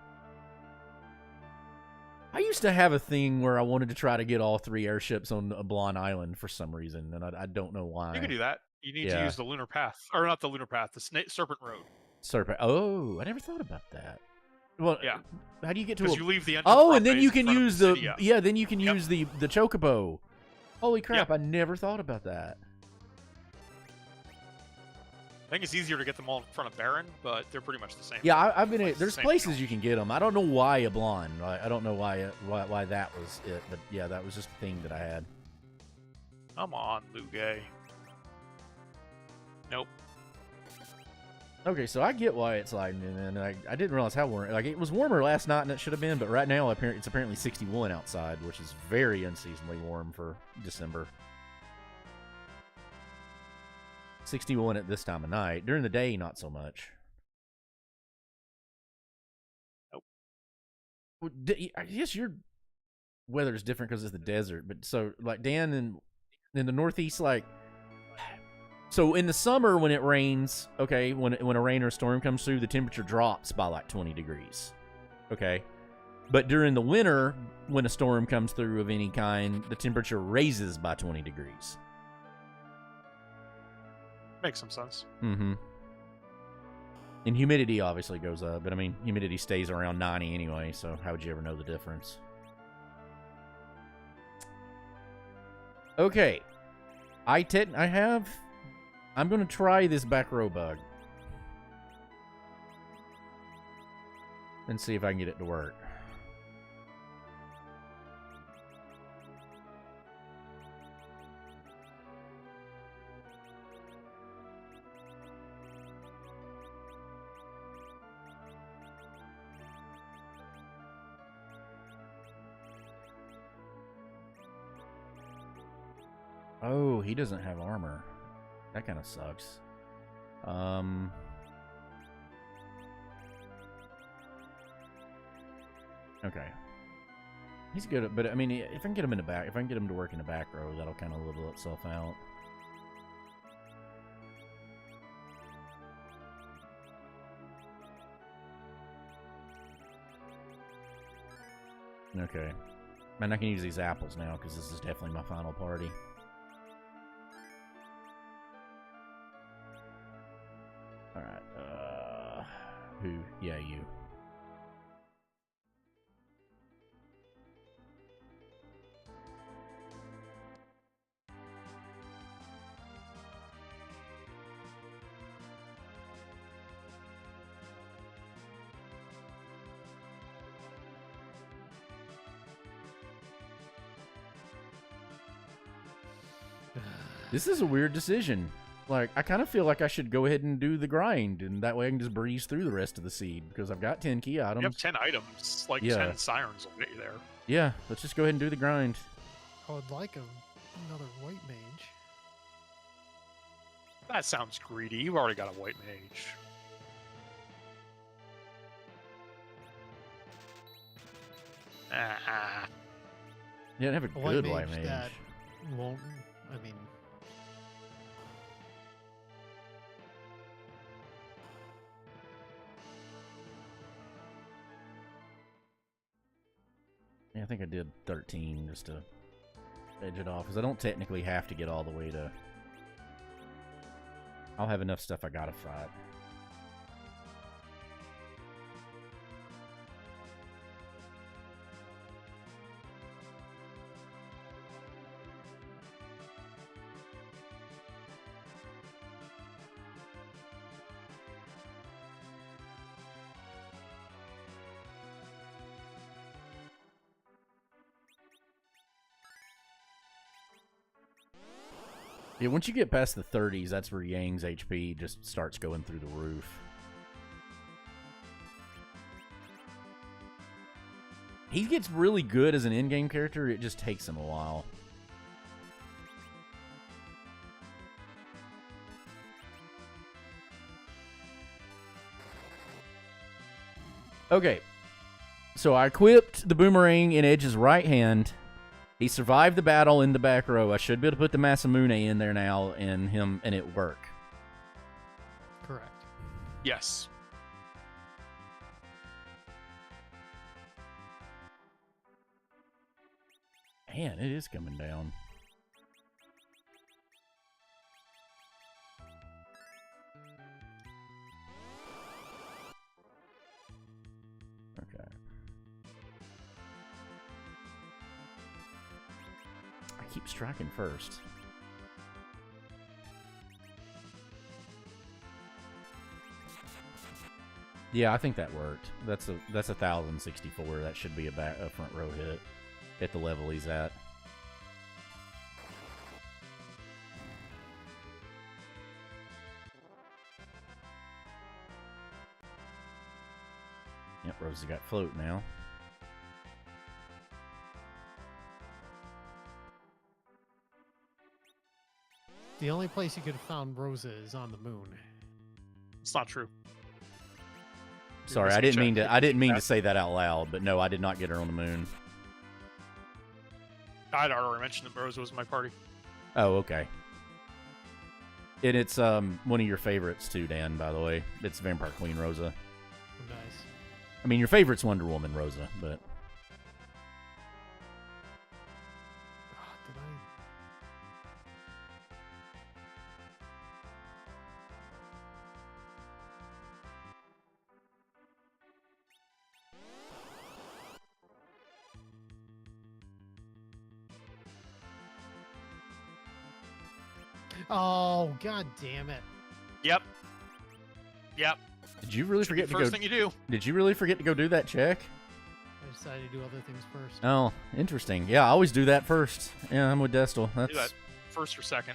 I used to have a thing where I wanted to try to get all 3 airships on a Blonde Island for some reason, and I don't know why. You can do that. You need to use the lunar path, or not the lunar path, the Serpent Road. Serpent. Oh, I never thought about that. Well, Yeah. How do you get to? Because you leave the engine. Oh, front and then base you in can front of use the Obsidia. then you can use the chocobo. Holy crap! Yep. I never thought about that. I think it's easier to get them all in front of Baron, but they're pretty much the same. Yeah, I've been. Like, There's same places deal. you can get them. I don't know why a blonde. I don't know why that was it. But yeah, that was just a thing that I had. Come on, Luge. Nope. Okay, so I get why it's like, and I didn't realize how warm. Like it was warmer last night than it should have been, but right now it's apparently 61 outside, which is very unseasonably warm for December. 61 at this time of night. During the day, not so much. Nope. Well, I guess your weather is different because it's the desert, but so like Dan in the Northeast, like. So in the summer when it rains, okay, when a rain or a storm comes through, the temperature drops by like 20 degrees, okay? But during the winter, when a storm comes through of any kind, the temperature raises by 20 degrees. Makes some sense. Mm-hmm. And humidity obviously goes up, but I mean, humidity stays around 90 anyway, so how would you ever know the difference? Okay. I'm going to try this back row bug. And see if I can get it to work. Oh, he doesn't have armor. That kind of sucks. Okay. He's good at, but I mean, if I can get him in the back, if I can get him to work in the back row, that'll kind of level itself out. Okay. Man, I can use these apples now because this is definitely my final party. Alright, who? Yeah, you. This is a weird decision. Like, I kind of feel like I should go ahead and do the grind, and that way I can just breeze through the rest of the seed, because I've got 10 key items. You have 10 items, like Yeah. 10 sirens will get you there. Yeah, let's just go ahead and do the grind. I would like another white mage. That sounds greedy. You've already got a white mage. Ah. Yeah, I have a A good white mage. that won't. I mean, Yeah, I think I did 13 just to edge it off, because I don't technically have to get all the way to... I'll have enough stuff I gotta fight. Yeah, once you get past the 30s, that's where Yang's HP just starts going through the roof. He gets really good as an in-game character, it just takes him a while. Okay, so I equipped the boomerang in Edge's right hand. He survived the battle in the back row. I should be able to put the Masamune in there now and it work. correct. Yes. Man, it is coming down. Okay. I keep striking first. Yeah, I think that worked. That's 1,064. That should be a front row hit at the level he's at. Yep, Rosie got float now. The only place you could have found Rosa is on the moon. It's not true. Sorry, I didn't mean to say that out loud, but no, I did not get her on the moon. I'd already mentioned that Rose was in my party. Oh, okay. And it's one of your favorites too, Dan, by the way. It's Vampire Queen Rosa. Nice. I mean, your favorite's Wonder Woman Rosa, but Did I? Oh, god damn it. Yep. did you really Should be forget the to first go? thing you do. Did you really forget to go do that check? I decided to do other things first. Oh, interesting. Yeah, I always do that first. Yeah, I'm with Destal. Do that That's first or second.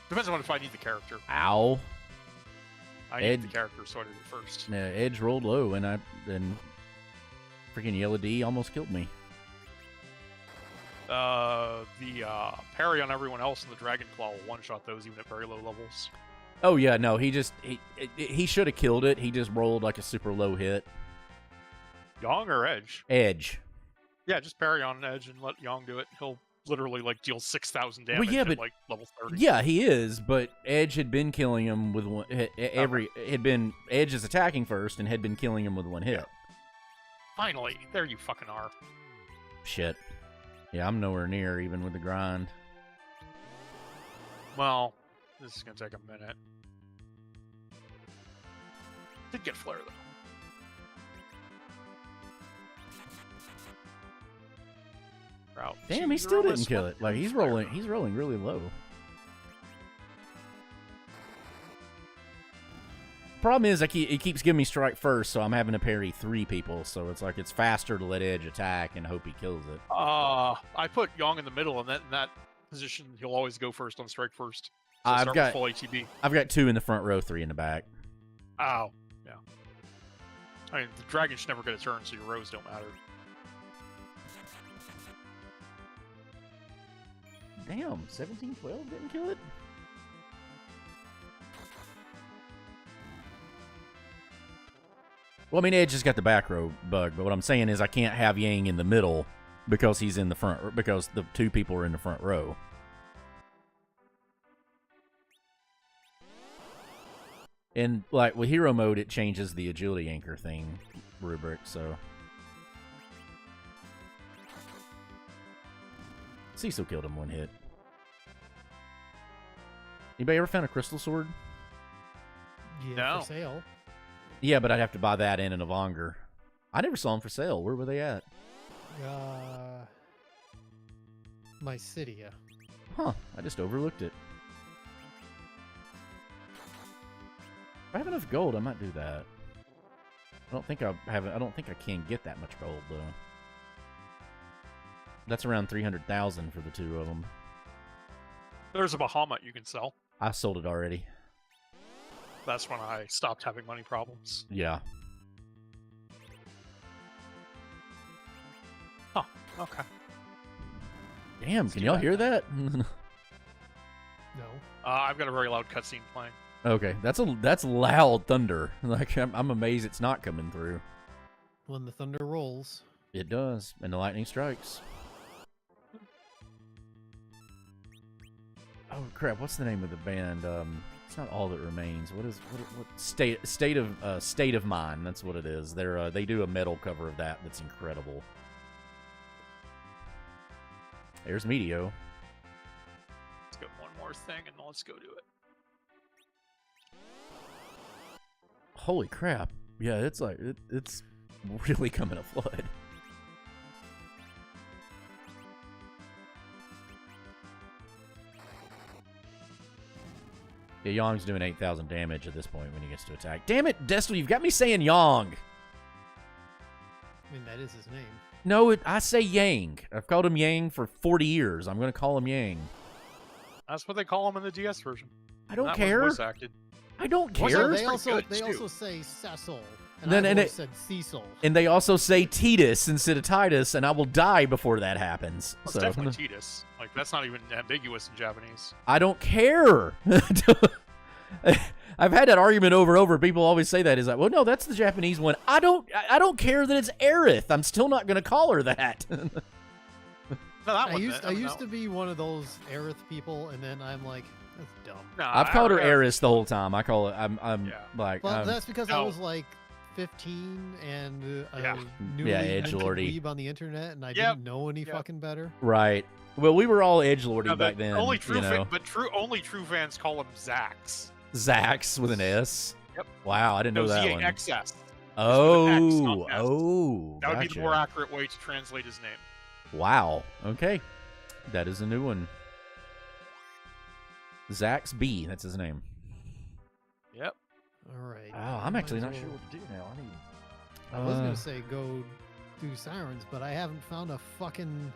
Depends on if I need the character. ow. I need the character, so I did it first. Yeah, Edge rolled low, and freaking Yellow D almost killed me. The parry on everyone else in the Dragon Claw will one-shot those even at very low levels. Oh yeah, no, he should have killed it. He just rolled like a super low hit. Yang or Edge? Edge. Yeah, just parry on Edge and let Yang do it. He'll literally like deal 6,000 damage yeah, at but- like level 30. Yeah, he is, but Edge had been killing him with one. Edge is attacking first and had been killing him with one hit. Finally, there you fucking are. Shit. Yeah, I'm nowhere near even with the grind. Well, this is gonna take a minute. Did get flare though. Route Damn, he to still didn't Roma kill Smoke it. Like he's Flare. rolling really low. Problem is, it keeps giving me strike first, so I'm having to parry 3 people. So it's like it's faster to let Edge attack and hope he kills it. I put Yang in the middle, and in that position, he'll always go first on strike first. So I've start got- with full ATB. I've got 2 in the front row, 3 in the back. Ow. Yeah. I mean, the dragon should never get a turn, so your rows don't matter. Damn, 17-12 didn't kill it? Well, I mean, Edge has got the back row bug, but what I'm saying is I can't have Yang in the middle because he's in the front, because the 2 people are in the front row. And, like, with hero mode, it changes the agility anchor thing rubric, so... Cecil killed him 1 hit. Anybody ever found a crystal sword? Yeah, No. for sale. Yeah, but I'd have to buy that and an Evonger. I never saw them for sale. Where were they at? Mycidia. Huh, I just overlooked it. If I have enough gold, I might do that. I don't think I can get that much gold though. That's around 300,000 for the 2 of them. There's a Bahamut you can sell. I sold it already. That's when I stopped having money problems. Yeah. Huh. Okay. Damn, can y'all hear that? No. I've got a very loud cutscene playing. Okay, that's loud thunder. Like I'm amazed it's not coming through. When the thunder rolls. It does, and the lightning strikes. Oh crap! What's the name of the band? It's not All That Remains. What State of Mind? That's what it is. They do a metal cover of that. That's incredible. There's Meteo. Let's go one more thing and let's go do it. Holy crap! Yeah, it's like it's really coming a flood. Yeah, Yong's doing 8,000 damage at this point when he gets to attack. Damn it, Destel, you've got me saying Yong. I mean, that is his name. No, I say Yang. I've called him Yang for 40 years. I'm going to call him Yang. That's what they call him in the DS version. I don't That care. Was voice acted. I don't Voice care. acted- They pretty also good, they too. also say Cecil, and Then- I and always it- said Cecil. And they also say Titus instead of Titus, and I will die before that happens. It's So definitely Titus. Like, that's not even ambiguous in Japanese. I don't care. I've had that argument over and over. People always say that. Is like, well, no, that's the Japanese one. I don't care that it's Aerith. I'm still not going to call her that. No, that I one. used to be one of those Aerith people, and then I'm like, that's dumb. Nah, I've called her Aerith- Eris the whole time. I call it. I'm Yeah. like. Well, that's because I no. was like 15 and Yeah. newly Yeah, minted edgelordy. weeb on the internet, and I Yep. didn't know any Yep. fucking better. right. Well, we were all edgelordy No, back but then. Only true, you know, only true fans call him Zax. Zax with an S. Yep. Wow, I didn't know that one. Z-A-X-S. Oh, X, not S. oh. That would be gotcha. the more accurate way to translate his name. Wow. Okay. That is a new one. Zax B. That's his name. Yep. All right. Oh, I'm might actually as not well- sure what to do now. I need. I was gonna say go do sirens, but I haven't found a fucking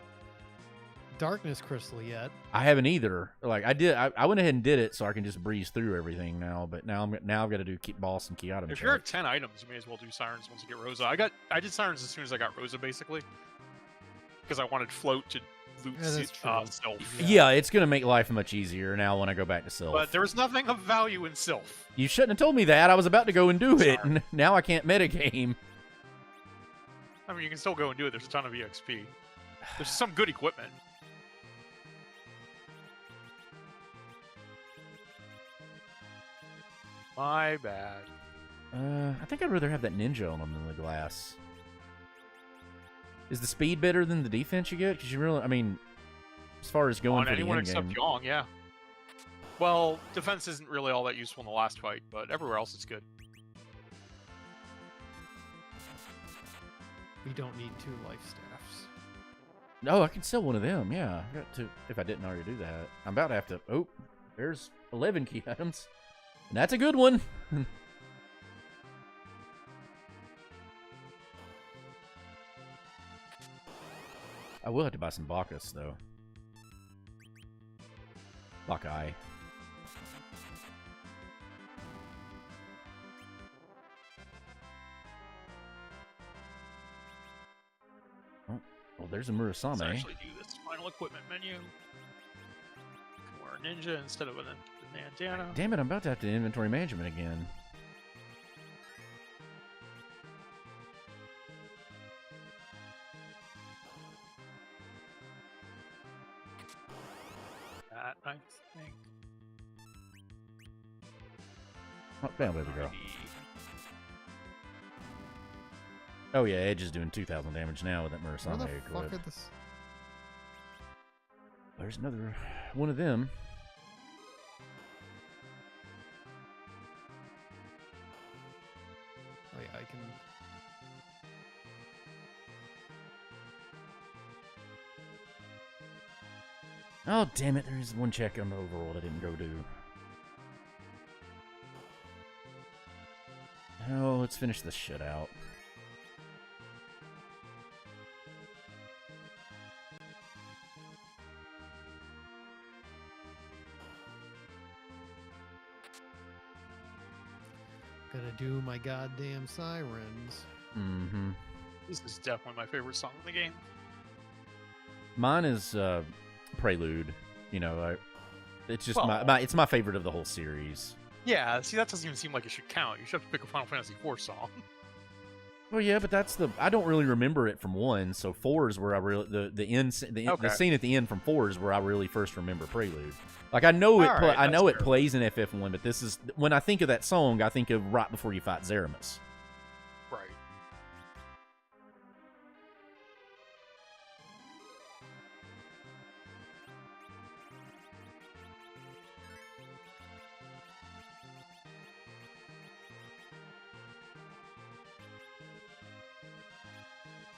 darkness crystal yet. I haven't either. Like I did. I went ahead and did it so I can just breeze through everything now. But now I've got to do boss and key item If check. you're at 10 items, you may as well do sirens once you get Rosa. I did sirens as soon as I got Rosa, basically, because I wanted float to loot Yeah, that's true. Sylph. Yeah, it's gonna make life much easier now when I go back to Sylph. But there was nothing of value in Sylph. You shouldn't have told me that. I was about to go and do it, Sorry. and now I can't metagame. I mean, you can still go and do it. There's a ton of EXP. There's some good equipment. My bad. I think I'd rather have that ninja on them than the glass. Is the speed better than the defense you get? Because you really, I mean, as far as going On for the anyone end except game. Yong, yeah. Well, defense isn't really all that useful in the last fight, but everywhere else it's good. We don't need 2 life staffs. No, I can sell one of them. Yeah, I got to. If I didn't already do that, I'm about to have to. Oh, there's 11 key items, and that's a good one. I will have to buy some Bacchus though. Bacchai. Oh, well, there's a Let's Murasame. actually do this final equipment menu. Wear a ninja instead of a bandana. Damn it, I'm about to have to inventory management again. That, I think. Oh, bam, baby girl. Alrighty. Oh yeah, Edge is doing 2,000 damage now with that Where Murasame the equip. fuck are this? There's another one of them. Oh yeah, I can. Oh damn it! There's one check on the overworld I didn't go do. Oh, let's finish this shit out. Gonna do my goddamn sirens. Mm-hmm. This is definitely my favorite song in the game. Mine is Prelude. You know, it's just Well- my it's my favorite of the whole series. Yeah, see, that doesn't even seem like it should count. You should have to pick a Final Fantasy IV song. Well, yeah, but that's I don't really remember it from 1, so 4 is where I really the end the Okay. scene at the end from 4 is where I really first remember Prelude. Like I know it Alright, I know that's it fair. plays in FF1, but this is when I think of that song, I think of right before you fight Zeramus. Right.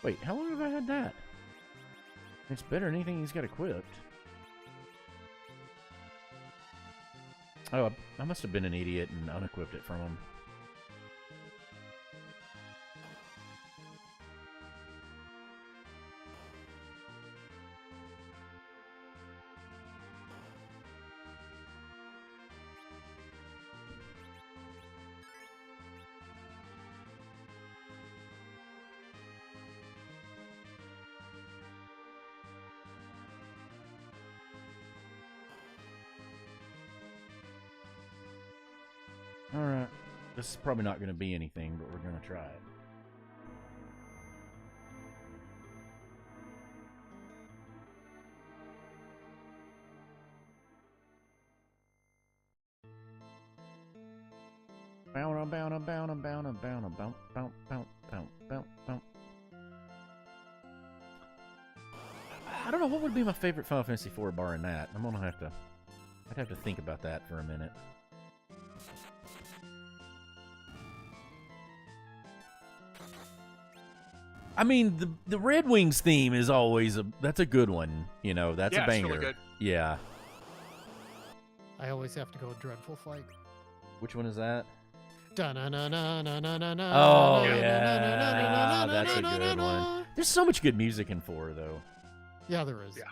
Wait, how long have I had that? It's better than anything he's got equipped. Oh, I must have been an idiot and unequipped it from him. Alright. This is probably not going to be anything, but we're going to try it. I don't know what would be my favorite Final Fantasy IV bar in that. I'd have to think about that for a minute. I mean, the Red Wings theme is always that's a good one. You know, that's Yeah, a it's banger. really good. Yeah. I always have to go with Dreadful Flight. Which one is that? Oh, Oh yeah, that's a good one. There's so much good music in 4, though. Yeah, there is. Yeah.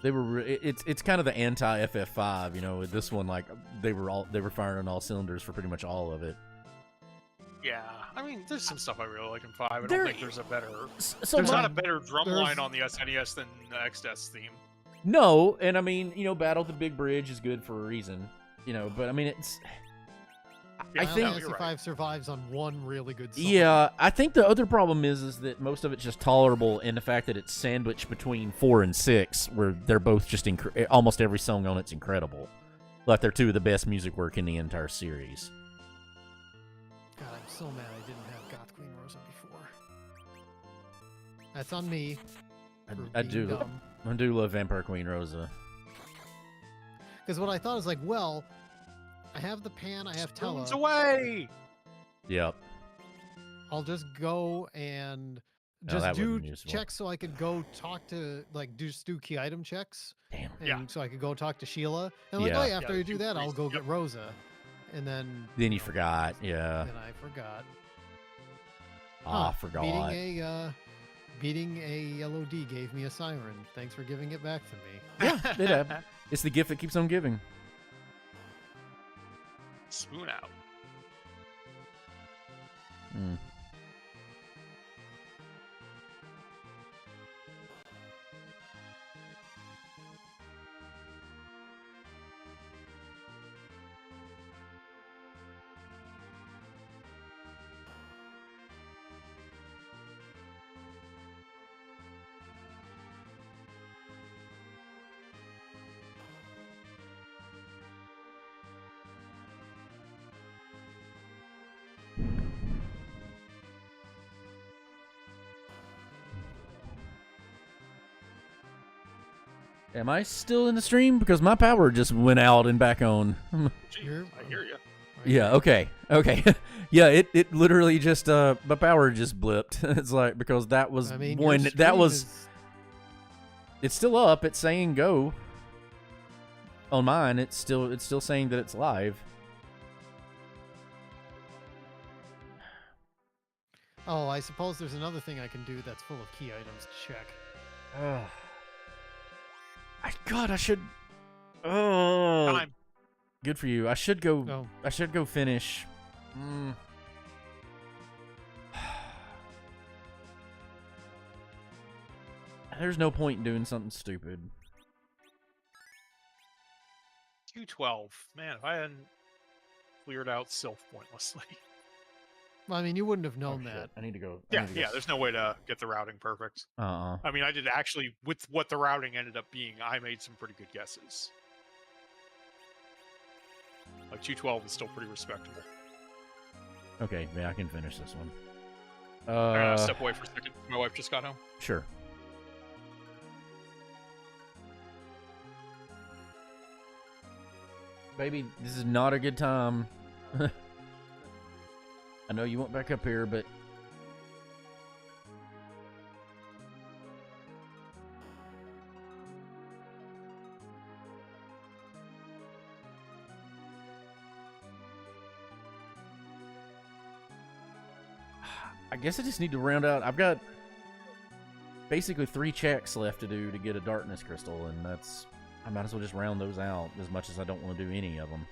They were. It's kind of the anti FF5. You know, with this one, like they were firing on all cylinders for pretty much all of it. Yeah, I mean, there's some stuff I really like in 5. I don't There- think there's a better. So There's my- not a better drum there's- line on the SNES than the XDES theme. No, and I mean, you know, Battle at the Big Bridge is good for a reason, you know, but I mean, it's. Yeah, I Final think. Fantasy you're right. 5 survives on one really good song. Yeah, I think the other problem is that most of it's just tolerable in the fact that it's sandwiched between 4 and 6, where they're both just almost every song on it's incredible. Like they're two of the best music work in the entire series. God, I'm so mad I didn't have Goth Queen Rosa before. That's on me. I do love Vampire Queen Rosa. Because what I thought is like, well, I have the pan, I have Spoons Tella. away! Yep. I'll just go and No, just that do wouldn't be useful. checks so I could go talk to, like, just do key item checks. Damn. And Yeah. so I could go talk to Sheila. And like, Yeah. oh, yeah, after Yeah, I do two that, I'll priests, go yep. get Rosa. And then... Then you forgot. Yeah. Then I forgot. Ah, Huh, forgot. Beating a LOD gave me a siren. Thanks for giving it back to me. Yeah, it happened. It's the gift that keeps on giving. Spoon out. Mm. Am I still in the stream? Because my power just went out and back on. Gee, You're- I hear you. Yeah, okay. Okay. Yeah, it literally just my power just blipped. It's like because that was I mean, when your that stream was is- it's still up. It's saying go. On mine, it's still saying that it's live. Oh, I suppose there's another thing I can do that's full of key items to check. God, I should. Oh, Time. good for you. I should go. Oh, I should go finish. Mm. There's no point in doing something stupid. 212. Man, if I hadn't cleared out Sylph pointlessly. well, I mean, you wouldn't have known Oh, shit. that. I need to go. Yeah, there's no way to get the routing perfect. Uh-uh. I mean, I did actually, with what the routing ended up being, I made some pretty good guesses. Like 212 is still pretty respectable. Okay, yeah, I can finish this one. I gotta step away for a second. My wife just got home. Sure. Baby, this is not a good time. I know you want back up here, but I guess I just need to round out. I've got basically 3 checks left to do to get a darkness crystal, and that's I might as well just round those out as much as I don't want to do any of them.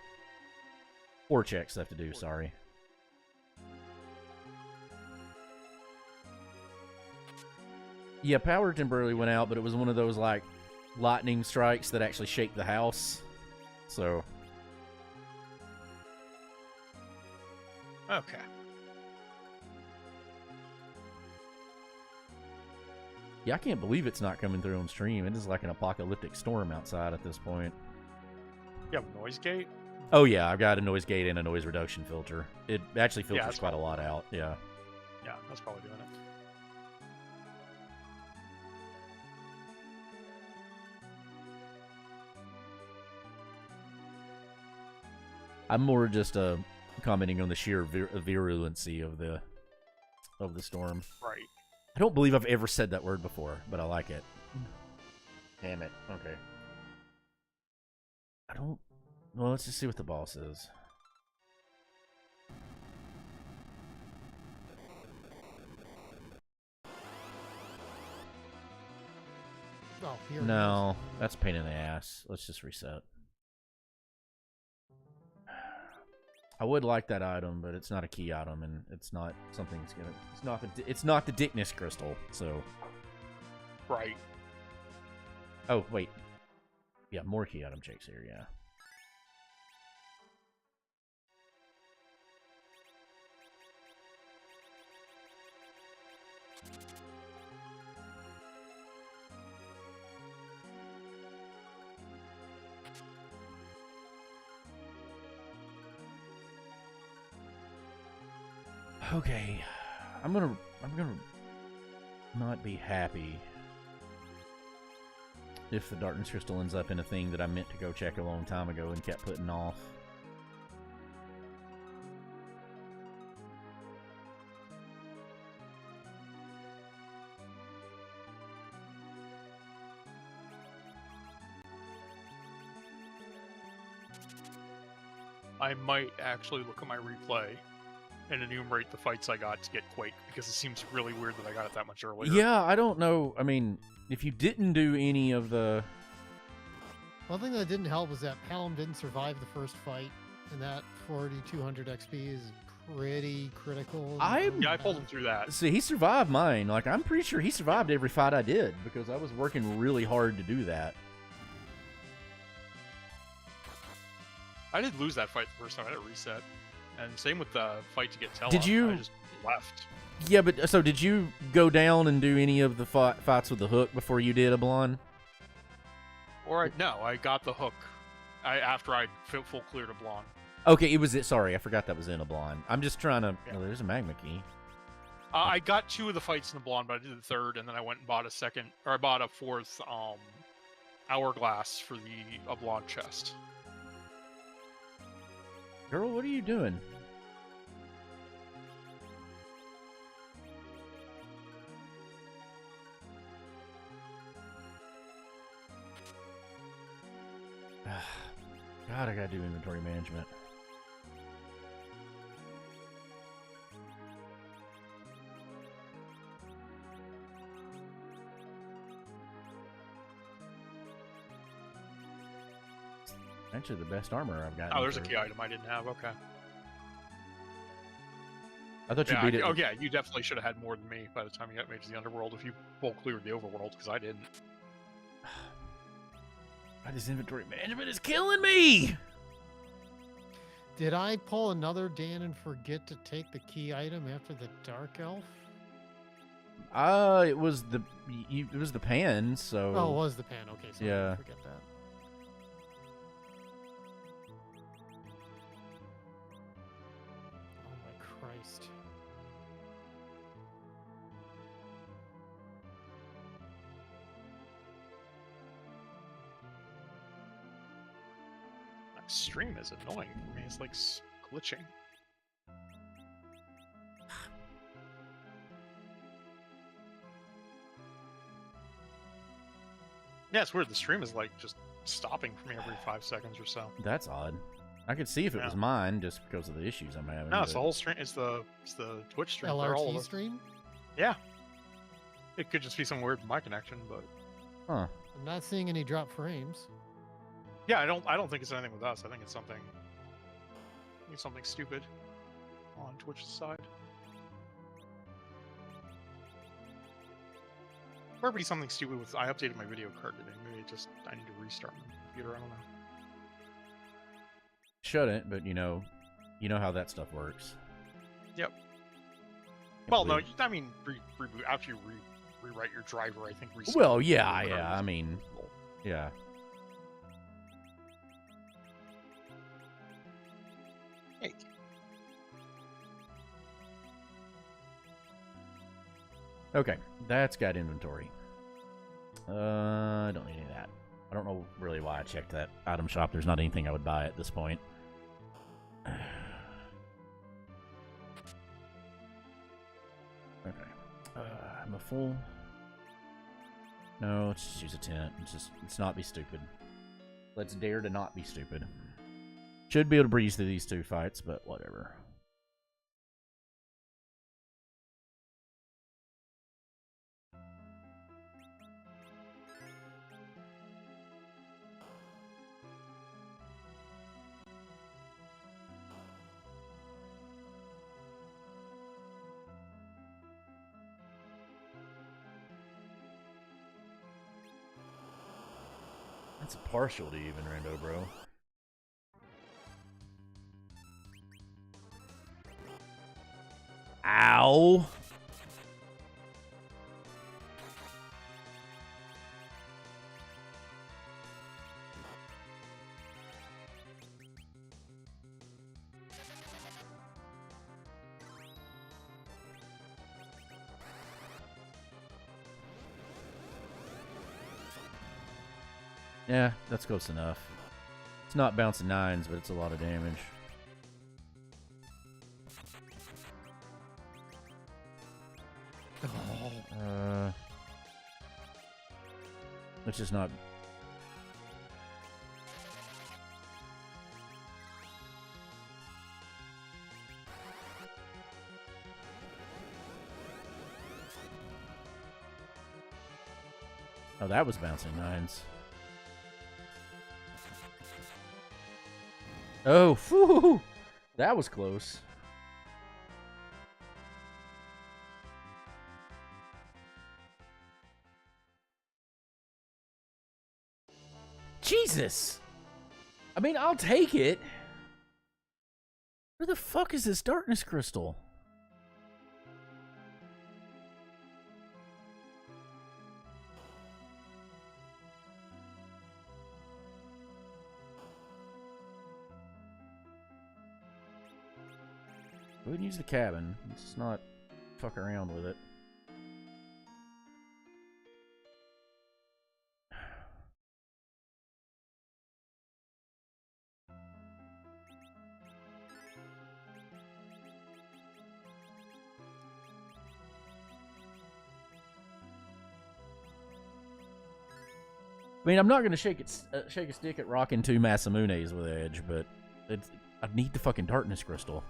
4 checks left to do, sorry. Yeah, power temporarily went out, but it was one of those, like, lightning strikes that actually shake the house. So, Okay. yeah, I can't believe it's not coming through on stream. It is like an apocalyptic storm outside at this point. You have a noise gate? Oh, yeah, I've got a noise gate and a noise reduction filter. It actually filters that's quite a lot out, yeah. Yeah, that's probably doing it. I'm more just commenting on the sheer virulency of the storm. Right. I don't believe I've ever said that word before, but I like it. Damn it. Okay. I don't... Well, let's just see what the boss is. Oh, here it No, that's a pain in the ass. Let's just reset. I would like that item, but it's not a key item, and it's not something that's gonna. It's not the Dickness crystal. So. Right. Oh wait. Yeah, more key item checks here. Yeah. Okay, I'm gonna not be happy if the Darkness Crystal ends up in a thing that I meant to go check a long time ago and kept putting off. I might actually look at my replay and enumerate the fights I got to get Quake, because it seems really weird that I got it that much earlier. Yeah, I don't know. I mean, if you didn't do any of the... One thing that didn't help was that Palom didn't survive the first fight, and that 4,200 XP is pretty critical. Yeah, I pulled him through that. See, he survived mine. Like, I'm pretty sure he survived every fight I did, because I was working really hard to do that. I did lose that fight the first time. I had to reset. And same with the fight to get Tella. Did you... I just left. Yeah, but so did you go down and do any of the fights with the hook before you did Ablon? Or no, I got the hook after I full cleared a blonde. Okay, it was it. Sorry, I forgot that was in Ablon. I'm just trying to... Yeah. Oh, there's a magma key. I got 2 of the fights in the blonde, but I did the third, and then I went and bought I bought a 4th hourglass for the blonde chest. Girl, what are you doing? God, I gotta do inventory management. Actually, the best armor I've got. Oh, there's a key item I didn't have. Okay. I thought you Yeah, beat it. oh yeah, you definitely should have had more than me by the time you got Mage of the Underworld if you full cleared the overworld, because I didn't. God, this inventory management is killing me! Did I pull another Dan and forget to take the key item after the Dark Elf? It was the it was the pan, so... Oh, it was the pan. Okay, so Yeah. I forget that. Oh my Christ. That stream is annoying for me. It's like glitching. Yeah, it's weird. The stream is like just stopping for me every 5 seconds or so. That's odd. I could see if it was Yeah. mine just because of the issues I'm having. No, it's but- the whole stream. It's the Twitch stream. They're all of LRT us. stream? Yeah. It could just be some weird with my connection, but Huh. I'm not seeing any drop frames. yeah, I don't think it's anything with us. I think it's something stupid on Twitch's side. Or maybe something stupid with I updated my video card today. Maybe I need to restart my computer. I don't know. Shouldn't, but you know how that stuff works. Yep. Can't Well, no, believe- I mean reboot after you rewrite your driver. I think. Restart Well, the yeah, computer, yeah. whatever. I mean, yeah. Hey. Okay, that's got inventory. I don't need any of that. I don't know really why I checked that item shop. There's not anything I would buy at this point. Okay. I'm a full. No, let's just use a tent. Let's not be stupid. Let's dare to not be stupid. Should be able to breeze through these 2 fights, but whatever. That's a partial to even, Rando, bro. Ow! Yeah, that's close enough. It's not bouncing 9s, but it's a lot of damage. Which is not... Oh, that was bouncing 9s. Oh, whew, that was close. Jesus! I mean, I'll take it. Where the fuck is this darkness crystal? Go ahead and use the cabin. Let's not fuck around with it. I mean, I'm not gonna shake a stick at rocking 2 Masamunes with Edge, but I need the fucking darkness crystal.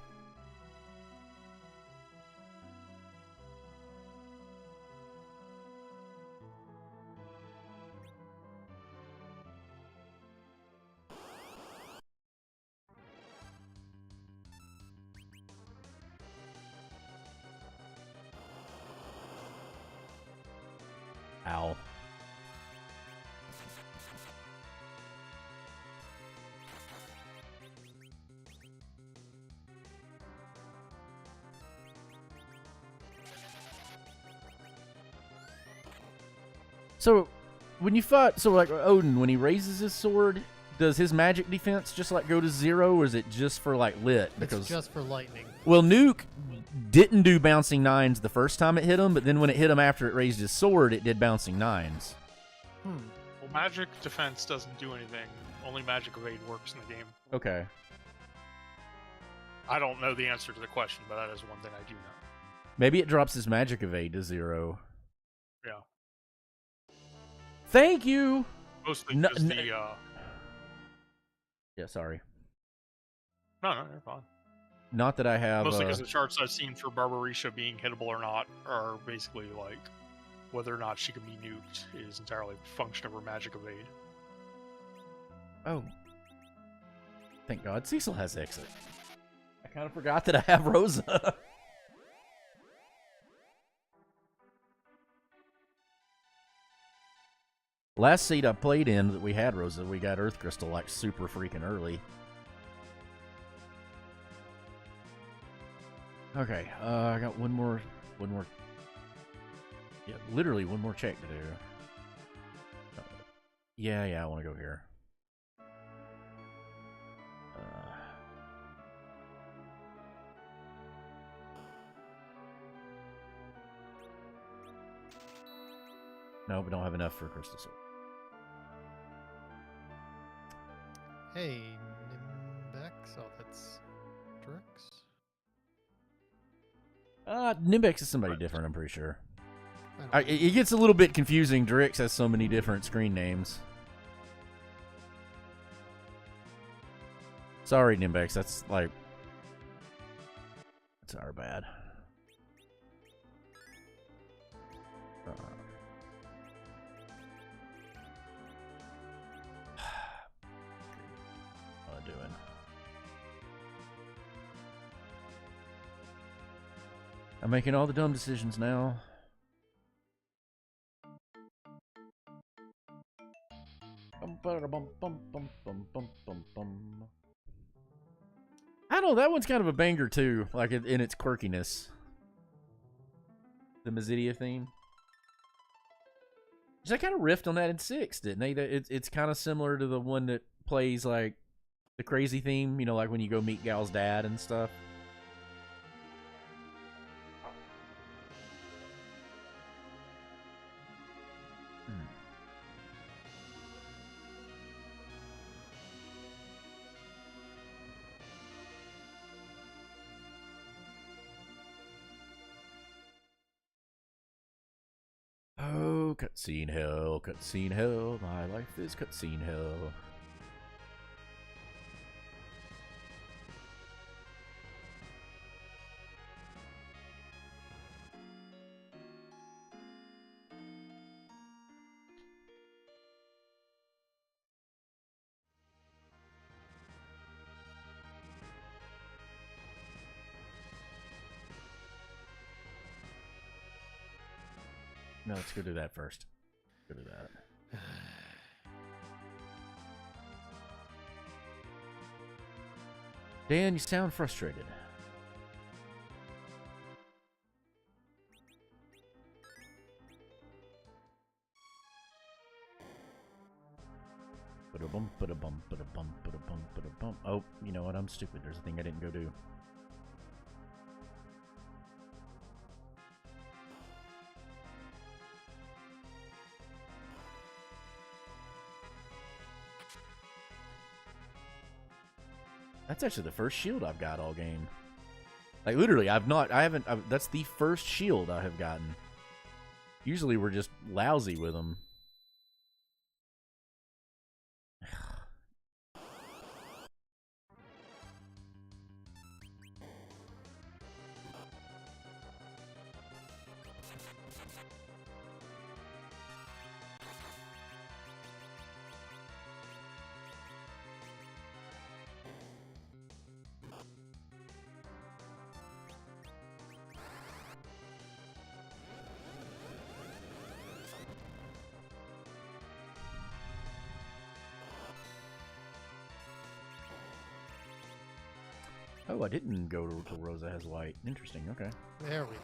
Ow. So, when you fought, so like Odin, when he raises his sword, does his magic defense just like go to 0, or is it just for like lit? Because It's just for lightning. well, Nuke didn't do bouncing 9s the first time it hit him, but then when it hit him after it raised his sword, it did bouncing 9s. Well, magic defense doesn't do anything. Only magic evade works in the game. Okay. I don't know the answer to the question, but that is one thing I do know. Maybe it drops his magic evade to 0. Yeah. Thank you. Mostly No, because the Yeah, sorry. no, you're fine. Not that I have. Mostly because the charts I've seen for Barbarisha being hittable or not are basically like whether or not she can be nuked is entirely a function of her magic evade. Oh. Thank God Cecil has exit. I kind of forgot that I have Rosa. Last seed I played in that we had Rosa, we got Earth Crystal like super freaking early. Okay, I got one more, yeah, literally one more check to do. Yeah, I want to go here. No, we don't have enough for Crystal Sword. Hey, Nimbex. Oh, that's Drix. Nimbex is somebody different, I'm pretty sure. I don't know. It gets a little bit confusing. Drix has so many different screen names. Sorry, Nimbex. That's like... That's our bad. What am I doing? I'm making all the dumb decisions now. I don't know, that one's kind of a banger too, like in its quirkiness. The Mazidia theme. They kind of riffed on that in 6, didn't they? It's kind of similar to the one that plays like the crazy theme, you know, like when you go meet Gal's dad and stuff. Oh, cutscene hell, my life is cutscene hell. No, let's go do that first. Go do that. Dan, you sound frustrated. Oh, you know what? I'm stupid. There's a thing I didn't go do. That's actually the first shield I've got all game. Like, literally, that's the first shield I have gotten. Usually we're just lousy with them. Oh, I didn't go to Rosa has white. Interesting, okay. There we go.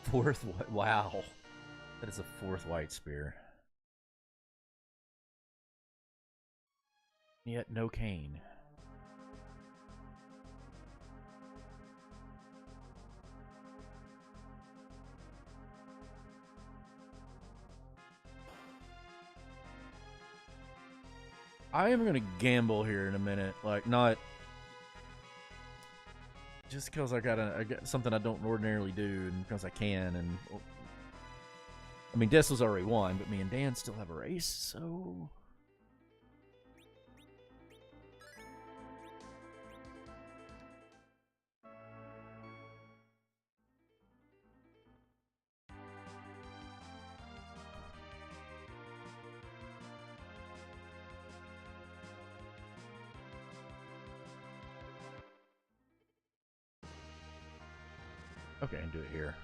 Fourth white. Wow. That is a fourth white spear. Yet no cane. I am gonna gamble here in a minute, like not just because I got something I don't ordinarily do, and because I can, and I mean Dessel's already won, but me and Dan still have a race, so. Okay, and do it here.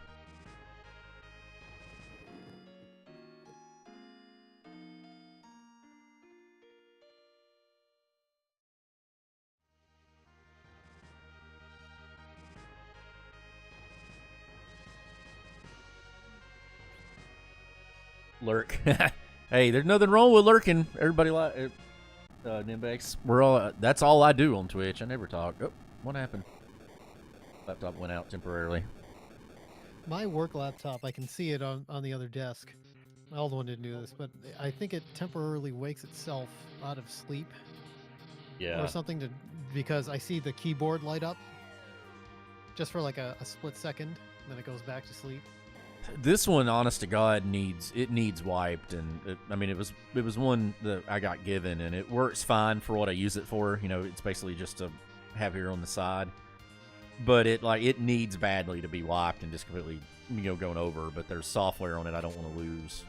Lurk. Hey, there's nothing wrong with lurking. Everybody like Nimbex. We're all. That's all I do on Twitch. I never talk. Oh, what happened? Laptop went out temporarily. My work laptop, I can see it on the other desk. Alduin didn't do this, but I think it temporarily wakes itself out of sleep. Yeah. Or something because I see the keyboard light up just for like a split second, then it goes back to sleep. This one, honest to God, needs wiped, and I mean it was one that I got given, and it works fine for what I use it for. You know, it's basically just to have here on the side. but it needs badly to be wiped and just completely going over. But there's software on it I don't want to lose.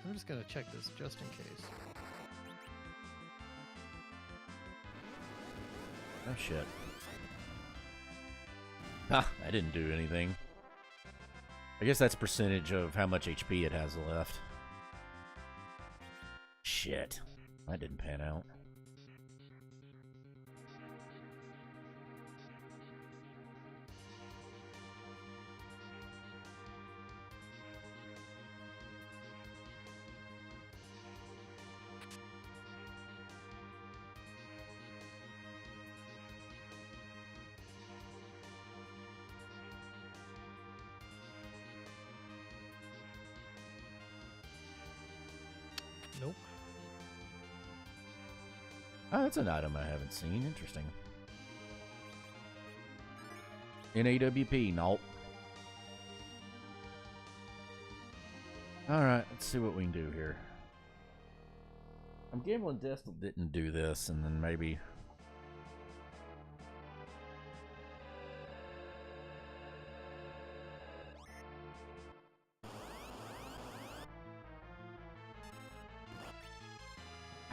I'm just gonna check this just in case. Oh shit. Ah, I didn't do anything. I guess that's percentage of how much HP it has left. Shit. That didn't pan out. Nope. Oh, that's an item I haven't seen. Interesting. NAWP, nope. Alright, let's see what we can do here. I'm gambling Destal didn't do this, and then maybe...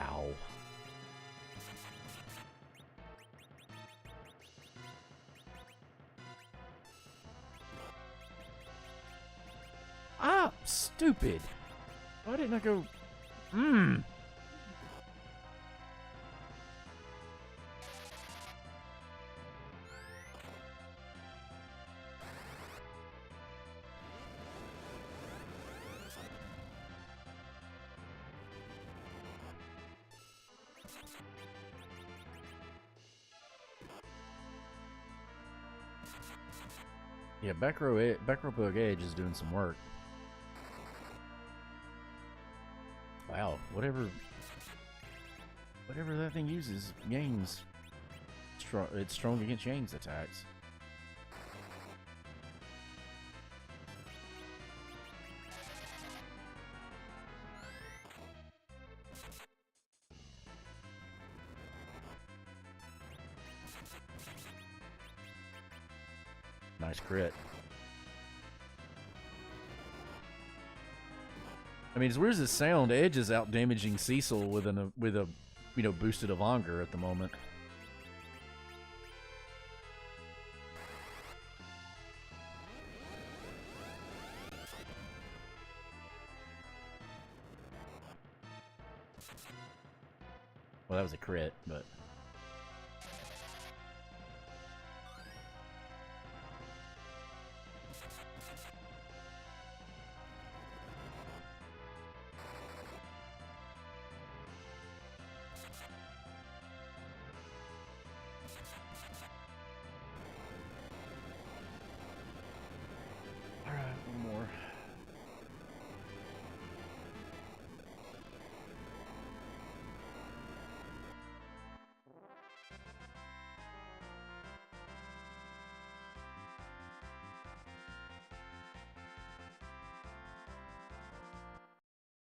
Ow. Ah, stupid. Why didn't I go... Yeah, back row bug edge is doing some work. Wow, whatever that thing uses gains. It's strong against Yang's attacks. Nice crit. I mean, as weird as it sounds, Edge is out damaging Cecil with a boosted Avanger at the moment. Well, that was a crit, but.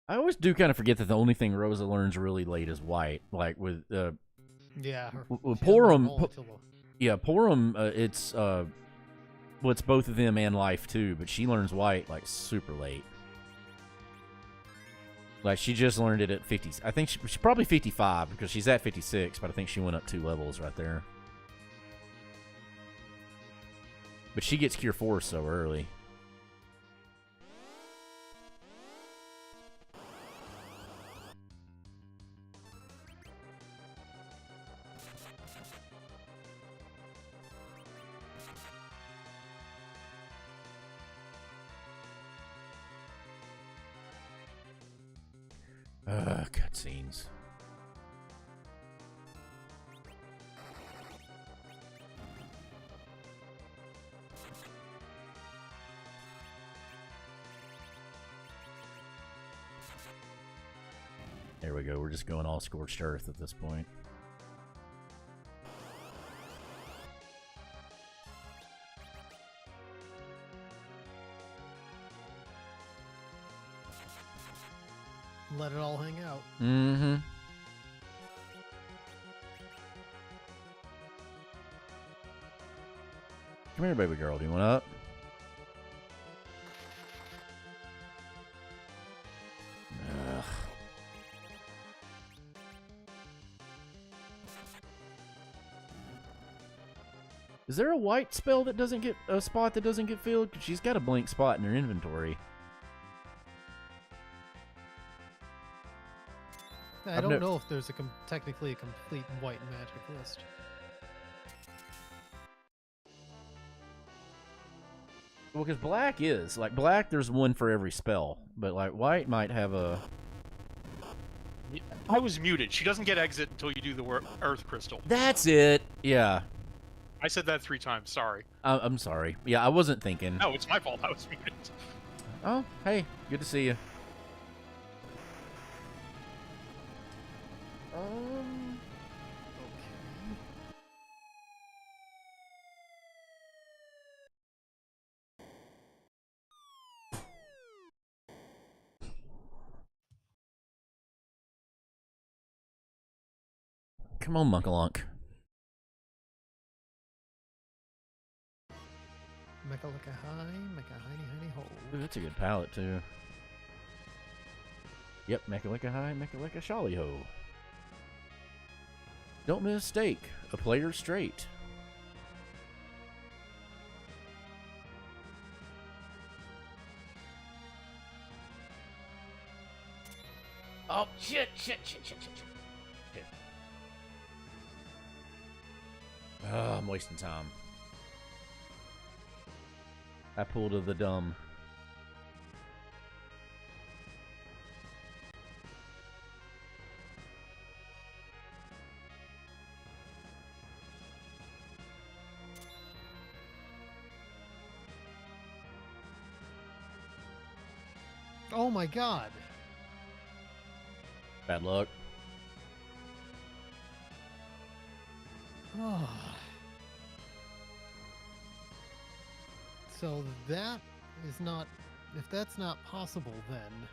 I always do kind of forget that the only thing Rosa learns really late is white. Like with yeah, with Porum, yeah, Porum. It's both of them and life too. But she learns white like super late. Like she just learned it at 50. I think she's probably 55 because she's at 56. But I think she went up 2 levels right there. But she gets Cure Force so early. Cutscenes. There we go. We're just going all scorched earth at this point. let it all hang out. Mm-hmm. Come here, baby girl. Do you want up? Ugh. Is there a white spell that doesn't get a spot that doesn't get filled? 'Cause she's got a blank spot in her inventory. I don't know if there's technically a complete white magic list. Well, because black is like black. There's one for every spell, but like white might have a. I was muted. She doesn't get exit until you do the Earth Crystal. That's it. Yeah. I said that 3 times. Sorry. I'm sorry. Yeah, I wasn't thinking. No, it's my fault. I was muted. Oh, hey, good to see you. Come on, Munkalunk. Mecca like a high, make a hiney hole. Ooh, that's a good palette, too. Yep, Mechalika High, Mechalika Sholly Ho. Don't mistake, a player straight. Oh, shit. Oh, I'm wasting time. I pulled to the dumb. Oh my god. Bad luck. Oh. So that is not... If that's not possible, then...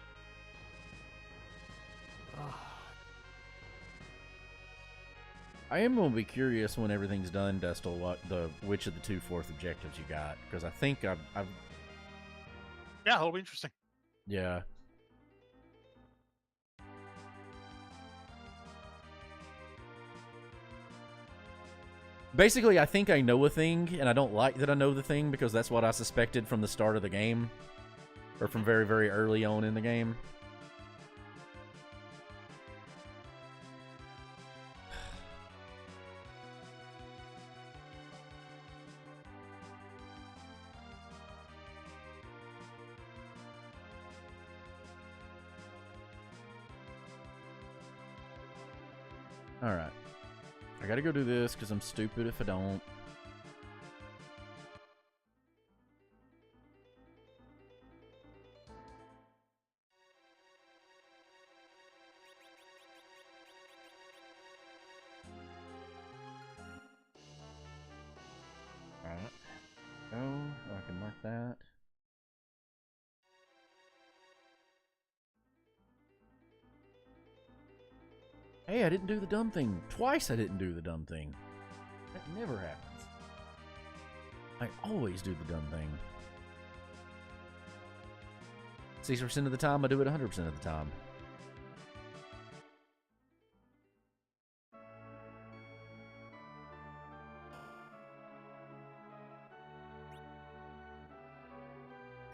I am going to be curious when everything's done, Destal, which of the 2 fourth objectives you got. Because I think I've... Yeah, it'll be interesting. Yeah. Basically, I think I know a thing, and I don't like that I know the thing, because that's what I suspected from the start of the game. Or from very, very early on in the game. Alright. I gotta go do this because I'm stupid if I don't. Alright. Go. Oh, I can mark that. Hey, I didn't do the dumb thing. Twice I didn't do the dumb thing. That never happens. I always do the dumb thing. 60% of the time, I do it 100% of the time.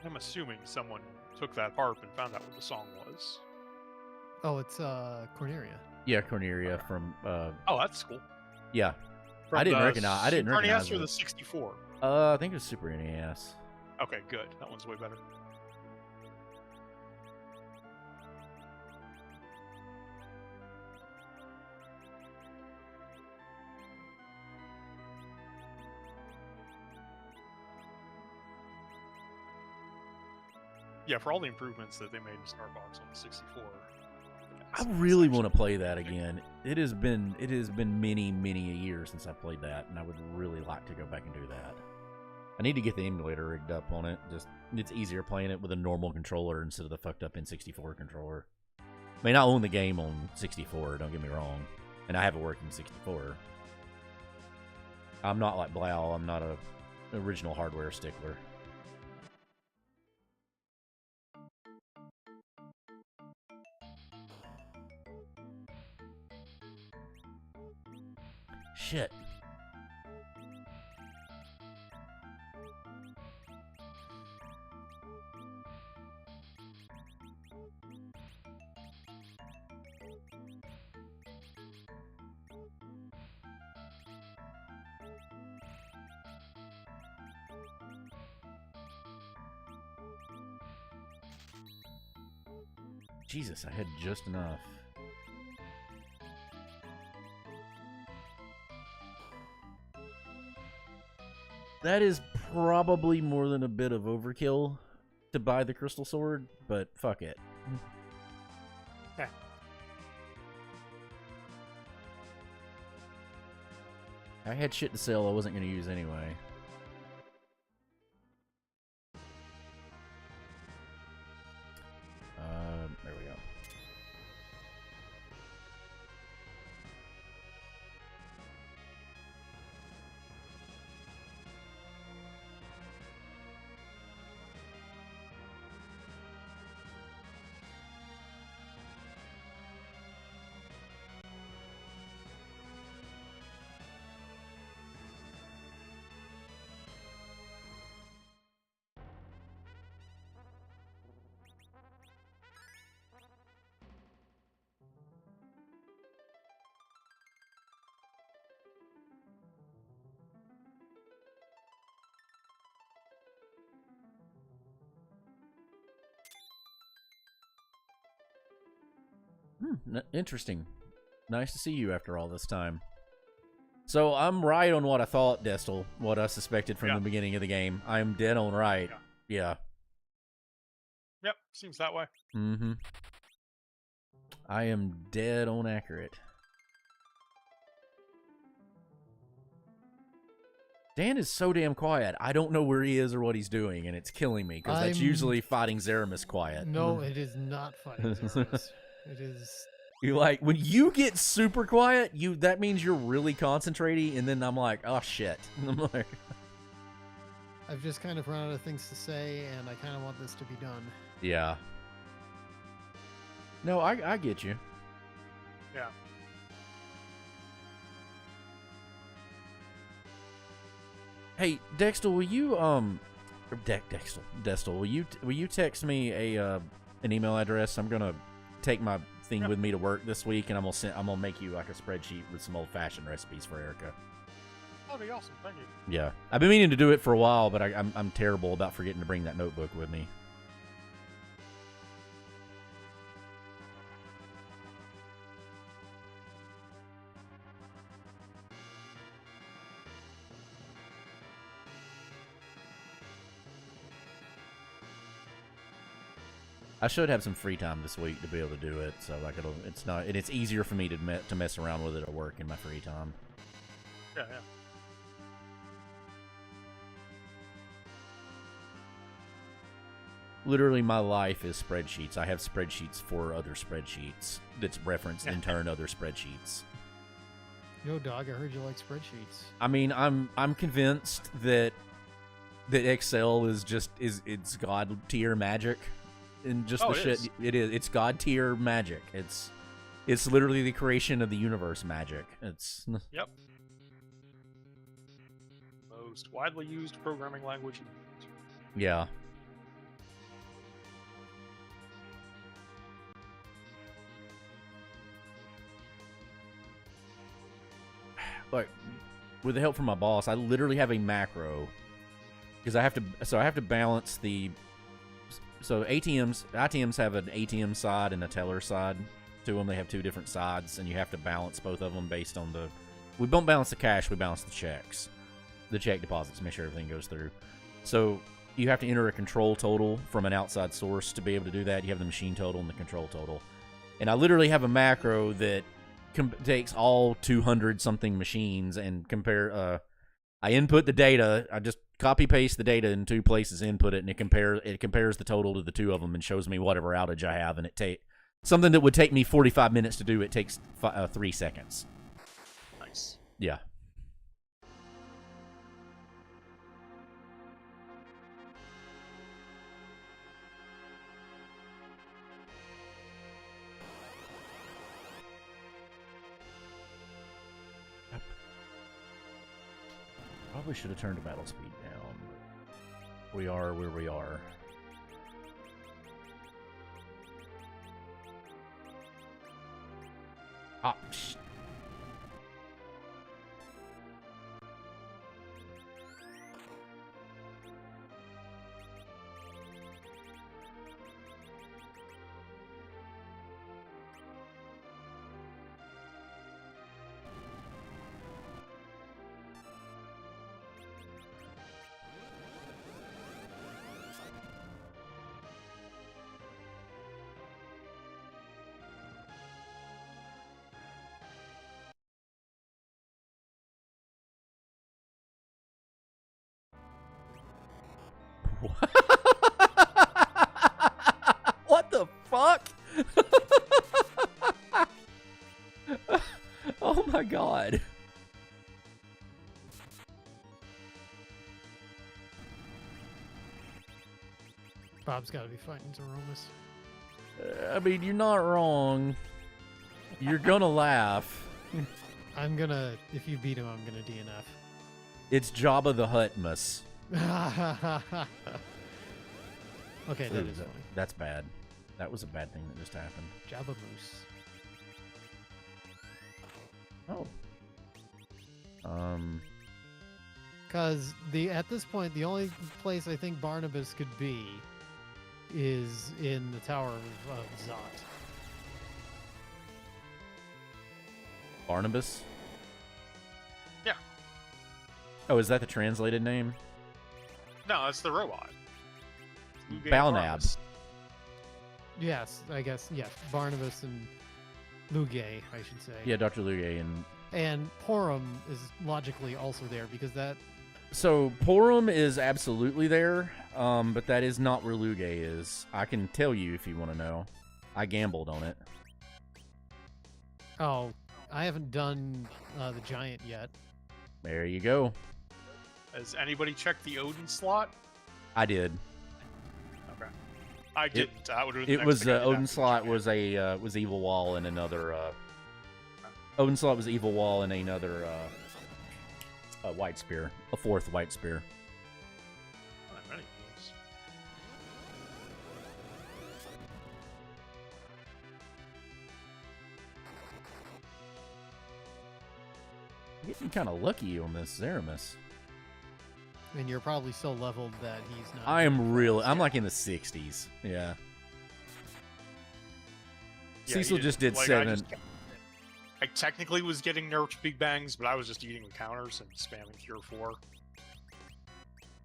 I'm assuming someone took that harp and found out what the song was. Oh, it's Corneria. Yeah, Corneria from Oh, that's cool. yeah. From I didn't the recognize Super recognize NES or it. the 64? I think it was Super NES. Okay, good. That one's way better. Yeah, for all the improvements that they made in Starbox on the 64. I really want to play that again. It has been many, many a year since I played that, and I would really like to go back and do that. I need to get the emulator rigged up on it. Just it's easier playing it with a normal controller instead of the fucked up N64 controller. I mean, I own the game on 64, don't get me wrong. And I have a working 64. I'm not like Blau. I'm not a original hardware stickler. Shit. Jesus, I had just enough. That is probably more than a bit of overkill to buy the crystal sword, but fuck it. Okay. I had shit to sell I wasn't going to use anyway. There we go. Interesting. Nice to see you after all this time. So I'm right on what I thought, Destal, what I suspected from the beginning of the game. I'm dead on right. Yeah. Yep, seems that way. Mm-hmm. I am dead on accurate. Dan is so damn quiet. I don't know where he is or what he's doing, and it's killing me, because that's usually fighting Zeramis quiet. No, it is not fighting Zeramis. It is... You like, when you get super quiet, that means you're really concentrating, and then I'm like, oh shit. I'm like... I've just kind of run out of things to say, and I kind of want this to be done. Yeah. No, I get you. Yeah. Hey, Dextal, will you Destal, will you text me an email address? I'm gonna take my thing with me to work this week, and I'm gonna make you like a spreadsheet with some old-fashioned recipes for Erica. That'd be awesome. Thank you. Yeah, I've been meaning to do it for a while, but I'm terrible about forgetting to bring that notebook with me. I should have some free time this week to be able to do it, so like it's easier for me to mess around with it at work in my free time. Yeah. Literally, my life is spreadsheets. I have spreadsheets for other spreadsheets that's reference in turn other spreadsheets. Yo, dog, I heard you like spreadsheets. I mean, I'm convinced that Excel is it's god tier magic. And just the shit it's god tier magic. It's literally the creation of the universe magic. It's Yep. Most widely used programming language. Yeah. Like, with the help from my boss, I literally have a macro because I have to balance the. So ITMs have an ATM side and a teller side to them. They have two different sides, and you have to balance both of them based on the... We don't balance the cash, we balance the checks. The check deposits, make sure everything goes through. So you have to enter a control total from an outside source to be able to do that. You have the machine total and the control total. And I literally have a macro that takes all 200-something machines and compare... I input the data, I just copy-paste the data in two places, input it, and it compares the total to the two of them and shows me whatever outage I have, and Something that would take me 45 minutes to do, it takes 3 seconds. Nice. Yeah. Probably should have turned the battle speed down, but we are where we are. Ah, what the fuck? Oh my god. Bob's got to be fighting Zeromus. I mean, you're not wrong. You're gonna laugh. I'm gonna, if you beat him, I'm gonna DNF. It's Jabba the Huttmus. Okay, that is funny. That's bad. That was a bad thing that just happened. Jabba Moose. Oh. Because at this point, the only place I think Barnabas could be is in the Tower of Zot. Barnabas? Yeah. Oh, is that the translated name? No, that's the robot. Lugae Balnab. Barnabas. Yes, I guess. Yes, Barnabas and Lugay, I should say. Yeah, Dr. Lugay. And Porum is logically also there because that. So, Porum is absolutely there, but that is not where Lugay is. I can tell you if you want to know. I gambled on it. Oh, I haven't done the giant yet. There you go. Has anybody checked the Odin slot? I did. Okay. I didn't. That would have been It the was next thing I did Odin after slot Giant. was Evil Wall and another. Odin slot was Evil Wall and another White Spear, a fourth White Spear. I'm ready for this. I'm getting kind of lucky on this Zeramus. And you're probably so leveled that he's not. I am really. I'm like in the 60s. Yeah. Yeah, Cecil you just did like, 7. I technically was getting nerfed big bangs, but I was just eating the counters and spamming Cure 4.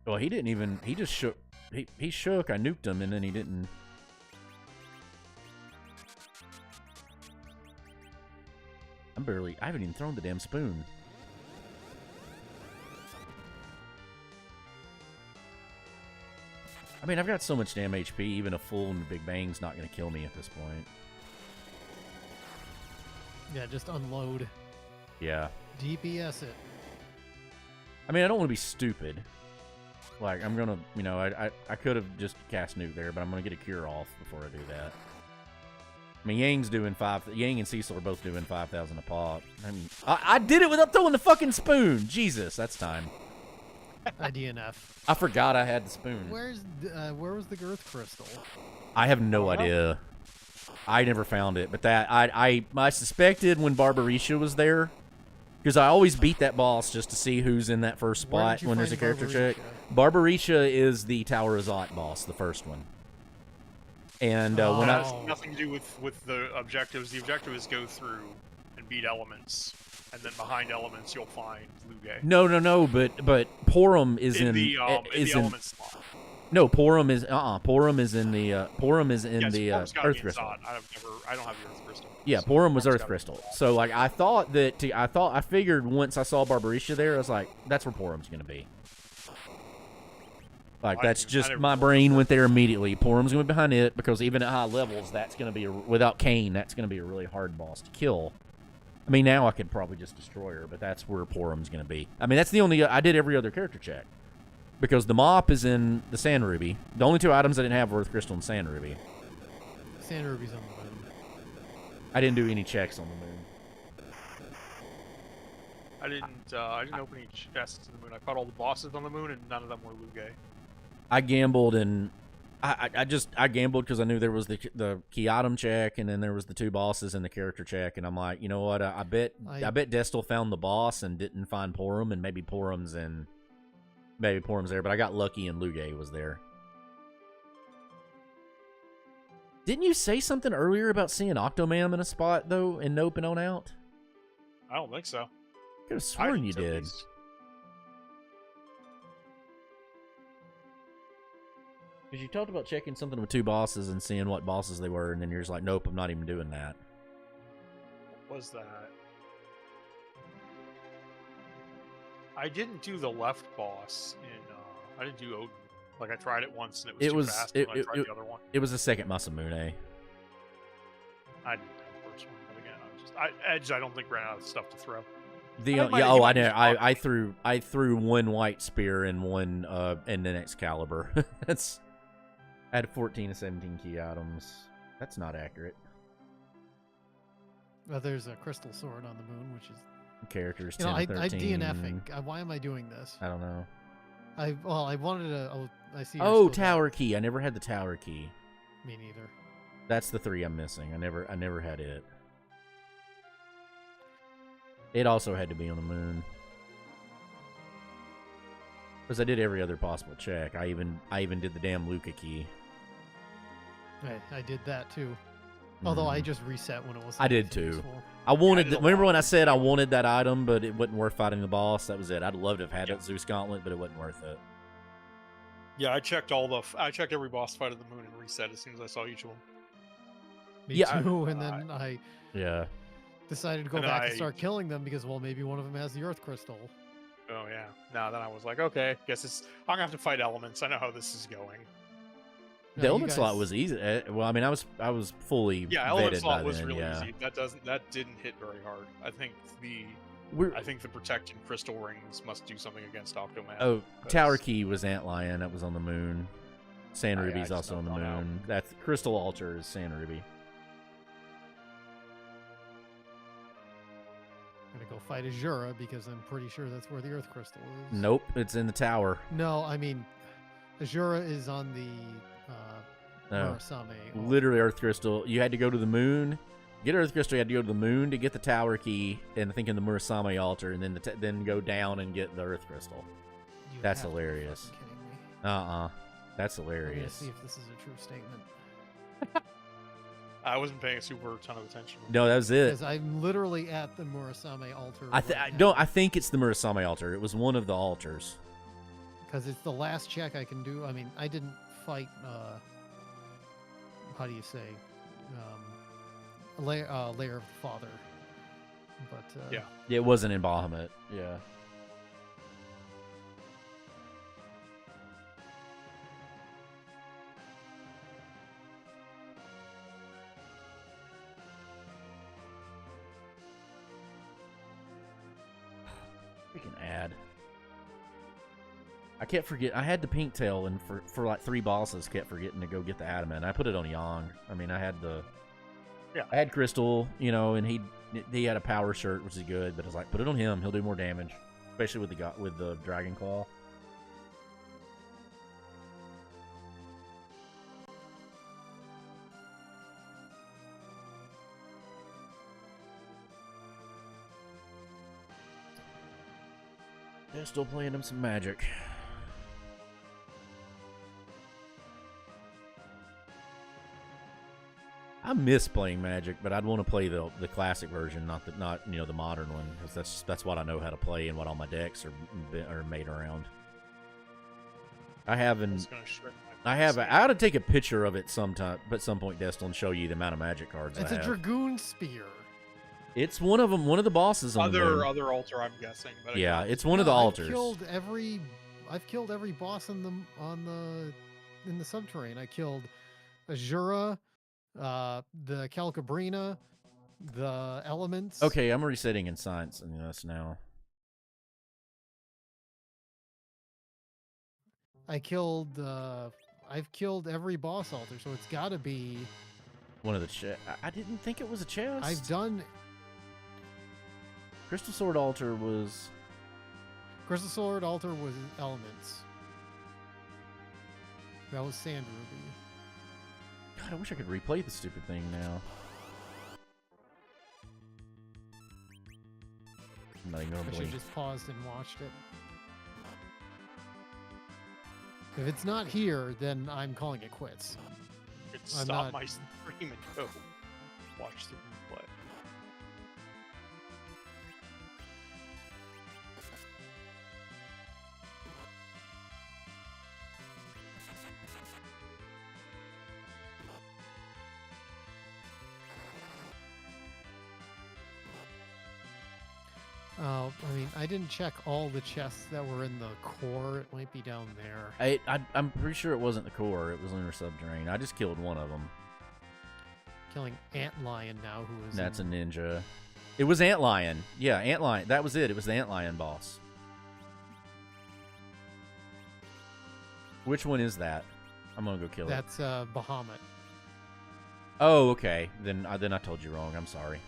Well, he didn't even. He just shook. He shook. I nuked him, and then he didn't. I haven't even thrown the damn spoon. I mean, I've got so much damn HP, even a full and Big Bang's not going to kill me at this point. Yeah, just unload. Yeah. DPS it. I mean, I don't want to be stupid. Like, I'm going to, you know, I could have just cast Nuke there, but I'm going to get a Cure off before I do that. I mean, Yang's doing Yang and Cecil are both doing 5,000 a pop. I mean, I did it without throwing the fucking spoon. Jesus, that's time. I DNF. I forgot I had the spoon. Where was the Girth Crystal? I have no idea. I never found it, but that I suspected when Barbarisha was there, because I always beat that boss just to see who's in that first Where spot did you when there's a find character check. Barbarisha? Barbarisha is the Tower of Zot boss, the first one. And Oh. when That I has nothing to do with the objectives. The objective is go through and beat elements, and then behind elements you'll find Lugay. no, but Porum is in the element slot. No, Porum is Porum is in the Yes, the Porum's gotta Earth be in Crystal. Zod. I don't have the Earth Crystal. Yeah, so Porum was Porum's Earth gotta be Crystal. in Zod. So like I figured once I saw Barbarisha there, I was like, that's where Porum's gonna be. Like, I that's didn't- I just, never my looked brain at went there it. immediately. Porum's going to be behind it, because even at high levels, that's going to be, without Kane, that's going to be a really hard boss to kill. I mean, now I could probably just destroy her, but that's where Porum's going to be. I mean, that's the only, I did every other character check. Because the mop is in the Sand Ruby. The only 2 items I didn't have were Earth Crystal and Sand Ruby. Sand Ruby's on the moon. I didn't do any checks on the moon. I didn't open any chests in the moon. I fought all the bosses on the moon, and none of them were Lugae. I gambled, and I gambled because I knew there was the key item check, and then there was the 2 bosses and the character check, and I'm like, you know what? I bet Destil found the boss and didn't find Porum, and maybe Porum's there, but I got lucky and Lugae was there. Didn't you say something earlier about seeing Octomam in a spot though in Nope and On Out? I don't think so. I could have sworn you did. Because you talked about checking something with 2 bosses and seeing what bosses they were, and then you're just like, nope, I'm not even doing that. What was that? I didn't do the left boss in. I didn't do Odin. Like, I tried it once and it was too fast. And I tried the other one. It was the second Masamune. I didn't do the first one, but again, Edge. I don't think ran out of stuff to throw. I threw 1 white spear and 1 and an Excalibur. I had 14 to 17 key items. That's not accurate. Well, there's a crystal sword on the moon, which is characters. You know, 10 I 13. DNFing. Why am I doing this? I don't know. I wanted to. Oh, I see. Oh, tower key. I never had the tower key. Me neither. That's the 3 I'm missing. I never had it. It also had to be on the moon. Because I did every other possible check. I even did the damn Luca key. I did that too. Although I just reset when it was. I did too. Useful. I wanted. Remember when I said I wanted that item, but it wasn't worth fighting the boss? That was it. I'd love to have had that Zeus Gauntlet, but it wasn't worth it. Yeah, I checked every boss fight of the moon and reset as soon as I saw each one. Me Yeah, too. And then I decided to go And back and start killing them because, well, maybe one of them has the Earth Crystal. Oh yeah. Now then I was like, okay, guess I'm gonna have to fight elements. I know how this is going. The element slot was easy. Well, I mean, I was fully element vetted slot by was then, really easy. That didn't hit very hard. I think the protection crystal rings must do something against Octomam. Oh, Tower Key was Antlion. That was on the moon. Sand Ruby's also on the moon. That's Crystal Altar is Sand Ruby. I'm gonna go fight Azura because I'm pretty sure that's where the Earth Crystal is. Nope, it's in the tower. No, I mean, Azura is on the Murasame. Literally Earth Crystal. You had to go to the moon. Get Earth Crystal, you had to go to the moon to get the Tower Key, and I think in the Murasame altar, and then then go down and get the Earth Crystal. That's hilarious. That's hilarious. See if this is a true statement. I wasn't paying a super ton of attention. No, that was it. Because I'm literally at the Murasame altar. I think it's the Murasame altar. It was one of the altars. Because it's the last check I can do. I mean, I didn't fight. How do you say? Layer of the Father. But yeah, it wasn't in Bahamut. Yeah. Freaking ad. I kept forgetting. I had the pink tail, and for like 3 bosses, kept forgetting to go get the adamant. I put it on Yang. I mean, I had I had Crystal, and he had a power shirt, which is good. But I was like, put it on him. He'll do more damage, especially with the Dragon Claw. Yeah, still playing him some Magic. I miss playing Magic, but I'd want to play the classic version, not the modern one, because that's what I know how to play and what all my decks are made around. I ought to take a picture of it sometime, but at some point, Destil, and show you the amount of Magic cards I have. It's a Dragoon Spear. It's one of them. One of the bosses on other altar, I'm guessing. But yeah, it's one of the altars. I killed every I've killed every boss in the subterrane. I killed Azura, the Calcabrina, the Elements. Okay, I'm resetting in science in this now. I've killed every boss altar, so it's got to be One of the chest. I didn't think it was a chest. I've done. Crystal Sword Altar was. Crystal Sword Altar was Elements. That was Sand Ruby. God, I wish I could replay the stupid thing now. I'm not even I gonna should have just paused and watched it. If it's not here, then I'm calling it quits. Stop my stream and go watch the replay. I mean, I didn't check all the chests that were in the core. It might be down there. I'm pretty sure it wasn't the core. It was Lunar Subterrane. I just killed one of them. Killing Antlion now, who is That's a ninja. It was Antlion. Yeah, Antlion. That was it. It was the Antlion boss. Which one is that? I'm gonna go kill it. That's Bahamut. Oh, okay. Then I told you wrong. I'm sorry.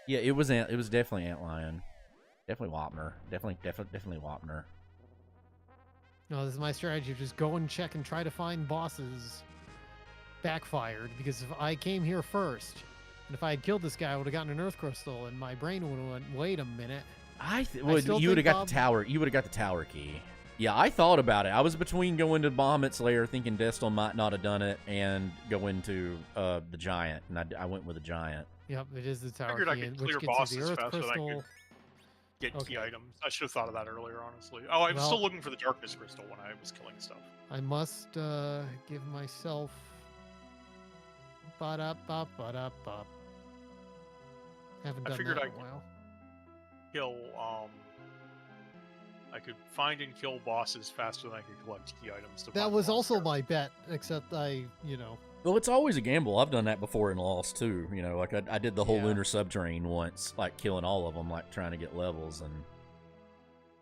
Yeah, it was definitely Antlion. Definitely Wapner. Definitely Wapner. No, this is my strategy. Just go and check and try to find bosses. Backfired, because if I came here first, and if I had killed this guy, I would have gotten an Earth Crystal, and my brain would have went, wait a minute. You would have got the tower. You would have got the tower key. Yeah, I thought about it. I was between going to Bahamut's lair, thinking Destel might not have done it, and going to the Giant, and I went with the Giant. Yep, it is the tower Figured I key, could which clear gets you bosses the Earth faster than I Crystal. could get key Okay. items. I should have thought of that earlier, honestly. Oh, I'm still looking for the Darkness Crystal when I was killing stuff. I must give myself. Ba-da-ba-ba-da-ba. Haven't I done figured that I in a while. Kill, I could find and kill bosses faster than I could collect key items. To That find was the also monster. my bet, except Well, it's always a gamble. I've done that before and lost too. You know, like I did the whole Yeah. Lunar Subterrane once, like killing all of them, like trying to get levels, and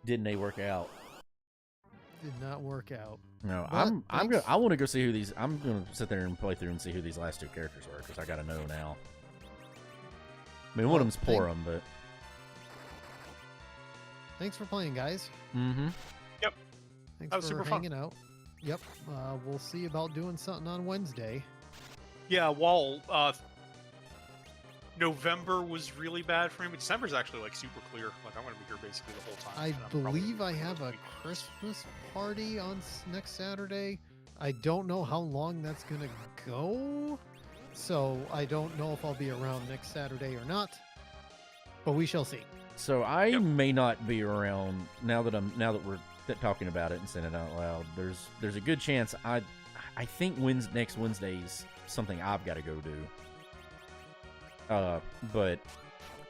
didn't they work out? did not work out. No, But I want to go see who these. I'm gonna sit there and play through and see who these last two characters are, because I gotta know now. I mean, one of them's Porum, but Thanks for playing, guys. mm-hmm. Thanks That was for super fun. hanging out. Yep. We'll see about doing something on Wednesday. Yeah, while November was really bad for me, but December's actually like super clear. Like I'm gonna be here basically the whole time. I and I'm probably believe gonna I be have here a this week. Christmas party on next Saturday. I don't know how long that's gonna go, so I don't know if I'll be around next Saturday or not. But we shall see. So I Yep. may not be around now that we're talking about it and saying it out loud. There's a good chance I think next Wednesday's something I've got to go do. But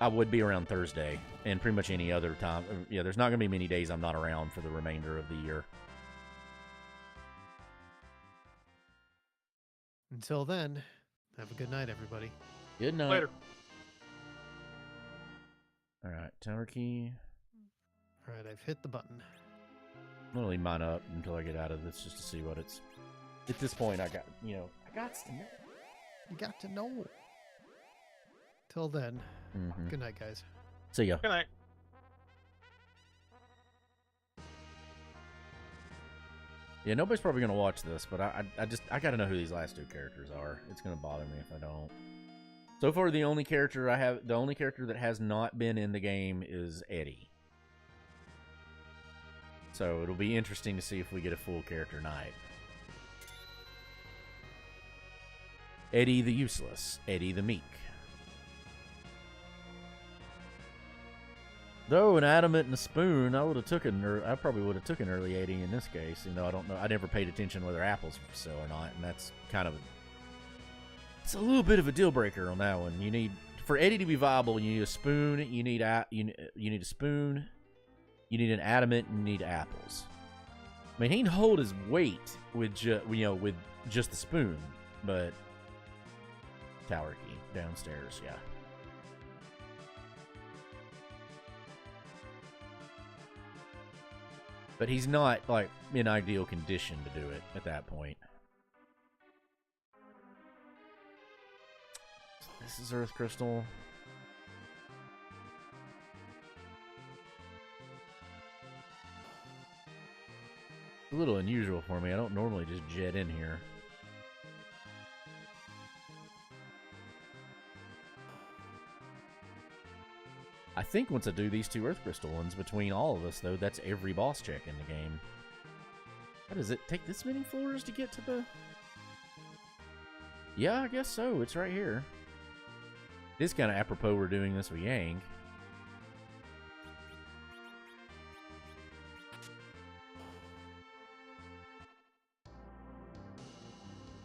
I would be around Thursday and pretty much any other time. Yeah, there's not gonna be many days I'm not around for the remainder of the year. Until then, have a good night, everybody. Good night. Later. All right, tower key. All right, I've hit the button. I'm gonna leave mine up until I get out of this just to see what it's. At this point, I got to know. You got to know. Till then, Mm-hmm. good night, guys. See ya. Good night. Yeah, nobody's probably gonna watch this, but I gotta know who these last two characters are. It's gonna bother me if I don't. So far, the only character that has not been in the game is Eddie. So it'll be interesting to see if we get a full character night. Eddie the Useless, Eddie the Meek. Though an adamant and a spoon, I probably would have took an early 80 in this case. You know, I don't know. I never paid attention whether apples were for sale or not, and that's kind of it's a little bit of a deal breaker on that one. You need for Eddie to be viable, you need a spoon. You need a spoon. You need an adamant. And you need apples. I mean, he can hold his weight with with just the spoon, but tower key downstairs, yeah. But he's not, like, in ideal condition to do it at that point. This is Earth Crystal. A little unusual for me. I don't normally just jet in here. I think once I do these 2 Earth Crystal ones between all of us, though, that's every boss check in the game. How does it take this many floors to get to the... Yeah, I guess so. It's right here. It's kind of apropos we're doing this with Yang.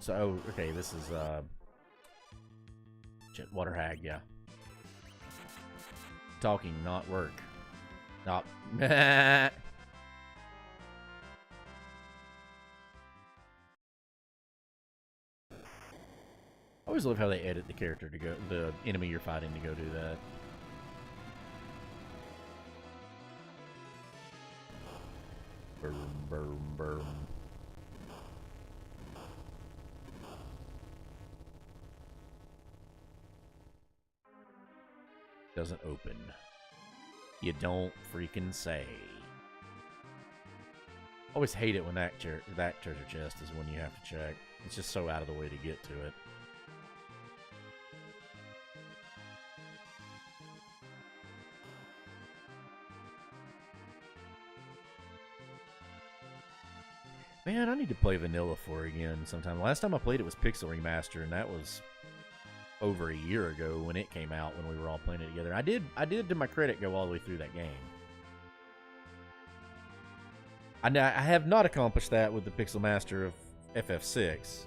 So, okay, this is, shit, Water Hag, yeah. Talking, not work. Not. I always love how they edit the character to go, the enemy you're fighting to go do that. Boom, boom, boom. Doesn't open. You don't freaking say. Always hate it when that treasure chest is when you have to check. It's just so out of the way to get to it. Man, I need to play Vanilla 4 again sometime. Last time I played it was Pixel Remaster, and that was over a year ago when it came out, when we were all playing it together. I did, to my credit, go all the way through that game. I have not accomplished that with the Pixel Master of FF6.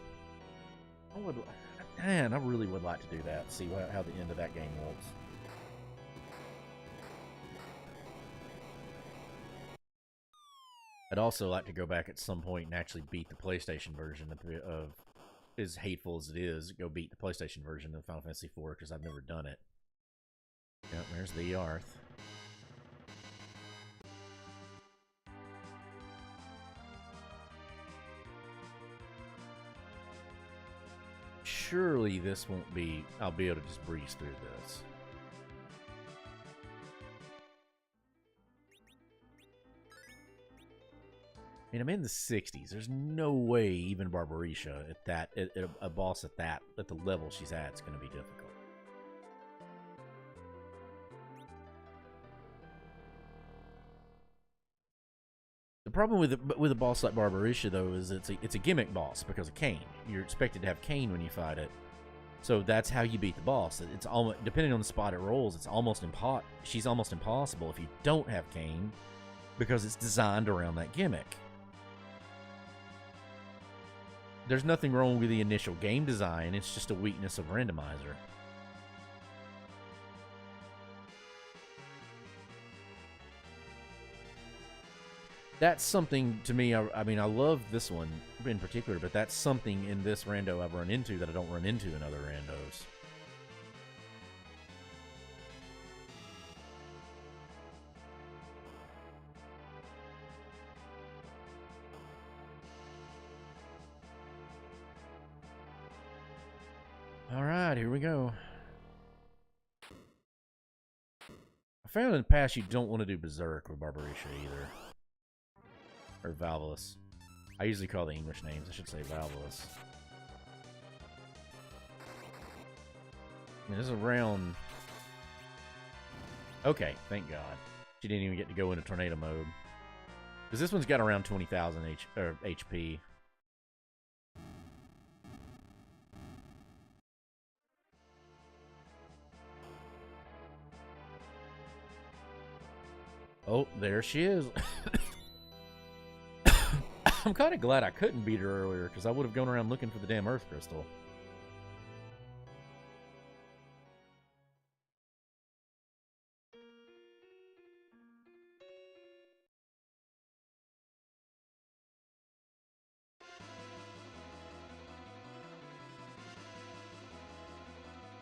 I really would like to do that, see how the end of that game looks. I'd also like to go back at some point and actually beat the PlayStation version of as hateful as it is, go beat the PlayStation version of Final Fantasy IV, because I've never done it. Yep, there's the Arth. Surely this won't be... I'll be able to just breeze through this. I mean, I'm in the 60s. There's no way even Barbarisha at a boss at the level she's at, is going to be difficult. The problem with a boss like Barbarisha, though, is it's a gimmick boss because of Cain. You're expected to have Cain when you fight it, so that's how you beat the boss. It's almost, depending on the spot it rolls, she's almost impossible if you don't have Cain, because it's designed around that gimmick. There's nothing wrong with the initial game design, it's just a weakness of randomizer. That's something, to me, I mean, I love this one in particular, but that's something in this rando I've run into that I don't run into in other randos. Alright, here we go. I found in the past you don't want to do Berserk with Barbarisha either. Or Valvalus. I usually call the English names, I should say Valvalus. I mean, this is around... Okay, thank God. She didn't even get to go into tornado mode. Because this one's got around 20,000 HP. Oh, there she is. I'm kind of glad I couldn't beat her earlier, because I would have gone around looking for the damn Earth Crystal.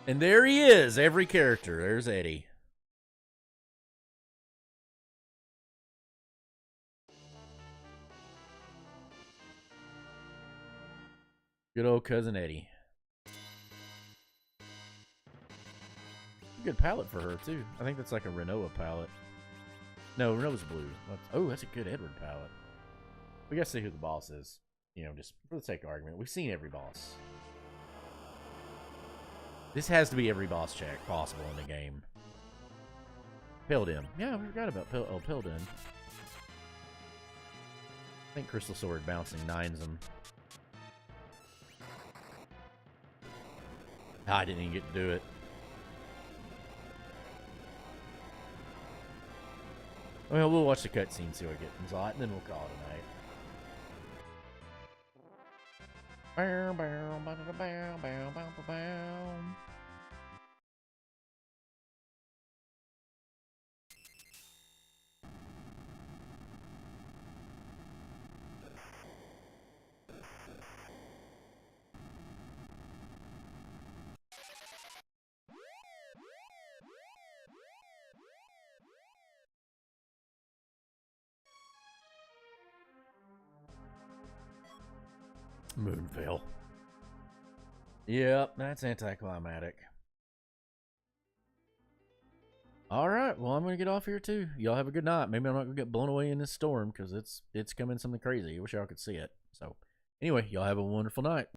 And there he is, every character. There's Eddie. Good old cousin Eddie. Good palette for her, too. I think that's like a Renoa palette. No, Renoa's blue. That's a good Edward palette. We gotta see who the boss is. You know, just for the sake of argument. We've seen every boss. This has to be every boss check possible in the game. Pildim. Yeah, we forgot about Pildim. I think Crystal Sword bouncing 9s them. I didn't even get to do it. Well, we'll watch the cutscene, see what gets hot, and then we'll call it a night. Bow, bow, bow, bow, bow, bow, bow. Moonville. Yep, that's anticlimactic. Alright, well, I'm going to get off here too. Y'all have a good night. Maybe I'm not going to get blown away in this storm because it's coming something crazy. I wish y'all could see it. So, anyway, y'all have a wonderful night.